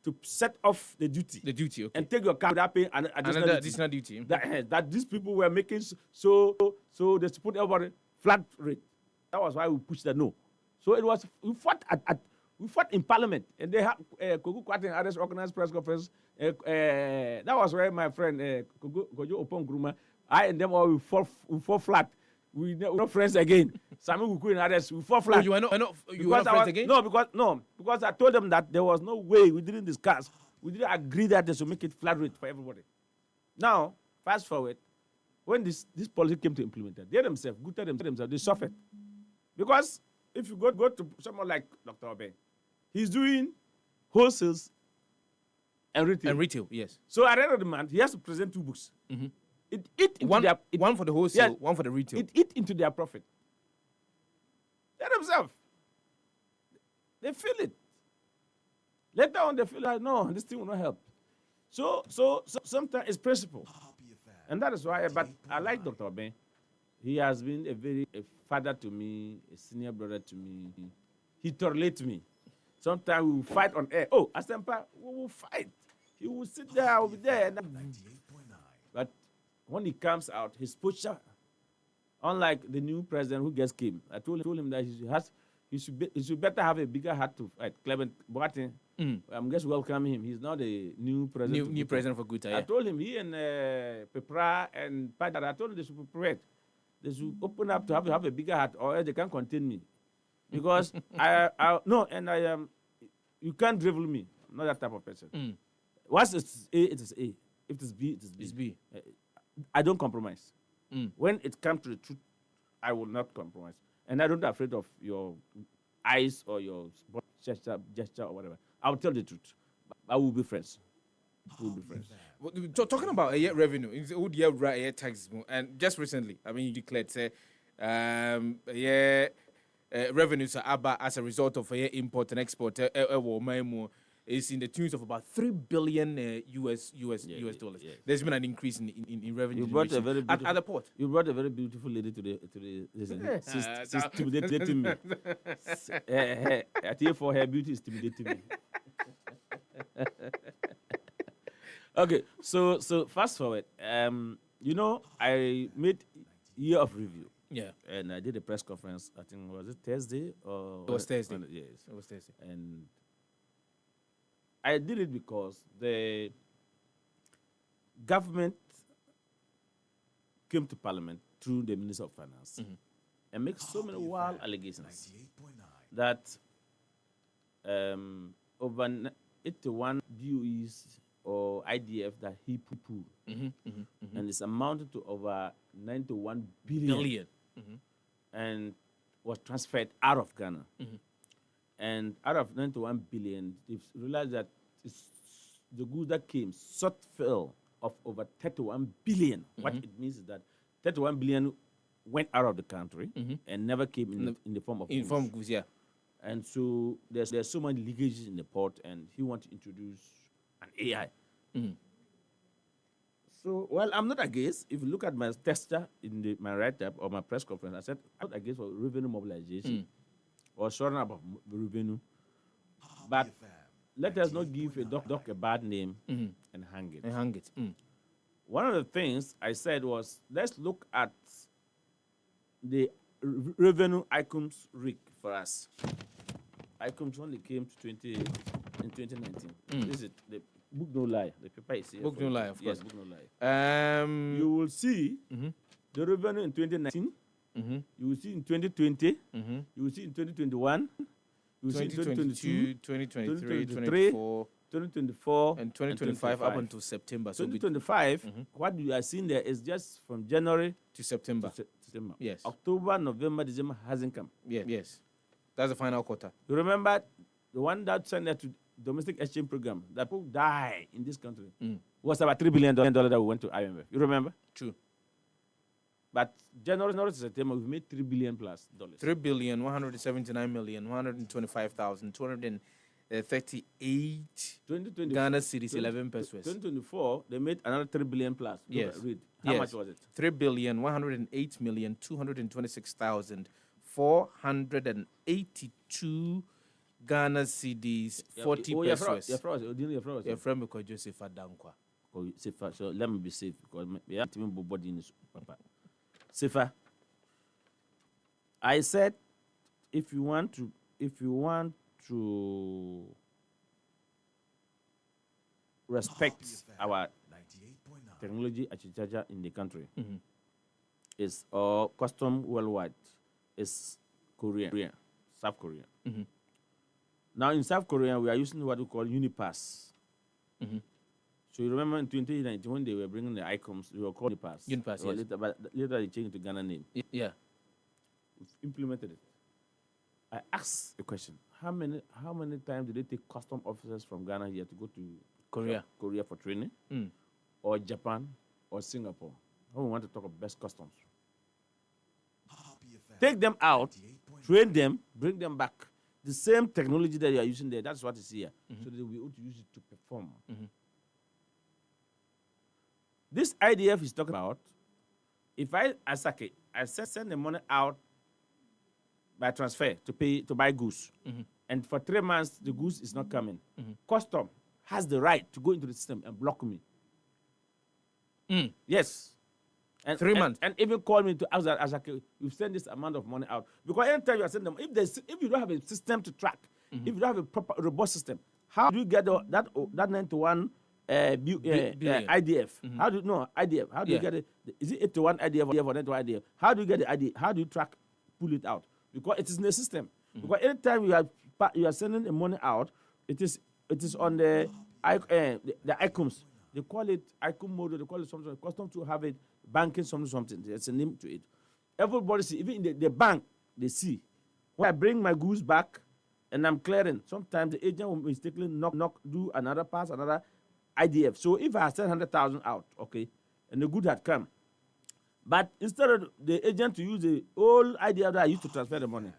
to set off the duty. The duty, okay. And take your car without paying another additional duty. That these people were making so they put everybody flat rate. That was why we pushed the no. So it was we fought in Parliament, and they had Kogu Kwate and others organized press conference. That was where my friend Kojo Opon Gruma, I and them all we fought flat. We were not friends again. Sami Wuku and others, we fought flat. You were not friends again? No, because I told them that there was no way, we didn't discuss. We didn't agree that they should make it flat rate for everybody. Now, fast forward, when this policy came to implement it, they themselves, they suffered. Because if you go to someone like Dr. Obeng, he's doing wholesales and retail. And retail, yes. So at the end of the month, he has to present 2 books. One for the wholesale, one for the retail. It eat into their profit. They themselves, they feel it. Later on, they feel like, no, this thing will not help. So sometimes it's principle. And that is why, but I like Dr. Obeng. He has been a father to me, a senior brother to me. He tolerates me. Sometimes we will fight on air. Oh, Asempa, we will fight. He will sit there, I will be there. But when he comes out, his posture, unlike the new president who just came, I told him that he should better have a bigger heart to fight. Clement Boateng, I'm just welcoming him. He's not a new president. New president for Guta. I told him he and Pepra and Padar, I told them they should be prepared. They should open up to have a bigger heart, or else they can't contain me. Because you can't dribble me. I'm not that type of person. Once it's A, it is A. If it's B, it is B. It's B. I don't compromise. When it comes to the truth, I will not compromise. And I'm not afraid of your eyes or your gesture or whatever. I will tell the truth. I will be friends. We'll be friends. Talking about revenue, it's a year tax, and just recently, I mean, you declared revenues are up as a result of import and export. Is in the tunes of about $3 billion US dollars. Yeah. There's been an increase in revenue. You brought a very at the port. You brought a very beautiful lady to the she's intimidating me. At here for her beauty is intimidating me. Okay, so fast forward. I made year of review. Yeah. And I did a press conference. I think was it Thursday or it was Thursday. Yes, it was Thursday. And I did it because the government came to Parliament through the Minister of Finance and make so many wild allegations that over 81 BOEs or IDF that he poo-pooed, and it's amounted to over 91 billion. And was transferred out of Ghana. And out of 91 billion, they've realized that the goods that came shortfall of over 31 billion. What it means is that 31 billion went out of the country and never came in the form of goods. In form of goods, yeah. And so there's so many leakages in the port, and he wants to introduce an AI. So, well, I'm not against. If you look at my texture in my write-up or my press conference, I said I'm not against for revenue mobilization or shoring up of revenue. But let us not give a doc a bad name and hang it. One of the things I said was, let's look at the revenue items rig for us. Items only came to in 2019. This is the book no lie. The paper is here. Book no lie, of course. Yes, book no lie. You will see the revenue in 2019. You will see in 2020. You will see in 2021. You will see in 2022, 2023, 2024. 2024 and 2025 up until September. So 2025, what you are seeing there is just from January to September. September. Yes. October, November, December hasn't come. Yes. That's the final quarter. You remember the one that sent that to domestic exchange program that people die in this country was about $3 billion that we went to IMF. You remember? True. But January to September, we've made $3 billion plus. $3,179,125,238 Ghana cedis, 11 pesos. 2024, they made another $3 billion plus. Yes. Read. How much was it? $3,108,226,482 Ghana cedis, 40 pesos. Your friend because Kwadwo Sefah-Danquah. So let me be safe because we have to be body in this papa. Sefah, I said if you want to respect our technology architecture in the country, is custom worldwide is Korea, South Korea. Now in South Korea, we are using what we call Unipass. So you remember in 2019 when they were bringing the ICOMs, they were called Unipass. Unipass, yes. Later they changed to Ghana name. Yeah. We've implemented it. I asked a question. How many times did they take custom officers from Ghana here to go to Korea for training? Or Japan or Singapore? How we want to talk about best customs. Take them out, train them, bring them back. The same technology that you are using there, that's what is here. So they will be able to use it to perform. This IDF is talking about, if I send the money out by transfer to buy goods, and for 3 months the goods is not coming, custom has the right to go into the system and block me. Yes. And 3 months. And even call me to ask that Asake, you send this amount of money out. Because anytime you are sending them, if you don't have a system to track, if you don't have a proper robust system, how do you get that 9-to-1 IDF? How do you know IDF? How do you get it? Is it 8-to-1 IDF or 9-to-1 IDF? How do you get the IDF? How do you track, pull it out? Because it is in the system. Because anytime you are sending the money out, it is on the ICOMs. They call it ICOM model. They call it something. Custom to have it banking something. There's a name to it. Everybody see, even in the bank, they see. When I bring my goods back and I'm clearing, sometimes the agent will mistakenly do another pass, another IDF. So if I send 100,000 out, okay, and the good had come, but instead of the agent to use the old IDF that I used to transfer the money,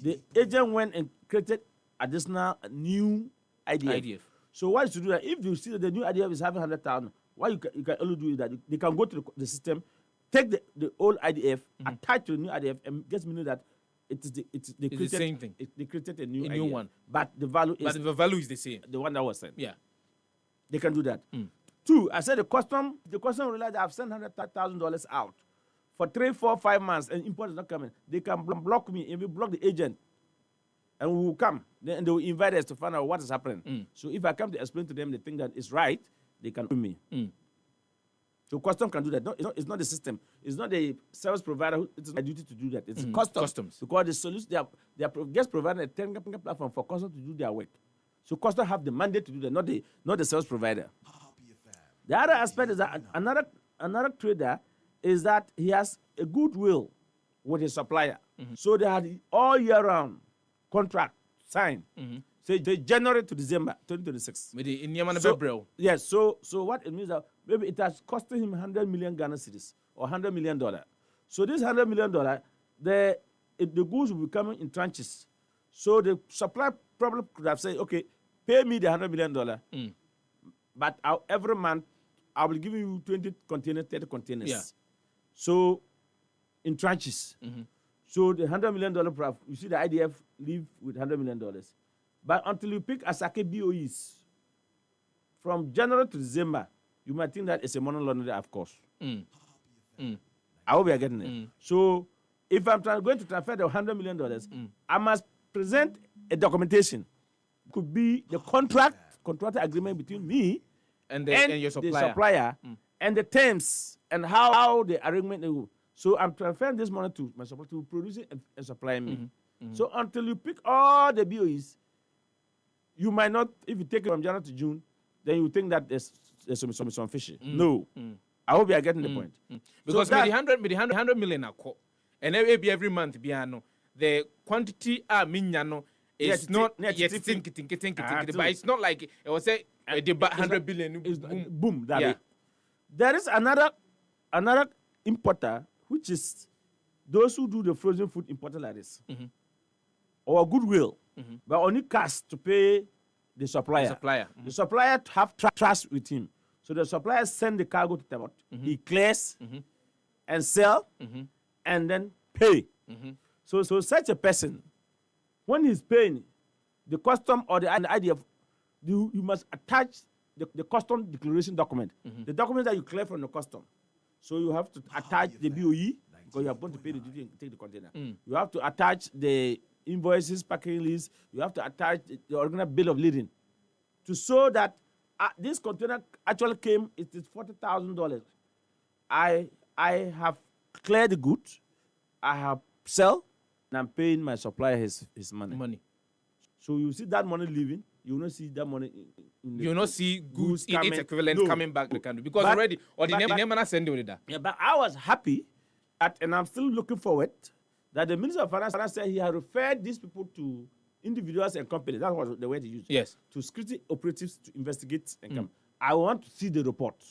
the agent went and created additional new IDF. So what you do that? If you see that the new IDF is having 100,000, what you can only do is that they can go to the system, take the old IDF, attach to the new IDF, and just mean that it's the same thing. They created a new one, but the value is the same. The one that was sent. Yeah, they can do that. 2, I said the custom realized I've sent $100,000 out for 3, 4, 5 months, and import is not coming. They can block me and we block the agent. And we will come. Then they will invite us to find out what is happening. So if I come to explain to them the thing that is right, they can do me. So custom can do that. No, it's not the system. It's not the service provider. It's my duty to do that. It's customs. Because the solution, they are just providing a technical platform for custom to do their work. So custom have the mandate to do that, not the service provider. The other aspect is that another trader is that he has a goodwill with his supplier. So they had all year round contract signed. Say January to December 2026. Yes. So what it means that maybe it has costed him 100 million Ghana cedis or $100 million. So this $100 million, the goods will be coming in tranches. So the supply probably could have said, okay, pay me the $100 million, but every month I will give you 20 containers, 30 containers. Yeah. So in tranches. So the $100 million, you see the IDF leave with $100 million. But until you pick Asake BOEs, from January to December, you might think that it's a money laundering, of course. I hope we are getting it. So if I'm going to transfer the $100 million, I must present a documentation. Could be the contract agreement between me and your supplier, and the terms and how the arrangement will. So I'm transferring this money to my supplier to produce it and supply me. So until you pick all the BOEs, you might not, if you take it from January to June, then you think that there's some fishy. No. I hope you are getting the point. Because so with the 100 million, and every month, the quantity is not yet thinking, but it's not like it was say the 100 billion. Boom. There is another importer, which is those who do the frozen food importer like this, or goodwill, but only cash to pay the supplier. The supplier have trust with him. So the supplier send the cargo to Tabot. He clears and sell and then pay. So such a person, when he's paying, the custom or the idea of you must attach the custom declaration document, the document that you clear from the custom. So you have to attach the BOE because you are going to pay the duty and take the container. You have to attach the invoices, packing list. You have to attach the original bill of lading to show that this container actually came. It is $40,000. I have cleared the goods. I have sell, and I'm paying my supplier his money. So you see that money leaving. You will not see that money. You will not see goods in its equivalent coming back to the country because already or the name send you that. Yeah, but I was happy that, and I'm still looking forward that the Minister of Finance said he had referred these people to individuals and companies. That was the word he used. Yes. To security operatives to investigate and come. I want to see the report.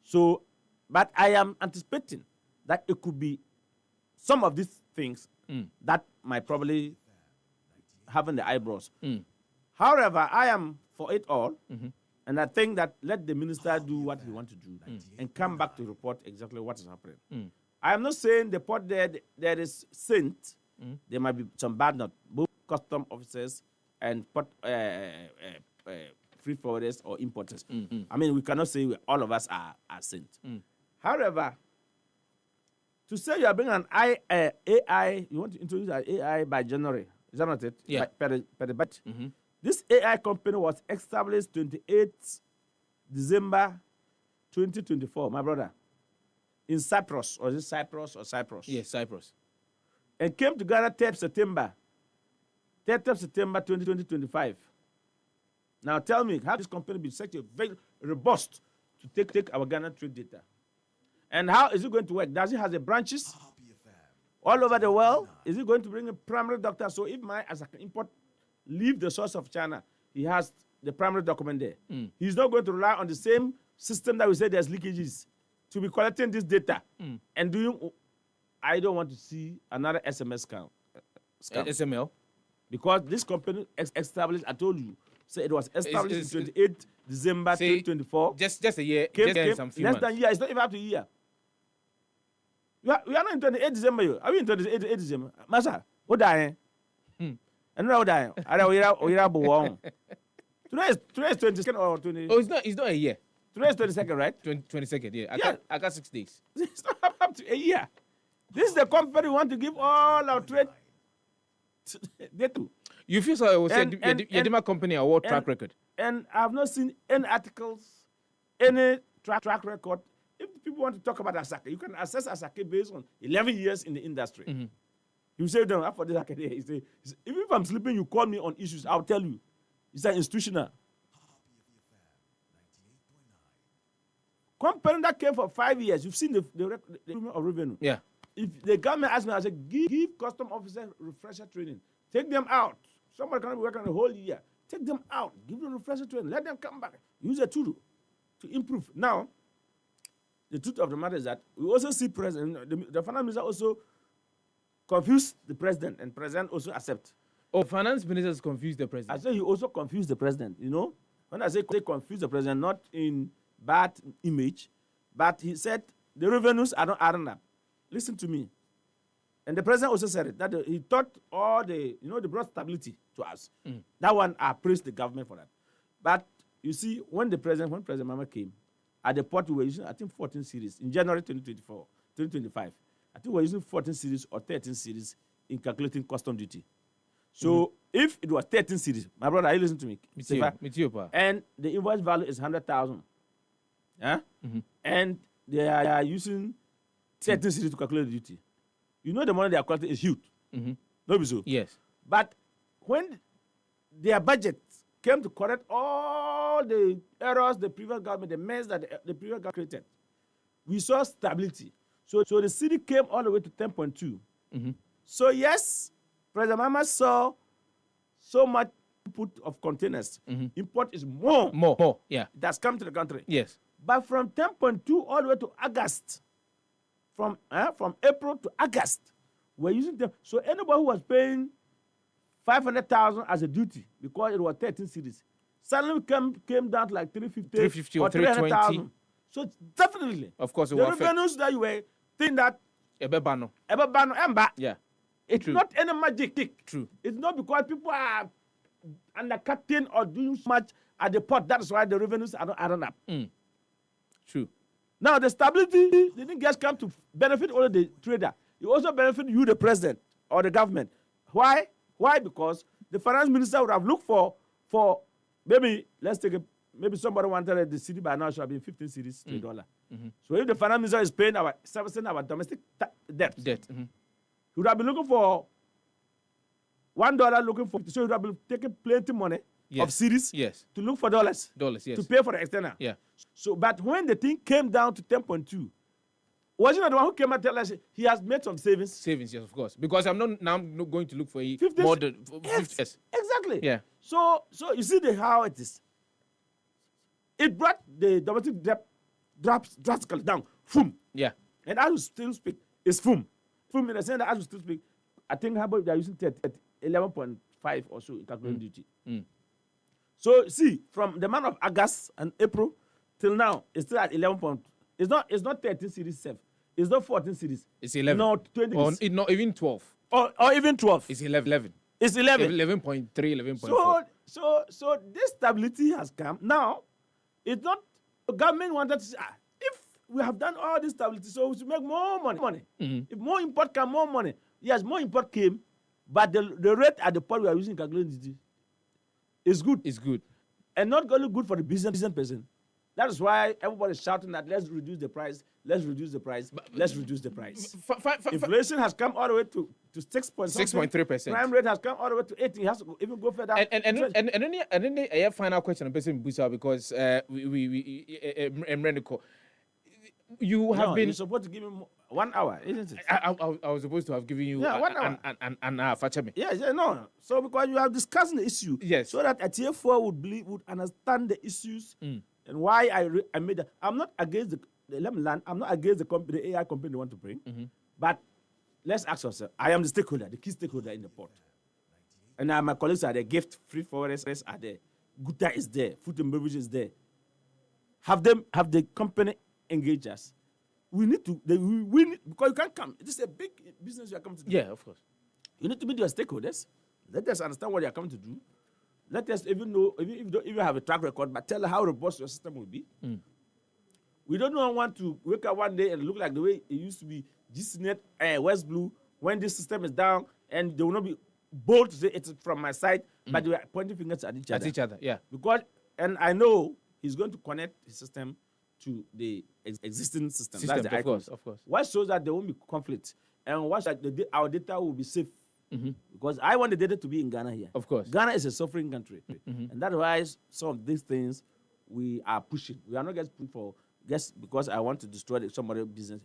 So, but I am anticipating that it could be some of these things that might probably have in the eyebrows. However, I am for it all, and I think that let the minister do what he wants to do and come back to report exactly what is happening. I am not saying the port there is saint. There might be some bad not both custom officers and port free forwarders or importers. I mean, we cannot say all of us are saint. However, to say you are bringing an AI, you want to introduce an AI by January, is that not it? Yeah. Per the budget. This AI company was established 28th December 2024, my brother, in Cyprus. Or is it Cyprus or Cyprus? Yes, Cyprus. And came to Ghana 3rd September 2025. Now tell me, how this company be such a very robust to take our Ghana trade data? And how is it going to work? Does it have the branches all over the world? Is it going to bring a primary doctor? So if as an import leave the source of China, he has the primary document there. He's not going to rely on the same system that we say there's leakages to be collecting this data and doing. I don't want to see another SMS scam. SML? Because this company established, I told you, so it was established in 28th December 2024. Just a year. Came some few less months. than a year. It's not even up to a year. We are not in 28th December. Are we in 28th December? Masa, what die? And now die. Today is 22nd or 20. Oh, it's not a year. Today is 22nd, right? 22nd, yeah. I got 6 days. It's not up to a year. This is the company we want to give all our trade data. You feel so? It was a Yedima company award track record. And I have not seen any articles, any track record. If people want to talk about Asake, you can assess Asake based on 11 years in the industry. You say, no, after this, you say, even if I'm sleeping, you call me on issues, I'll tell you. It's an institutional. Company that came for 5 years, you've seen the of revenue. Yeah. If the government asks me, I say, give custom officers refresher training. Take them out. Somebody cannot be working the whole year. Take them out. Give them refresher training. Let them come back. Use a tool to improve. Now, the truth of the matter is that we also see president, the finance minister also confused the president, and president also accept. Oh, finance ministers confused the president. I say he also confused the president, you know. When I say confuse the president, not in bad image, but he said the revenues are not adding up. Listen to me. And the president also said it, that he thought all they brought stability to us. That one, I praise the government for that. But you see, when President Mama came, at the port, we were using, I think, 14 series in January 2025. I think we were using 14 series or 13 series in calculating custom duty. So if it was 13 series, my brother, are you listening to me? Me too, pa. And the invoice value is 100,000. Yeah? And they are using 13 series to calculate the duty. You know the money they are collecting is huge. No, be so. Yes. But when their budget came to correct all the errors the previous government, the mess that the previous government created, we saw stability. So the city came all the way to 10.2. So yes, President Mama saw so much input of containers. Import is more. More, yeah. That's come to the country. Yes. But from 10.2 all the way to August, from April to August, we're using them. So anybody who was paying 500,000 as a duty because it was 13 series, suddenly came down to like 350 or 320,000. So definitely, of course, the revenues that you were thinking that Ebebano. Yeah. It's True. not any magic. True. It's not because people are undercutting or doing so much at the port. That's why the revenues are not adding up. True. Now, the stability didn't just come to benefit only the trader. It also benefit you, the president, or the government. Why? Why? Because the finance minister would have looked for maybe, let's take maybe somebody wanted the city by now should have been 15 cities to $1. So if the finance minister is paying servicing our domestic debt, he would have been looking for $1 looking for, so he would have been taking plenty money of cities to look for dollars. Yes. To pay for the external. Yeah. So, but when the thing came down to 10.2, wasn't it the one who came and tell us he has made some savings? Savings, yes, of course. Because I'm not going to look for 50, more than 50. Yes, exactly. Yeah. So you see how it is. It brought the domestic debt drops drastically down. Boom. Yeah. And as we still speak, it's boom. Boom in the sense that as we still speak, I think how about they are using 11.5 or so in calculating duty. So see, from the month of August and April till now, it's still at 11. It's not 13 series safe. It's not 14 series. It's 11. No, 20. Or not even 12. Or even 12. It's 11. It's 11. 11.3, 11.4. So this stability has come. Now, it's not the government wanted to say, if we have done all this stability, so we should make more money. If more import come, more money. Yes, more import came, but the rate at the point we are using calculating is good. It's good. And not only good for the business person. That is why everybody's shouting that let's reduce the price, let's reduce the price, let's reduce the price. Inflation has come all the way to 6.3%. Crime rate has come all the way to 18. It has to even go further. And then a final question, person Busa, because you have been. You're supposed to give him 1 hour, isn't it? I was supposed to have given you 1 hour. An hour. No. So because you have discussed the issue, yes, so that a tier 4 would understand the issues and why I made that. I'm not against I'm not against the AI company they want to bring, but let's ask ourselves. I am the stakeholder, the key stakeholder in the port, and my colleagues are there. Gift free forwarders are there. Guta is there. Food and beverage is there. Have the company engage us? We need to. We need, because you can't come. This is a big business you are coming to do. Yeah, of course. You need to meet your stakeholders. Let us understand what they are coming to do. Let us even know, if you don't even have a track record, but tell how robust your system will be. We don't want to wake up one day and look like the way it used to be, GCNet, West Blue, when this system is down, and they will not be bold to say it's from my side, but they are pointing fingers at each other. At each other, yeah. Because, and I know he's going to connect his system to the existing system. That's the of course. What shows that there won't be conflict, and what that our data will be safe. Because I want the data to be in Ghana here. Of course. Ghana is a suffering country. And that's why some of these things we are pushing. We are not just pushing for just because I want to destroy somebody's business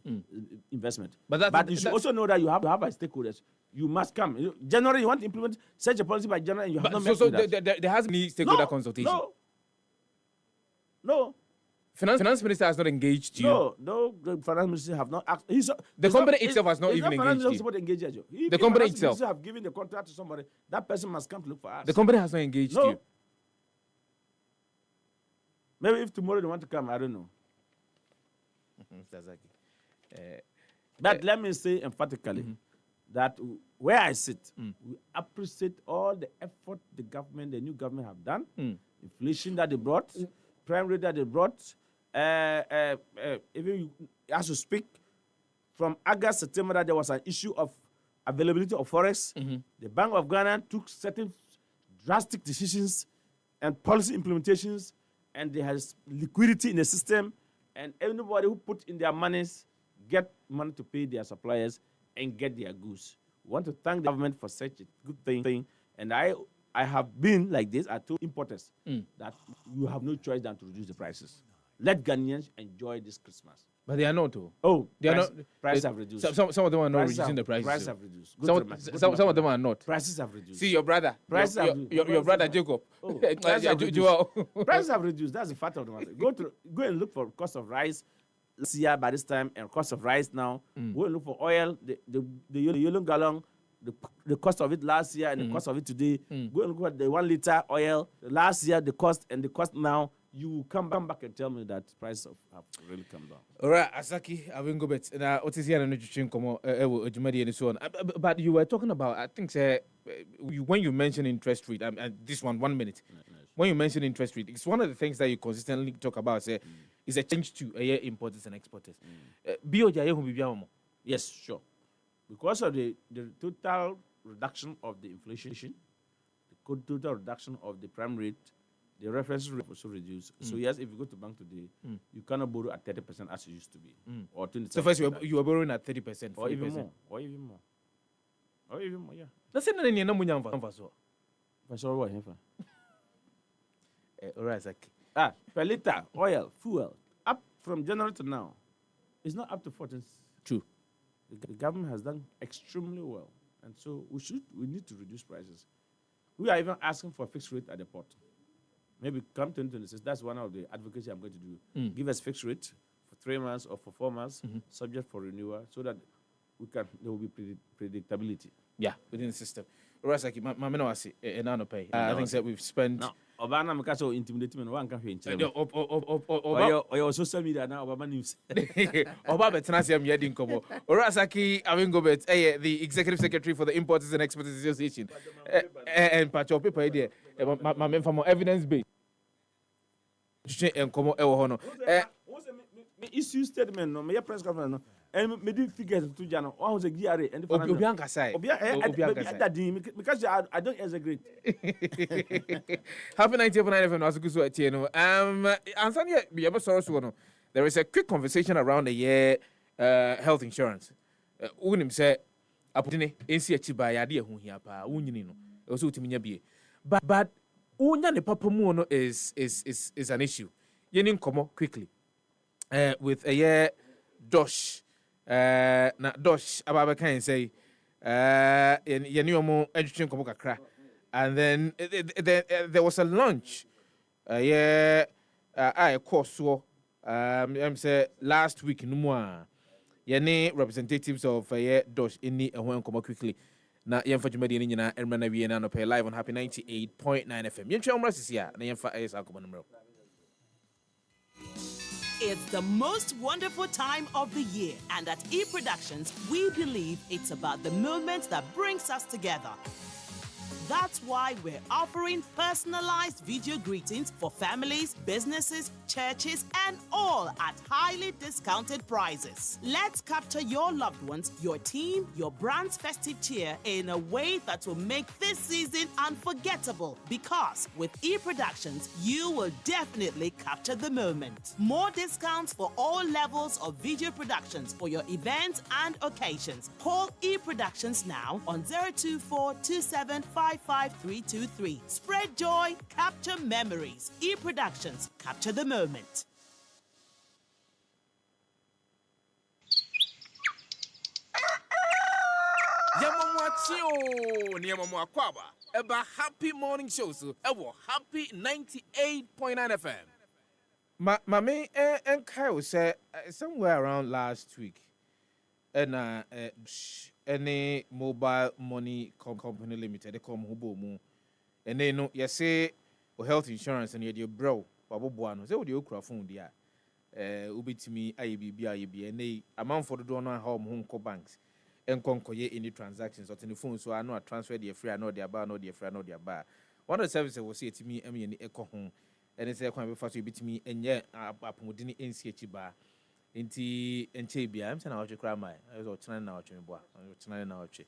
investment. But you should also know that you have to have a stakeholders. You must come. Generally, you want to implement such a policy by January, and you have not met with us. There has been stakeholder consultation. No. Finance minister has not engaged you. No, the finance minister have not asked. The company itself has not even engaged you. If the company itself have given the contract to somebody, that person must come to look for us. The company has not engaged you. Maybe if tomorrow they want to come, I don't know. But let me say emphatically that where I sit, we appreciate all the effort the new government have done, inflation that they brought, prime rate that they brought, even as you speak, from August, September, that there was an issue of availability of forex. The Bank of Ghana took certain drastic decisions and policy implementations, and there has liquidity in the system, and anybody who put in their monies get money to pay their suppliers and get their goods. We want to thank the government for such a good thing, and I have been like this. I told importers that you have no choice than to reduce the prices. Let Ghanaians enjoy this Christmas. But they are not, too. Oh, they are not. Prices have reduced. Some of them are not reducing the prices. Prices have reduced. Some of them are not. Prices have reduced. See, your brother. Your brother, Jacob. Oh, prices have reduced. That's the fact of the matter. Go and look for cost of rice last year by this time and cost of rice now. Go and look for oil, the yellow gallon, the cost of it last year and the cost of it today. Go and look at the 1 liter oil last year, the cost and the cost now. You will come back and tell me that prices have really come down. All right, Asaki, I will go back. Now, what is here and so on. But you were talking about, I think, when you mention interest rate, and this 1 minute. When you mention interest rate, it's one of the things that you consistently talk about. Is a change to importers and exporters. Yes, sure. Because of the total reduction of the inflation, the total reduction of the prime rate, the reference rate also reduced. So yes, if you go to bank today, you cannot borrow at 30% as it used to be, or 20%. So first you were borrowing at 30%, or even more, or even more. Yeah. That's it. Nani na munya mfa so. Fasho what here? Alright, Zaki. Per liter oil, fuel, up from January to now, it's not up to 14. True. The government has done extremely well, and so we need to reduce prices. We are even asking for a fixed rate at the port. Maybe come 2026, that's one of the advocacy I'm going to do. Give us fixed rate for 3 months or for 4 months, subject for renewal, so that there will be predictability. Yeah, within the system. Rasaki, I pay. I think that we've spent. No, Obama Makaso intimidating one can or social media now, Obama News. Obama Tenasiam Yadin Kobo. Rasaki, I go bet, the executive secretary for the Importers and Exporters Association. And Pacho paper idea. My men for more evidence based. And come over. Issue statement, no, my press conference, no, and me do figures to Jano. One was a GRA and the Obianka side. Because I don't exaggerate. Happy 90.9 FM, as good as you know. Ansania, we have a source one. There is a quick conversation around the year health insurance. Unim say, Aputine, NC Chiba, idea who here, pa, Unino, also to me. But Unya the Papa Muno is an issue. Yenin come quickly. With a year dosh na dosh ababa can say yenuomo education komo kakra, and then there was a lunch I course so I'm say last week no more yene representatives of dosh inni ehon komo quickly na yemfa jumadi ni nyina ermana wie na no pay live on Happy 98.9 FM yentwa umra sisia na yemfa esa komo numero. It's the most wonderful time of the year, and at E-Productions, we believe it's about the moments that brings us together. That's why we're offering personalized video greetings for families, businesses, churches, and all at highly discounted prices. Let's capture your loved ones, your team, your brand's festive cheer in a way that will make this season unforgettable. Because with E-Productions, you will definitely capture the moment. More discounts for all levels of video productions for your events and occasions. Call E-Productions now on 024-2755-323. Spread joy, capture memories. E-Productions, capture the moment. Yamamwa Kwaba, about Happy Morning Show, so Happy 98.9 FM. Mame and Kyle said somewhere around last week, and any mobile money company limited, they come Hubo, and they know you say health insurance and your bro, Babu Buano, say what you cry phone, dear. Ubi to me, IBB, and they amount for the donor home banks. And conquer any transactions or telephone, so I know I transfer the free, I know their bar, no their free, I know their bar. One of the services will say to me, and echo home, and it's a quite fast bit me and yet apomodini NCH bar. Inti Enchebia, I'm saying I'll cry my I was trying now to boy. I was trying now to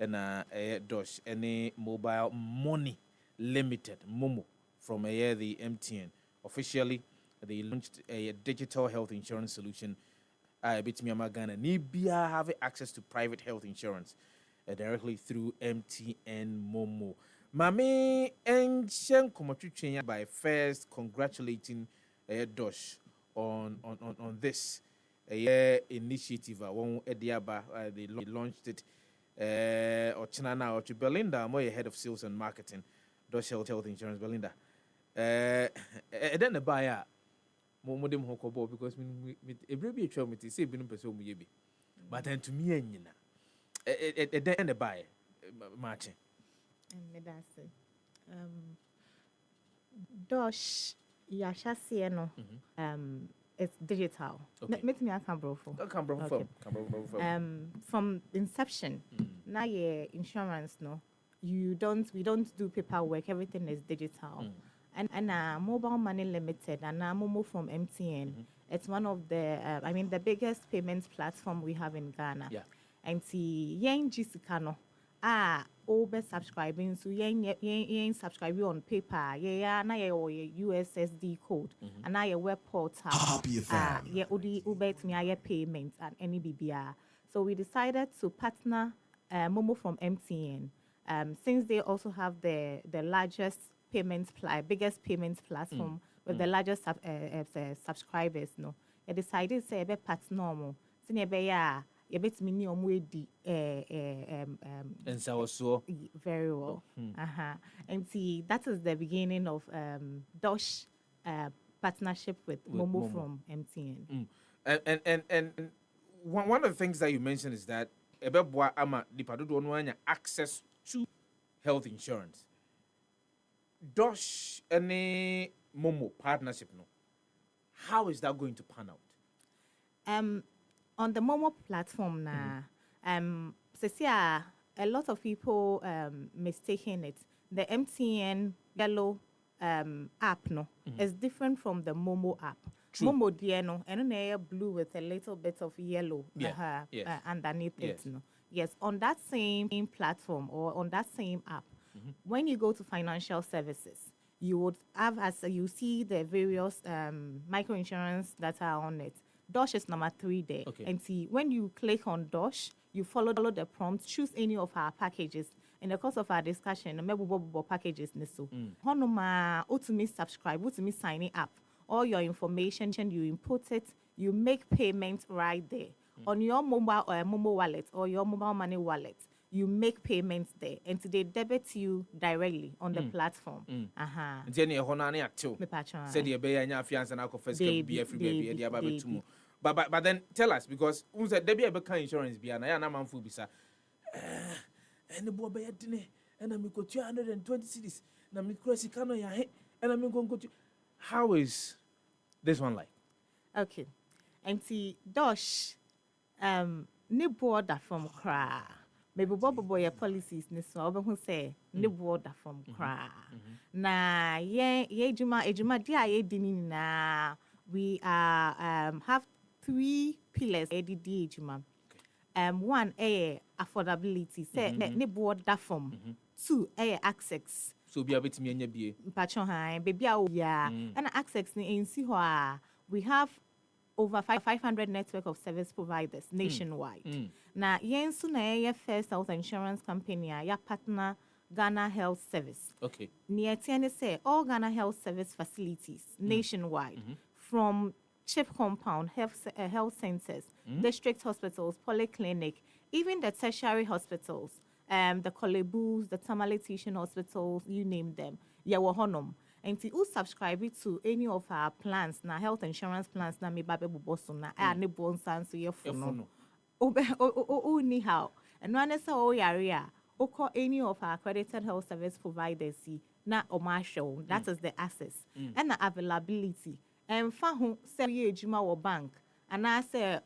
and dosh any mobile money limited Momo from a year the MTN. Officially, they launched a digital health insurance solution. I bit me Ghana. Nibia have access to private health insurance directly through MTN Momo. Mame and Shen Komochuchenya by first congratulating Dosh on this initiative. One Ediaba they launched it. Or Chinana or to Belinda, I'm head of sales and marketing, Dosh Health Insurance, Belinda. Then the buyer, Modem Hokobo, because a baby child with the same person, but then to me, then the buyer, Martin. Dosh, Yasha Sieno, it's digital. Let me ask from inception, now your insurance, no, we don't do paperwork, everything is digital. And mobile money limited and Momo from MTN. It's one of the the biggest payments platform we have in Ghana. Yeah. And see yen Jisicano over subscribing so yen subscribing on paper, na USSD code and now your web portal. Uber to me payments and any BBR. So we decided to partner Momo from MTN. Since they also have the largest biggest payments platform with the largest subscribers, no. I decided to say be partner mo. Sine be ya bet me ni omo edi and so very well. And see that is the beginning of Dosh partnership with Momo from MTN. And one of the things that you mentioned is that ebeboa ama dipadodo no anya access to health insurance. Dosh any Momo partnership no. How is that going to pan out? On the Momo platform now, a lot of people mistaking it. The MTN yellow app no is different from the Momo app. True. Momo dear no, and then blue with a little bit of yellow underneath it. No. Yes, on that same platform or on that same app, when you go to financial services, you would have as you see the various micro insurance that are on it. Dosh is number 3 there. Okay. And see, when you click on Dosh, you follow the prompts, choose any of our packages. In the course of our discussion, the packages neso. Honoma, ultimately subscribe, ultimately signing up. All your information, you input it, you make payments right there. On your mobile or Momo wallet or your mobile money wallet, you make payments there. And they debit you directly on the platform. Jenny Honani actu. Said the bay and your fiance and alcohol first be every baby. But then tell us, because who's a Debbie Becca insurance be an Ayana food bisa. And the boy at dinner, and I'm going to 220 cities. And I'm crossing Cano, and I'm going to. How is this one like? Okay. And see, Dosh, ni border from Kra. Maybe boy policies ni so who say ni border from Kra. Na ye juma dia ye dini na we are have 3 pillars ADD juma. One affordability say ni border from 2 access. So be a bit me and ye Patron high baby and access ni in we have over 500 network of service providers nationwide. Now, yensu na first health insurance company ya partner Ghana Health Service. Okay. Near TNS say all Ghana Health Service facilities nationwide, from chip compound, health centers, district hospitals, polyclinic, even the tertiary hospitals, the Kolebus, the Tamale Teaching Hospitals, you name them. Yawo honum. And to subscribe to any of our plans, na health insurance plans, na me babe buboso na ne bonsan so ye fono. Ni how. And one is all area. Call any of our accredited health service providers see na show. That is the access and the availability. And fa say ye juma or bank. And I say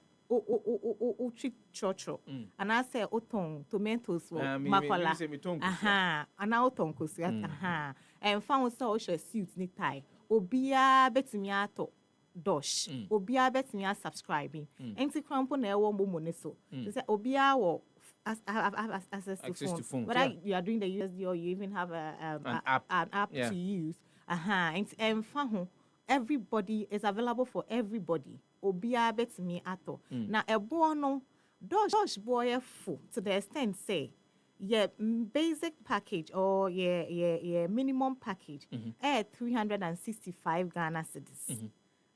treat chocho. And I say otong tomatoes makola. And I otong kusi. And found social suits ni tie. obia betimi ato dosh obia betimi subscribing enti crampo na ewo mo ne so say obia wo access to phone. Whether you are doing the USD or you even have an app to use and everybody is available for everybody obia betimi ato na ebo no dosh boy full to the extent say basic package or minimum package 365 Ghana cedis.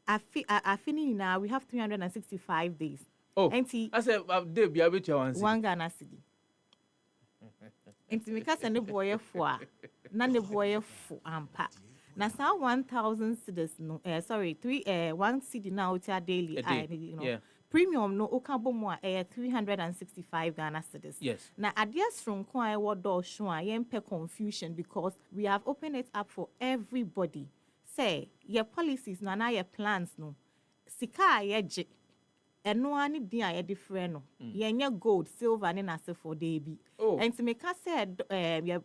I finish now. We have 365 days. Oh, I said, they be able to one Ghana cedi. Enti because ne boy for na ne boy for ampa. Na sa 1,000 cedis no. Sorry, 1 cedi now it's a daily. You know. Yeah. Premium no okabo mo 365 Ghana cedis. Yes. Now adias from kwa what do show yempe confusion because we have opened it up for everybody. Say your policies na your plans no. Sika yeje eno ani din aye different no. Yenye gold, silver ni na se for debi. Oh. And to make us say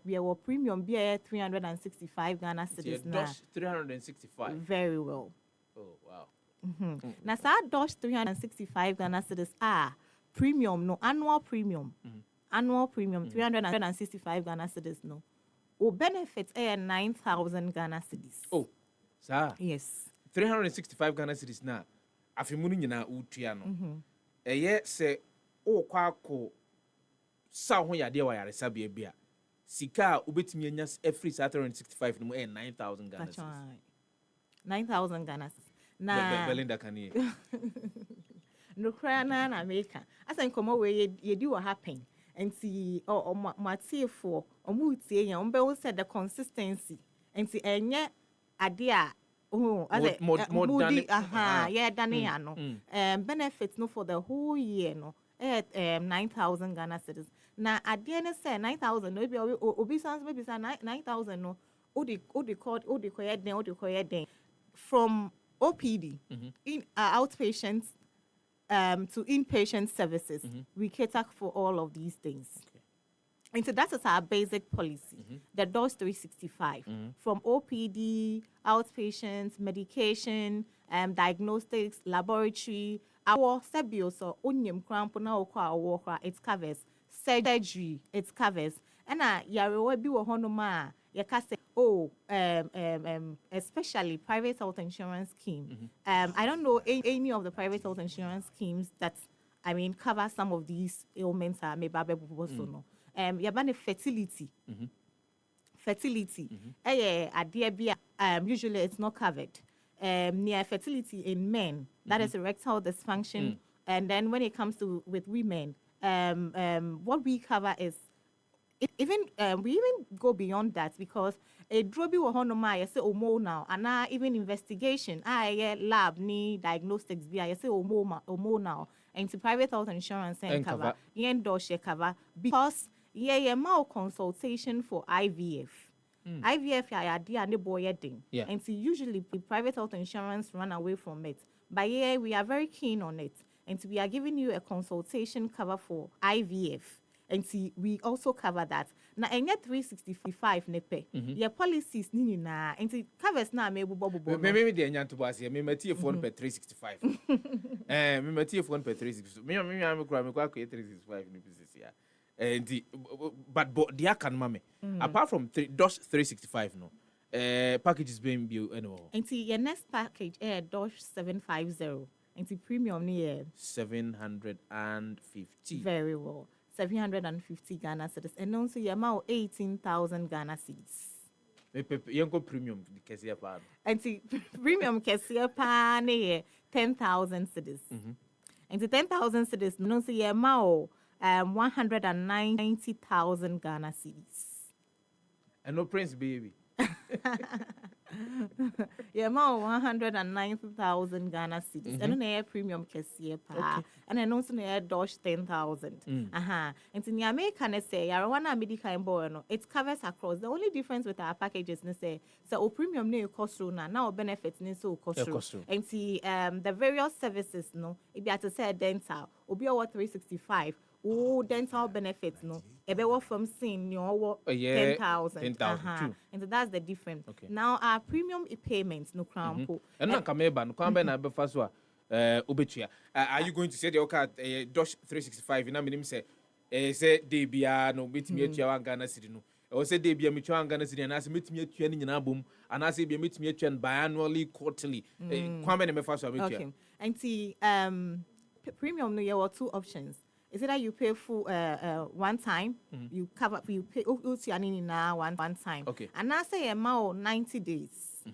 your premium be 365 Ghana cedis na. 365. Very well. Oh wow. Now, Dosh 365 Ghana cedis premium no annual premium. Annual premium 365 Ghana cedis no. O benefits 9,000 Ghana cedis. Oh, sir. Yes. 365 Ghana cedis na. Afimunu nyina utua no. Se o kwa ko sa ho yade wa yare sabe bia. Sika obetimi anya every 365 no 9,000 Ghana cedis. 9,000 Ghana cedis. Na Belinda Kanye. No cry na America. As I come away, you do what happen. And see, my tea for Omuti, and Bell said the consistency. And see, and yet, idea, more than benefits no for the whole year, no, at 9,000 Ghana cedis. Now, at the end, say 9,000, maybe obeisance, maybe 9,000, no, from OPD in outpatient to inpatient services, we cater for all of these things. And so that is our basic policy, the DOS 365. From OPD, outpatient, medication, diagnostics, laboratory, our sebios or onium crampona or it covers surgery, it covers. And yare bi wo honoma you can say, especially private health insurance scheme. I don't know any of the private health insurance schemes that, cover some of these ailments. Maybe also no. Yabane fertility. Fertility. Usually it's not covered. Near fertility in men, that is erectile dysfunction. And then when it comes to with women, what we cover is we even go beyond that because a drobi wahonoma I say omo now and even investigation lab ni diagnostics be I say omo now and to private health insurance and cover yen doshe cover because more consultation for IVF. IVF ya ne boy ding and so usually private health insurance run away from it but we are very keen on it and we are giving you a consultation cover for IVF. And see, we also cover that. Now, and yet 365 nepe. Your policies ni na. And see, covers na me bobo. Maybe the enyan to pass here. Me meti phone per 365. Me meti phone per 365. Me am kwa 365 ni pieces here. And the but dia can mame. Apart from DOS 365 no. Packages being built anyway. And see, your next package DOS 750. And see, premium ni 750. Very well. 750 Ghana cedis and also your amount 18,000 Ghana cedis. Yanko premium kesia pa. And see premium kesia pa ne 10,000 cedis. And the 10,000 cedis no so your amount 190,000 Ghana cedis. And no prince baby. Yeah, more 190,000 Ghana cedis. And then air premium kesia pa. And then also air dosh 10,000. And in the American say, Yarawana medical boy no, it covers across. The only difference with our packages is say, so premium ne cost now benefits ne so cost. And see the various services no, if you have to say dental, obi over 365. Dental benefits no, ebe from sin your 10,000. 10,000. True. And so that's the difference. Okay. Now our premium payments no crown po. And na kameba no kwamba na be faso a obetua. Are you going to say the okay Dutch 365 na minim say say dey bia no betimi atua wan Ghana city no. O say dey bia metua wan Ghana city na say metimi atua ni nyina bom ana say bia metimi atua biannually quarterly. Kwamba na me faso a metua. Okay. And see premium no, you have two options. Is it that you pay full one time, you pay now one time. Okay. And now say a 90 days.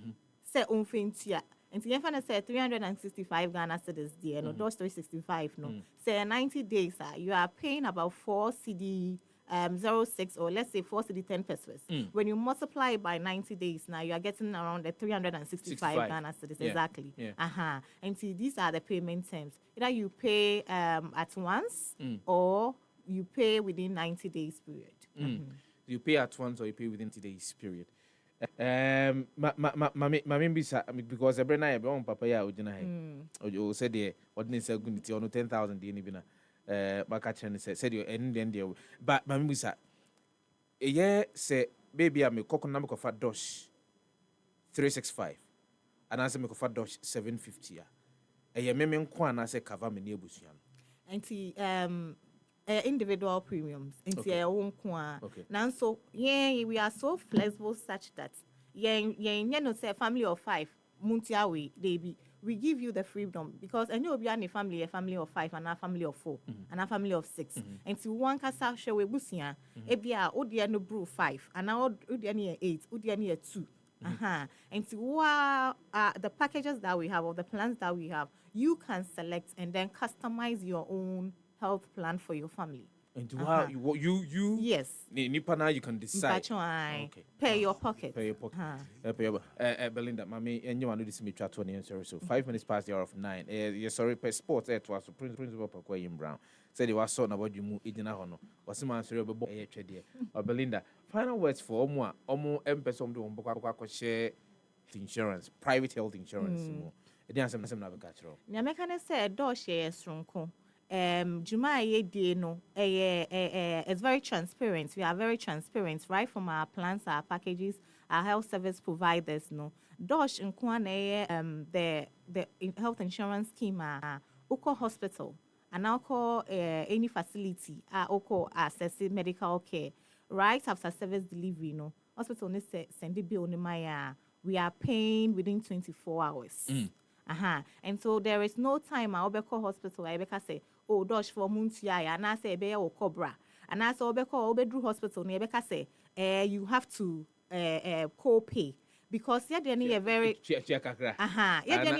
Say unfintia. And the infant say 365 Ghana cedis there, no, those 365 no. Say 90 days, you are paying about 4 CD 06 or let's say 4 CD 10 pesos. When you multiply it by 90 days now, you are getting around the 365 Ghana cedis. Yeah. Exactly. Yeah. And see, these are the payment terms. Either you pay at once or you pay within 90 days period. You pay at once or you pay within 90 days period. Mami bisa because every night everyone papa ya ojina he. O said the ordinance guniti ono 10,000 dey ni bi na maka chen said you end there. But mami bisa say baby am kokon na me kofa Dutch 365 and answer me kofa Dutch 750 ya. Me nko ana say cover me na ebusuan. Anti individual premiums into your own kwa. Okay. Now so we are so flexible such that no say family of 5 muntia we give you the freedom because I know we are a family of 5 and a family of 4 and a family of 6 and to one kasa show we busia ebia odia no brew 5 and now odia near 8 odia near 2 and to the packages that we have or the plans that we have, you can select and then customize your own health plan for your family. And you yes. Nipa now you can decide. Okay. Pay your pocket. Pay your pocket. Belinda, mami, and you want to do this me chat 20 so 5 minutes past the hour of 9. Yeah, sorry, per sports it was principal Pakway Brown. Said he was son about you move in hono. Was some answer about or Belinda. Final words for Omo person do share insurance, private health insurance. It doesn't have a catch-all. Nyamekane said do share strong. Juma no it's very transparent. We are very transparent right from our plans, our packages, our health service providers no. Dosh nkwane the health insurance scheme uko hospital and now call any facility uko access medical care right after service delivery no. Hospital ne send the bill ni maya we are paying within 24 hours. And so there is no time I obeko hospital I beka say oh Dutch for muntia and I say be o cobra and I say obeko obedru hospital ne beka say you have to co-pay because yeah they are very they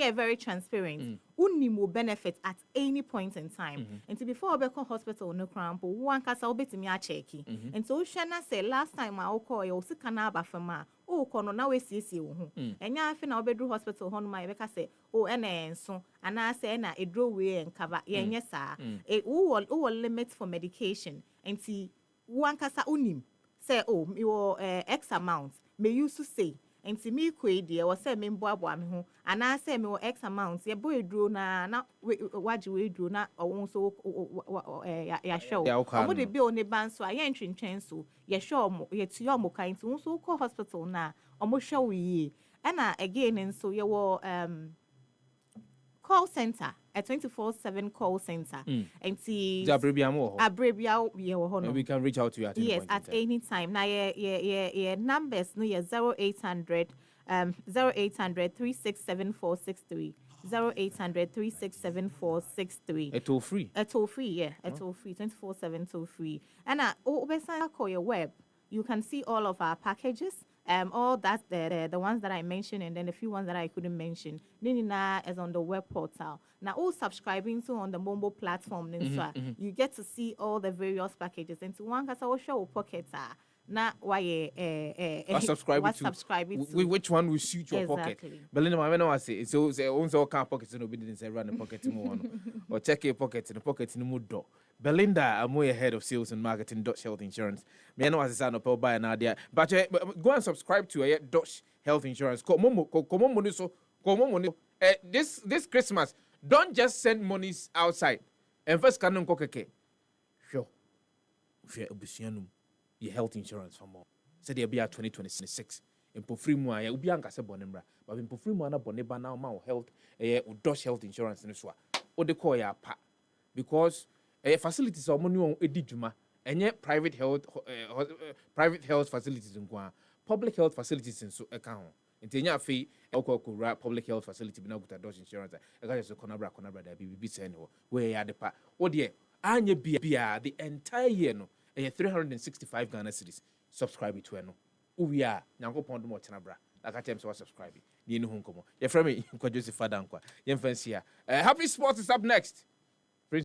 are very transparent. Unni will benefit at any point in time. And so before obeko hospital no cramp one kasa obetimi a checki. And so Shana say last time I call you sikana ba fama oh kono na we siesie wo ho enya afi na obedru hospital ho no ma yebeka say oh ena enso ana say na edro we en cover yenye saa wo limit for medication enti one kasa unim say oh me wo x amount me used to say enti me kwe de wo say me mboabo me ho ana say me wo x amount ye boy edro na waji we edro na owon so ya show omo de bi oni ban so ayen twentwen so ye show mo ye ti yo mo kan ti won so ko hospital na omo show we and again so ye wo call center a 24/7 call center and see abrabia ye wo ho no we can reach out to you at any yes point at any time na ye numbers no ye 0800 0800 367463 0800 367463 a toll free yeah a toll free 24/7 toll free and obesa call your web you can see all of our packages all that the ones that I mentioned and then a few ones that I couldn't mention Nina is on the web portal now all subscribing to on the Mombo platform you get to see all the various packages and to one kasa show pockets na why subscribe to which one will suit your pocket. Belinda, I know I say so also can pockets no be didn't say run the pocket more or check your pocket in the pocket in the mood door. Belinda, I'm way ahead of sales and marketing Dutch Health Insurance. Me know as a sign up buy an idea. But go and subscribe to Dutch Health Insurance. This Christmas, don't just send monies outside. And first canon kokeke. Sure. hwe obusuanum ye health insurance for more said there be 2026 impofri mu a obi anka se bone mra but impofri mu na bone ba na ma health udosh health insurance ne so a o de call ya pa because facilities o mo ne edi dwuma enye private health facilities nkwa public health facilities nso eka ho ntenya afi okokura public health facility bi na guta dosh insurance eka just konabra da bi say no we ya de pa o de anya bia the entire year no 365 Ghana cedis subscribe to no we are nyankopon do mo tenabra like time so subscribe ni enu hu nkomo ye frame Kwadwo Sefah-Danquah ye fancy happy sports is up next.